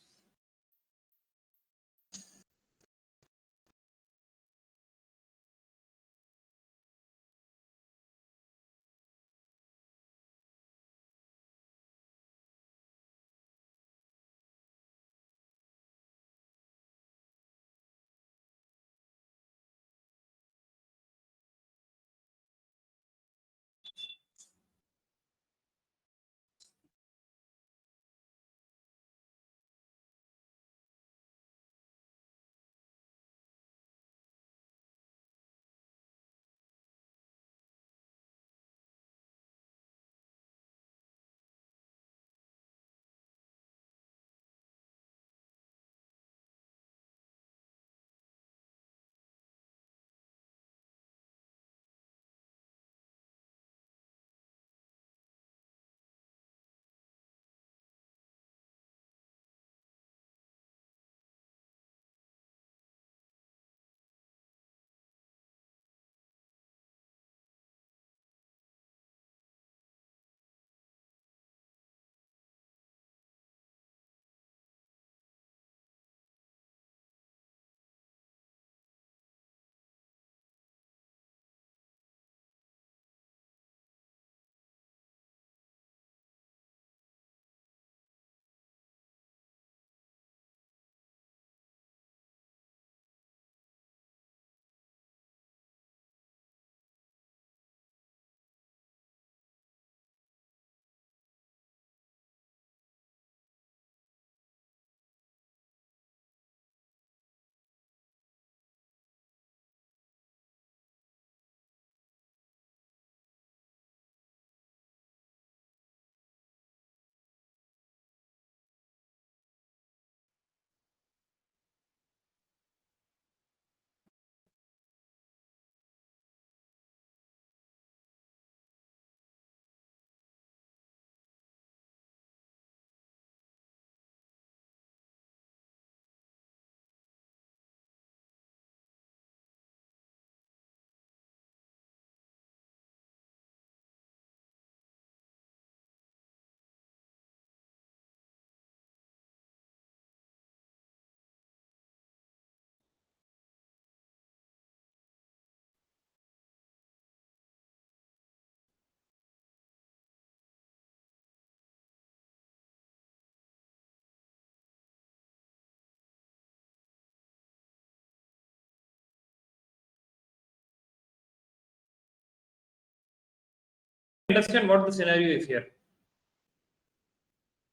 A: understand what the scenario is here.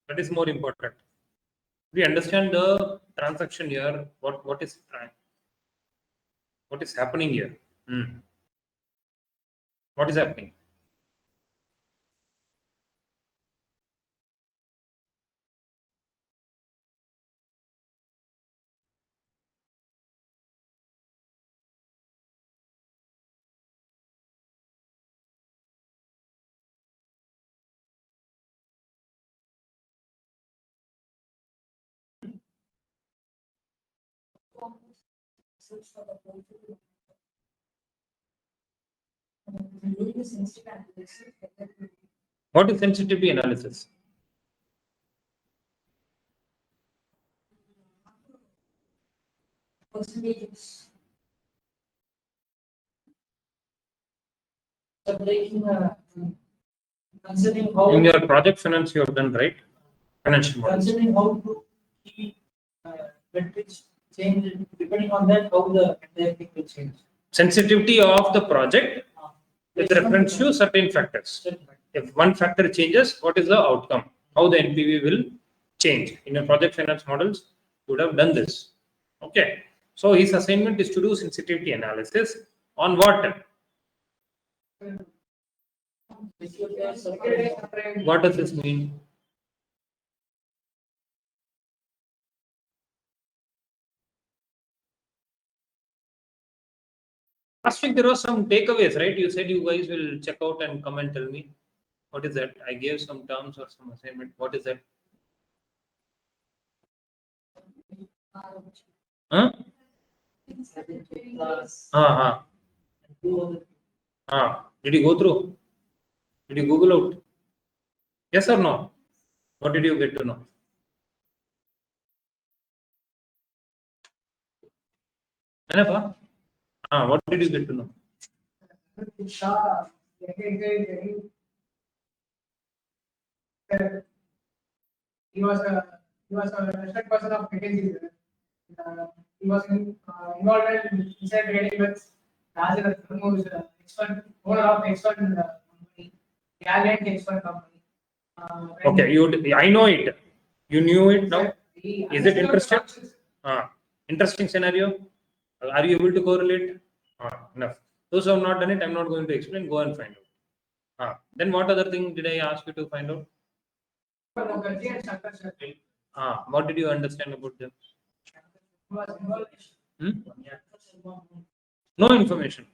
A: That is more important. We understand the transaction here. What is happening here? What is happening? What is sensitivity analysis?
C: Percentages. So breaking considering how
A: In your project finance, you have done, right? Financial models.
C: considering how to keep metrics change depending on that how the entire thing will change.
A: Sensitivity of the project with
C: Based on
A: reference
C: the-
A: to certain factors. If one factor changes, what is the outcome? How the NPV will change? In your project finance models, you would have done this. Okay. So his assignment is to do sensitivity analysis on what? What does this mean? Last week there was some takeaways, right? You said you guys will check out and come and tell me. What is that? I gave some terms or some assignment. What is that? Huh? Did you go through? Did you Google out? Yes or no? What did you get to know? Anapa? What did you get to know?
D: He was a respect person of vacancies. He was involved in inside trading with Rajan, who is expert owner of expert company, the Alliant expert company.
A: Okay, I know it. You knew it now. Is it interesting? Interesting scenario. Are you able to correlate? Enough. Those who have not done it, I'm not going to explain. Go and find out. Then what other thing did I ask you to find out? What did you understand about them? No information.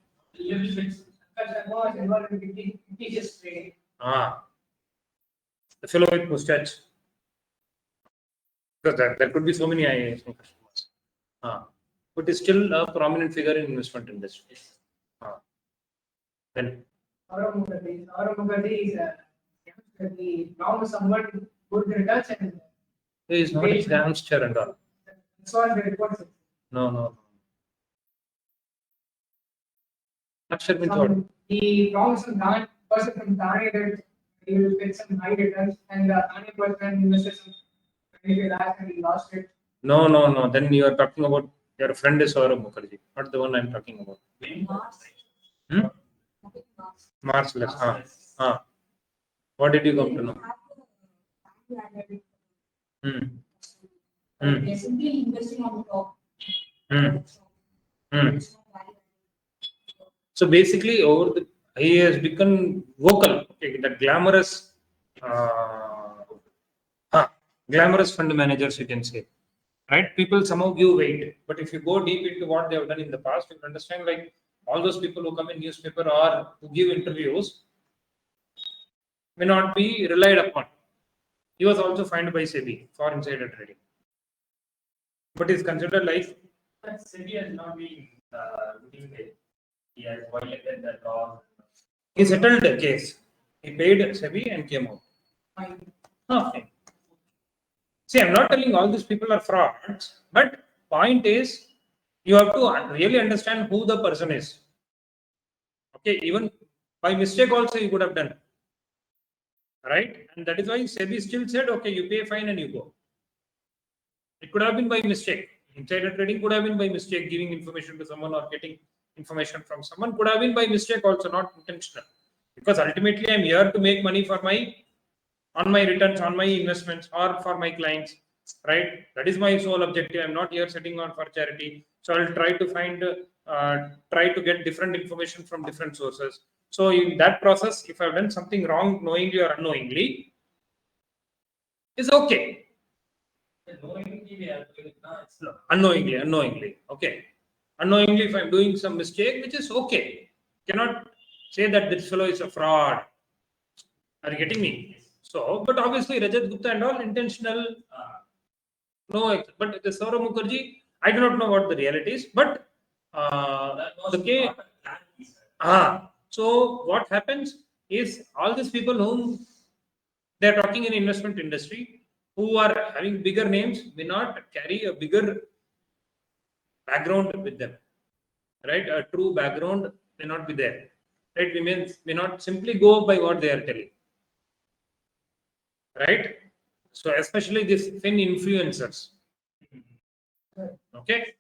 A: The fellow with mustache. Because there could be so many IAS customers. But is still a prominent figure in investment industry. Then
D: Our Mukherjee is he promised someone good returns and
A: he is not a gangster and all.
D: that's what the report says.
A: No. Gangster means what?
D: He promised some person from Thane that he will get some high returns and the Thane person invested some 25 lakhs and he lost it.
A: No. Then you are talking about your friend is Saurabh Mukherjee, not the one I'm talking about. Marcelus. What did you come to know?
C: They're simply investing on the top.
A: So basically, he has become vocal. Okay, that glamorous fund managers, you can say, right? People somehow give weight, but if you go deep into what they have done in the past, you understand like all those people who come in newspaper or who give interviews may not be relied upon. He was also fined by SEBI for insider trading, but is considered like.
B: But SEBI has not been looking at it. He has violated the law.
A: He settled the case. He paid SEBI and came out. Okay. See, I'm not telling all these people are frauds, but point is you have to really understand who the person is. Okay, even by mistake also you could have done. Right? And that is why SEBI still said, okay, you pay fine and you go. It could have been by mistake. Insider trading could have been by mistake, giving information to someone or getting information from someone could have been by mistake also, not intentional. Because ultimately I'm here to make money for on my returns, on my investments, or for my clients, right? That is my sole objective. I'm not here sitting on for charity. So I'll try to find, try to get different information from different sources. So in that process, if I've done something wrong, knowingly or unknowingly, is okay. Unknowingly, okay. Unknowingly, if I'm doing some mistake, which is okay. Cannot say that this fellow is a fraud. Are you getting me? So, but obviously Rajat Gupta and all intentional. No, but the Saurav Mukherjee, I do not know what the reality is, but the case. So what happens is all these people whom they are talking in investment industry, who are having bigger names, may not carry a bigger background with them, right? A true background may not be there, right? We may not simply go by what they are telling, right? So especially these thin influencers, okay?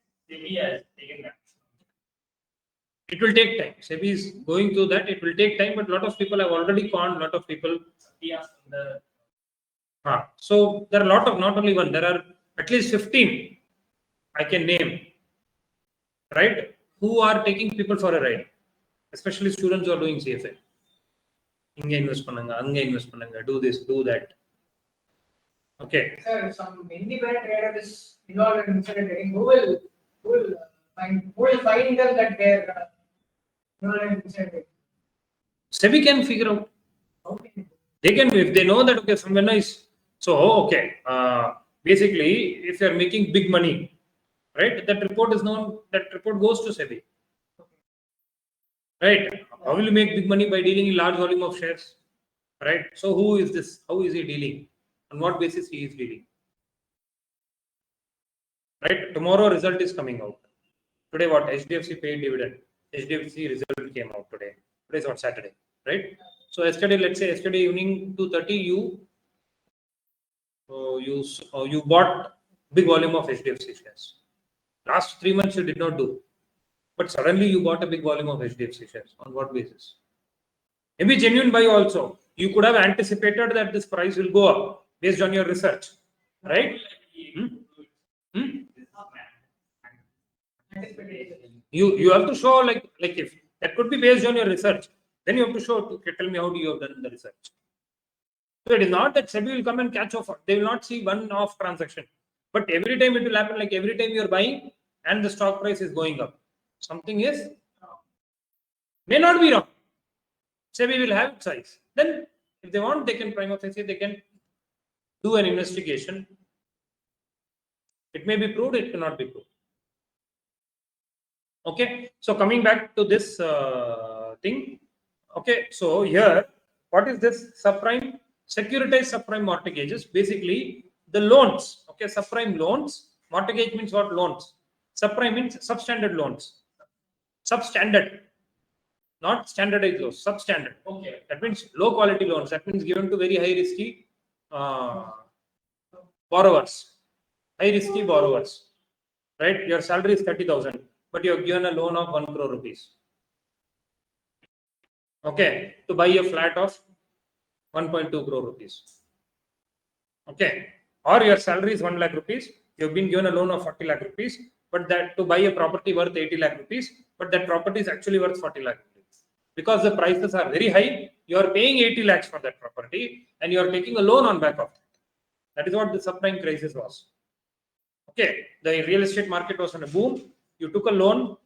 A: It will take time. SEBI is going through that. It will take time, but a lot of people have already conned. A lot of people. So there are a lot of, not only one, there are at least 15 I can name, right? Who are taking people for a ride, especially students who are doing CFA. Inga invest pannanga, anga invest pannanga, do this, do that. Okay.
D: Sir, some independent trader is involved in insider trading. Who will find them that they're involved in insider trading?
A: SEBI can figure out.
D: Okay.
A: They can, if they know that, okay, someone is. So, okay, basically, if you are making big money, right, that report is known, that report goes to SEBI. Right? How will you make big money? By dealing in large volume of shares? Right? So, who is this? How is he dealing? On what basis he is dealing? Right? Tomorrow result is coming out. Today, what? HDFC paid dividend. HDFC result came out today. Today is on Saturday, right? So yesterday, let's say yesterday evening 2:30, you bought big volume of HDFC shares. Last 3 months you did not do, but suddenly you bought a big volume of HDFC shares. On what basis? Maybe genuine buy also. You could have anticipated that this price will go up based on your research, right? You have to show like if that could be based on your research, then you have to show. Okay, tell me how do you have done the research. So it is not that SEBI will come and catch off. They will not see one-off transaction, but every time it will happen. Like every time you are buying and the stock price is going up, something is may not be wrong. SEBI will have its eyes. Then, if they want, they can prima facie, they can do an investigation. It may be proved, it cannot be proved. Okay, so coming back to this thing. Okay, so here, what is this subprime? Securitized subprime mortgages, basically the loans. Okay, subprime loans. Mortgage means what? Loans. Subprime means substandard loans. Substandard, not standardized loans. Substandard. Okay, that means low quality loans. That means given to very high risky borrowers. High risky borrowers. Right? Your salary is 30,000, but you have given a loan of 1 crore rupees. Okay, to buy a flat of 1.2 crore rupees. Okay, or your salary is 1 lakh rupees, you have been given a loan of 40 lakh rupees, but that to buy a property worth 80 lakh rupees, but that property is actually worth 40 lakh rupees. Because the prices are very high, you are paying 80 lakhs for that property and you are taking a loan on back of it. That is what the subprime crisis was. Okay, the real estate market was on a boom. You took a loan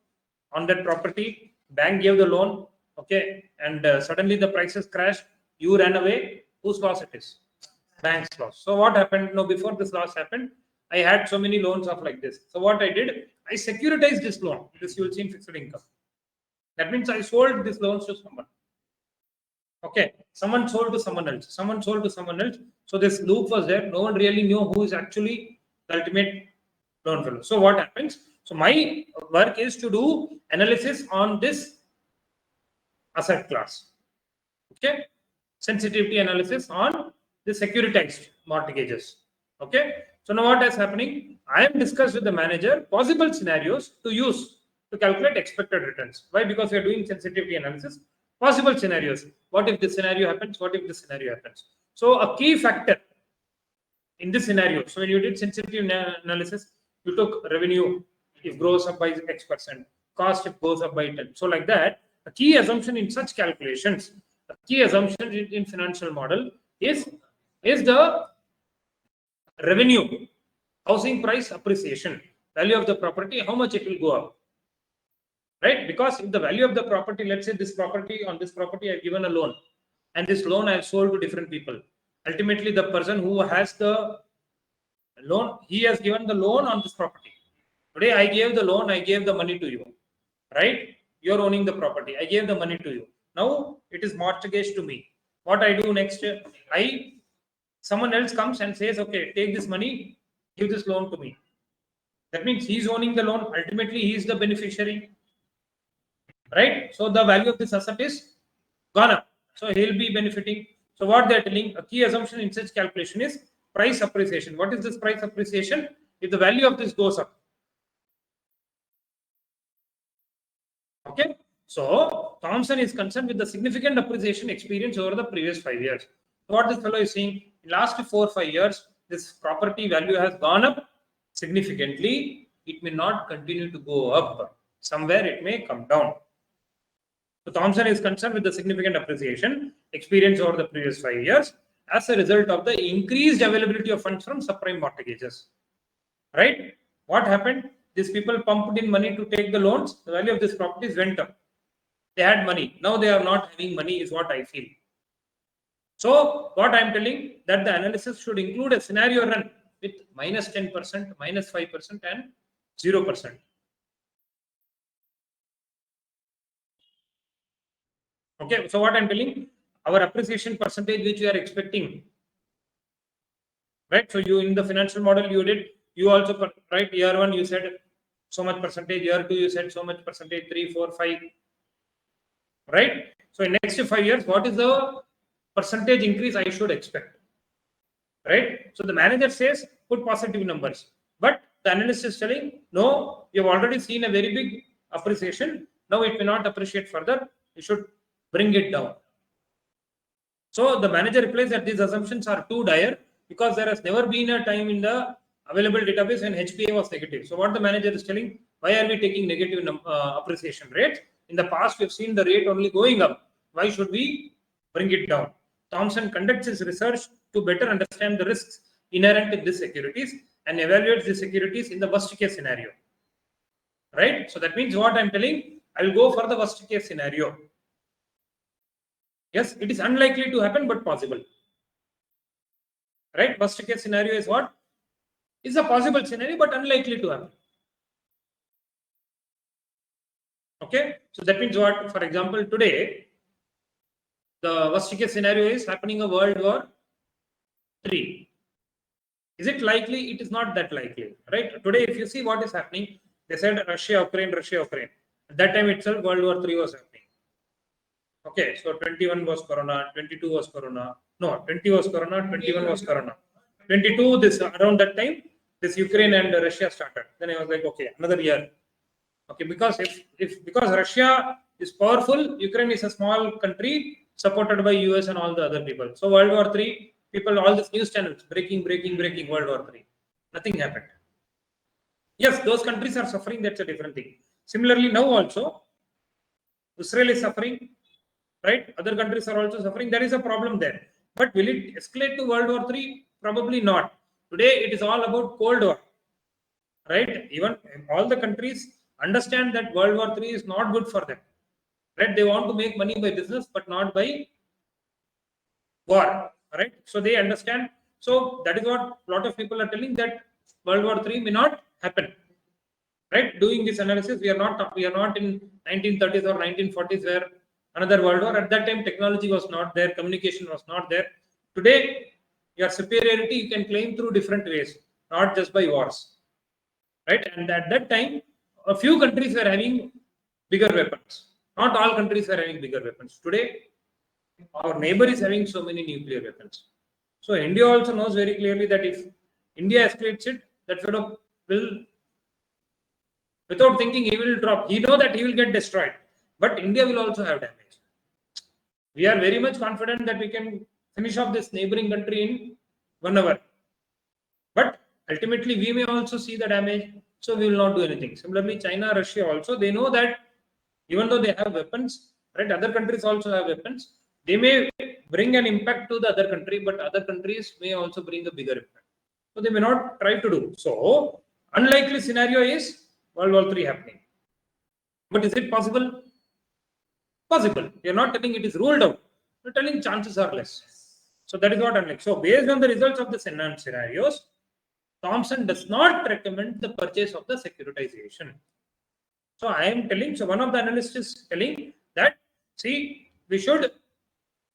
A: on that property, bank gave the loan, okay, and suddenly the prices crashed, you ran away. Whose loss it is? Bank's loss. So what happened? No, before this loss happened, I had so many loans of like this. So what I did, I securitized this loan. This you will see in fixed income. That means I sold these loans to someone. Okay, someone sold to someone else. Someone sold to someone else. So this loop was there. No one really knew who is actually the ultimate loan fellow. So what happens? So my work is to do analysis on this asset class. Okay, sensitivity analysis on the securitized mortgages. Okay, so now what is happening? I am discussed with the manager possible scenarios to use to calculate expected returns. Why? Because we are doing sensitivity analysis. Possible scenarios. what if this scenario happens, what if this scenario happens. So a key factor in this scenario, so when you did sensitivity analysis, you took revenue if grows up by X%, cost if goes up by 10. So like that, a key assumption in such calculations, a key assumption in financial model is the revenue, housing price appreciation, value of the property, how much it will go up. Right? Because if the value of the property, let's say this property, on this property I've given a loan, and this loan I've sold to different people. Ultimately, the person who has the loan, he has given the loan on this property. Today I gave the loan, I gave the money to you. Right? You're owning the property. I gave the money to you. Now it is mortgaged to me. What I do next, someone else comes and says, okay, take this money, give this loan to me. That means he's owning the loan. Ultimately, he is the beneficiary. Right? So the value of this asset is gone up. So he'll be benefiting. So what they're telling, a key assumption in such calculation is price appreciation. What is this price appreciation? If the value of this goes up. Okay. So Thomson is concerned with the significant appreciation experience over the previous 5 years. So what this fellow is saying, in last 4 or 5 years, this property value has gone up significantly. It may not continue to go up. Somewhere it may come down. So Thomson is concerned with the significant appreciation experience over the previous 5 years as a result of the increased availability of funds from subprime mortgages. Right? What happened? These people pumped in money to take the loans. The value of these properties went up. They had money. Now they are not having money is what I feel. So what I am telling, that the analysis should include a scenario run with minus 10%, minus 5% and 0%. Okay, so what I'm telling, our appreciation percentage which we are expecting, right? So you in the financial model you also right, year 1 you said so much percentage, year 2 you said so much percentage, 3, 4, 5, right? So in next 5 years, what is the percentage increase I should expect, right? So the manager says put positive numbers, but the analyst is telling no, you have already seen a very big appreciation. Now it may not appreciate further. You should bring it down. So the manager replies that these assumptions are too dire because there has never been a time in the available database when HPA was negative. So what the manager is telling, why are we taking negative appreciation rates? In the past, we've seen the rate only going up. Why should we bring it down? Thomson conducts his research to better understand the risks inherent in these securities and evaluates the securities in the worst case scenario. Right? So that means what I'm telling, I will go for the worst case scenario. Yes, it is unlikely to happen, but possible. Right? Worst case scenario is what? Is a possible scenario, but unlikely to happen. Okay? So that means what? For example, today, the worst case scenario is happening a World War III. Is it likely? It is not that likely. Right? Today, if you see what is happening, they said Russia, Ukraine. At that time itself, World War III was happening. Okay, so 21 was Corona, 22 was Corona. No, 20 was Corona, 21 was Corona. 22, this around that time, this Ukraine and Russia started. Then I was like, okay, another year. Okay, because because Russia is powerful, Ukraine is a small country supported by US and all the other people. So World War III, people, all these news channels, breaking, World War III. Nothing happened. Yes, those countries are suffering, that's a different thing. Similarly, now also, Israel is suffering. Right? Other countries are also suffering. There is a problem there. But will it escalate to World War III? Probably not. Today, it is all about Cold War. Right? Even all the countries understand that World War III is not good for them. Right? They want to make money by business, but not by war. Right? So they understand. So that is what a lot of people are telling, that World War III may not happen. Right? Doing this analysis, we are not in 1930s or 1940s where another world war. At that time, technology was not there, communication was not there. Today, your superiority you can claim through different ways, not just by wars. Right? And at that time, a few countries were having bigger weapons. Not all countries were having bigger weapons. Today, our neighbor is having so many nuclear weapons. So India also knows very clearly that if India escalates it, that fellow will, without thinking, he will drop. He knows that he will get destroyed. But India will also have damage. We are very much confident that we can finish off this neighboring country in 1 hour. But ultimately, we may also see the damage, so we will not do anything. Similarly, China, Russia also, they know that even though they have weapons, right, other countries also have weapons. They may bring an impact to the other country, but other countries may also bring a bigger impact. So they may not try to do. So unlikely scenario is World War III happening. But is it possible? Possible. We are not telling it is ruled out. We are telling chances are less. So that is what unlikely. So based on the results of the scenarios, Thomson does not recommend the purchase of the securitization. So I am telling, so one of the analysts is telling that, see, we should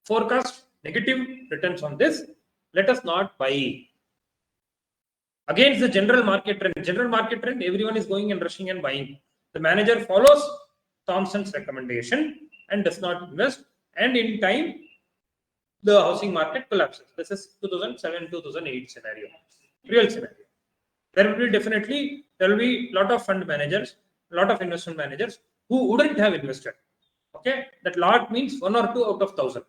A: forecast negative returns on this. Let us not buy. Against the general market trend. General market trend, everyone is going and rushing and buying. The manager follows Thomson's recommendation and does not invest. And in time, the housing market collapses. This is 2007-2008 scenario. Real scenario. There will be definitely, there will be a lot of fund managers, a lot of investment managers who wouldn't have invested. Okay, that lot means 1 or 2 out of 1,000.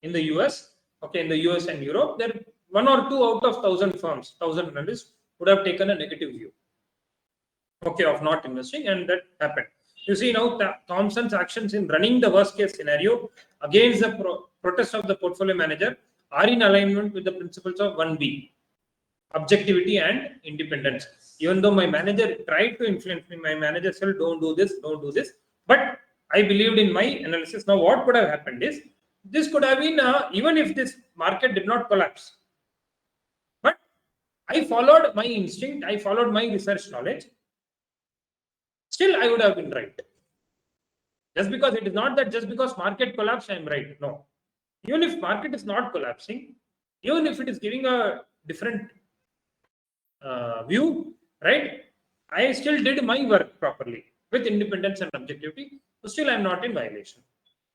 A: In the US, okay, in the US and Europe, there 1 or 2 out of 1,000 firms, 1,000 analysts would have taken a negative view, okay, of not investing, and that happened. You see now Thomson's actions in running the worst case scenario against the protest of the portfolio manager are in alignment with the principles of 1B, objectivity and independence. Even though my manager tried to influence me, my manager said, don't do this, but I believed in my analysis. Now what could have happened is, this could have been, even if this market did not collapse, but I followed my instinct, I followed my research knowledge, still I would have been right. Just because it is not that just because market collapsed, I am right. No. Even if market is not collapsing, even if it is giving a different view, right, I still did my work properly with independence and objectivity. So still I am not in violation.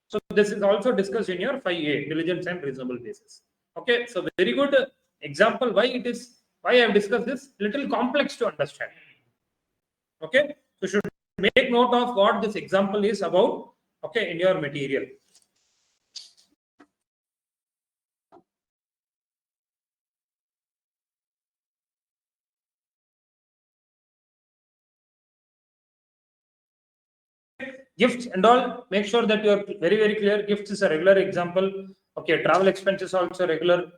A: So this is also discussed in your 5A, diligence and reasonable basis. Okay, so very good example why I have discussed this, little complex to understand. Okay, so should make note of what this example is about, okay, in your material. Gifts and all, make sure that you are very clear. Gifts is a regular example. Okay, travel expenses also regular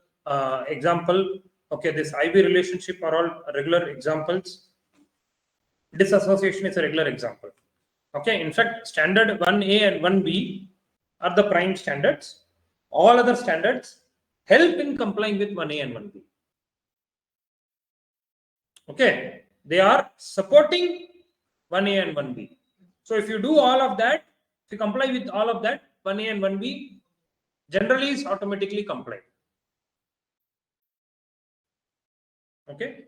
A: example. Okay, this IB relationship are all regular examples. Disassociation is a regular example. Okay, in fact, standard 1A and 1B are the prime standards. All other standards help in complying with 1A and 1B. Okay, they are supporting 1A and 1B. So if you do all of that, if you comply with all of that, 1A and 1B generally is automatically complied. Okay.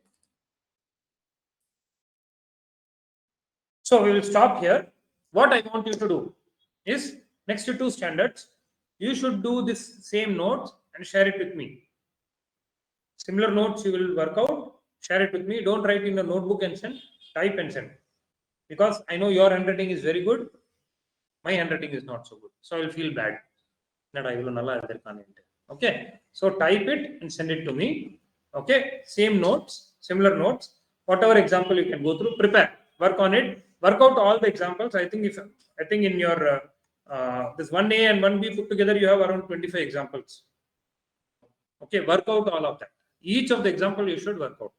A: So we will stop here. What I want you to do is, next to 2 standards, you should do this same notes and share it with me. Similar notes you will work out, share it with me. Don't write in a notebook and send, type and send. Because I know your handwriting is very good, my handwriting is not so good. So I will feel bad that I will not. Okay. So type it and send it to me. Okay. Same notes, similar notes, whatever example you can go through, prepare, work on it, work out all the examples. I think in your this 1A and 1B put together, you have around 25 examples. Okay. Work out all of that. Each of the example you should work out.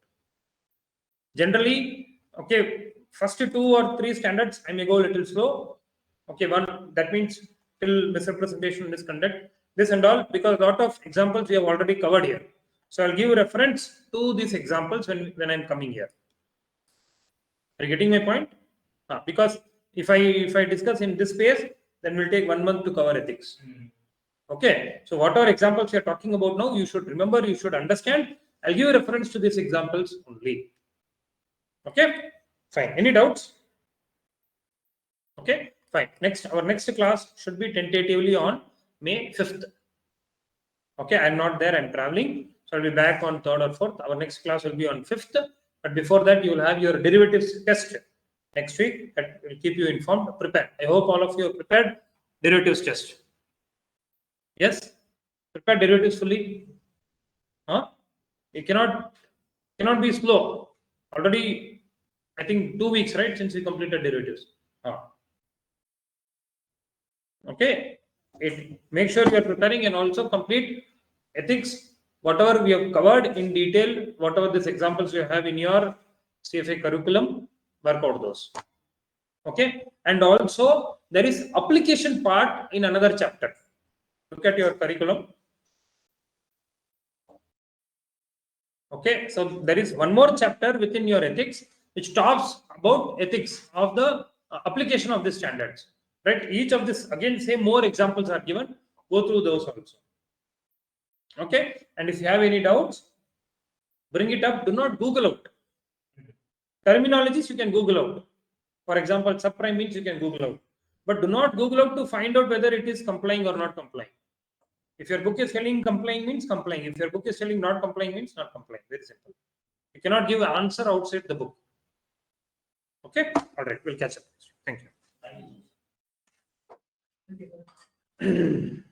A: Generally, okay, first 2 or 3 standards, I may go a little slow. Okay, one, that means till misrepresentation, misconduct, this and all, because a lot of examples we have already covered here. So I'll give reference to these examples when I'm coming here. Are you getting my point? Because if I discuss in this space, then we'll take 1 month to cover ethics. Okay, so whatever examples you're talking about now, you should remember, you should understand. I'll give a reference to these examples only. Okay, fine. Any doubts? Okay, fine. Our next class should be tentatively on May 5th. Okay, I'm not there, I'm traveling. So I'll be back on 3rd or 4th. Our next class will be on 5th. But before that, you will have your derivatives test next week. That will keep you informed. Prepare. I hope all of you are prepared. derivatives test. Yes, prepare derivatives fully. Huh? You cannot be slow. Already, I think 2 weeks, right, since we completed derivatives. Okay. Make sure you are preparing and also complete ethics. Whatever we have covered in detail, whatever these examples you have in your CFA curriculum, work out those. Okay. And also there is application part in another chapter. Look at your curriculum. Okay. So there is one more chapter within your ethics which talks about ethics of the application of the standards. Right. Each of this, again, say more examples are given. Go through those also. Okay. And if you have any doubts, bring it up. Do not Google out. Terminologies you can Google out. For example, subprime means you can Google out. But do not Google out to find out whether it is complying or not complying. If your book is telling complying means complying. If your book is telling not complying means not complying. Very simple. You cannot give an answer outside the book. Okay? All right. We'll catch up. Thank you.
D: Okay.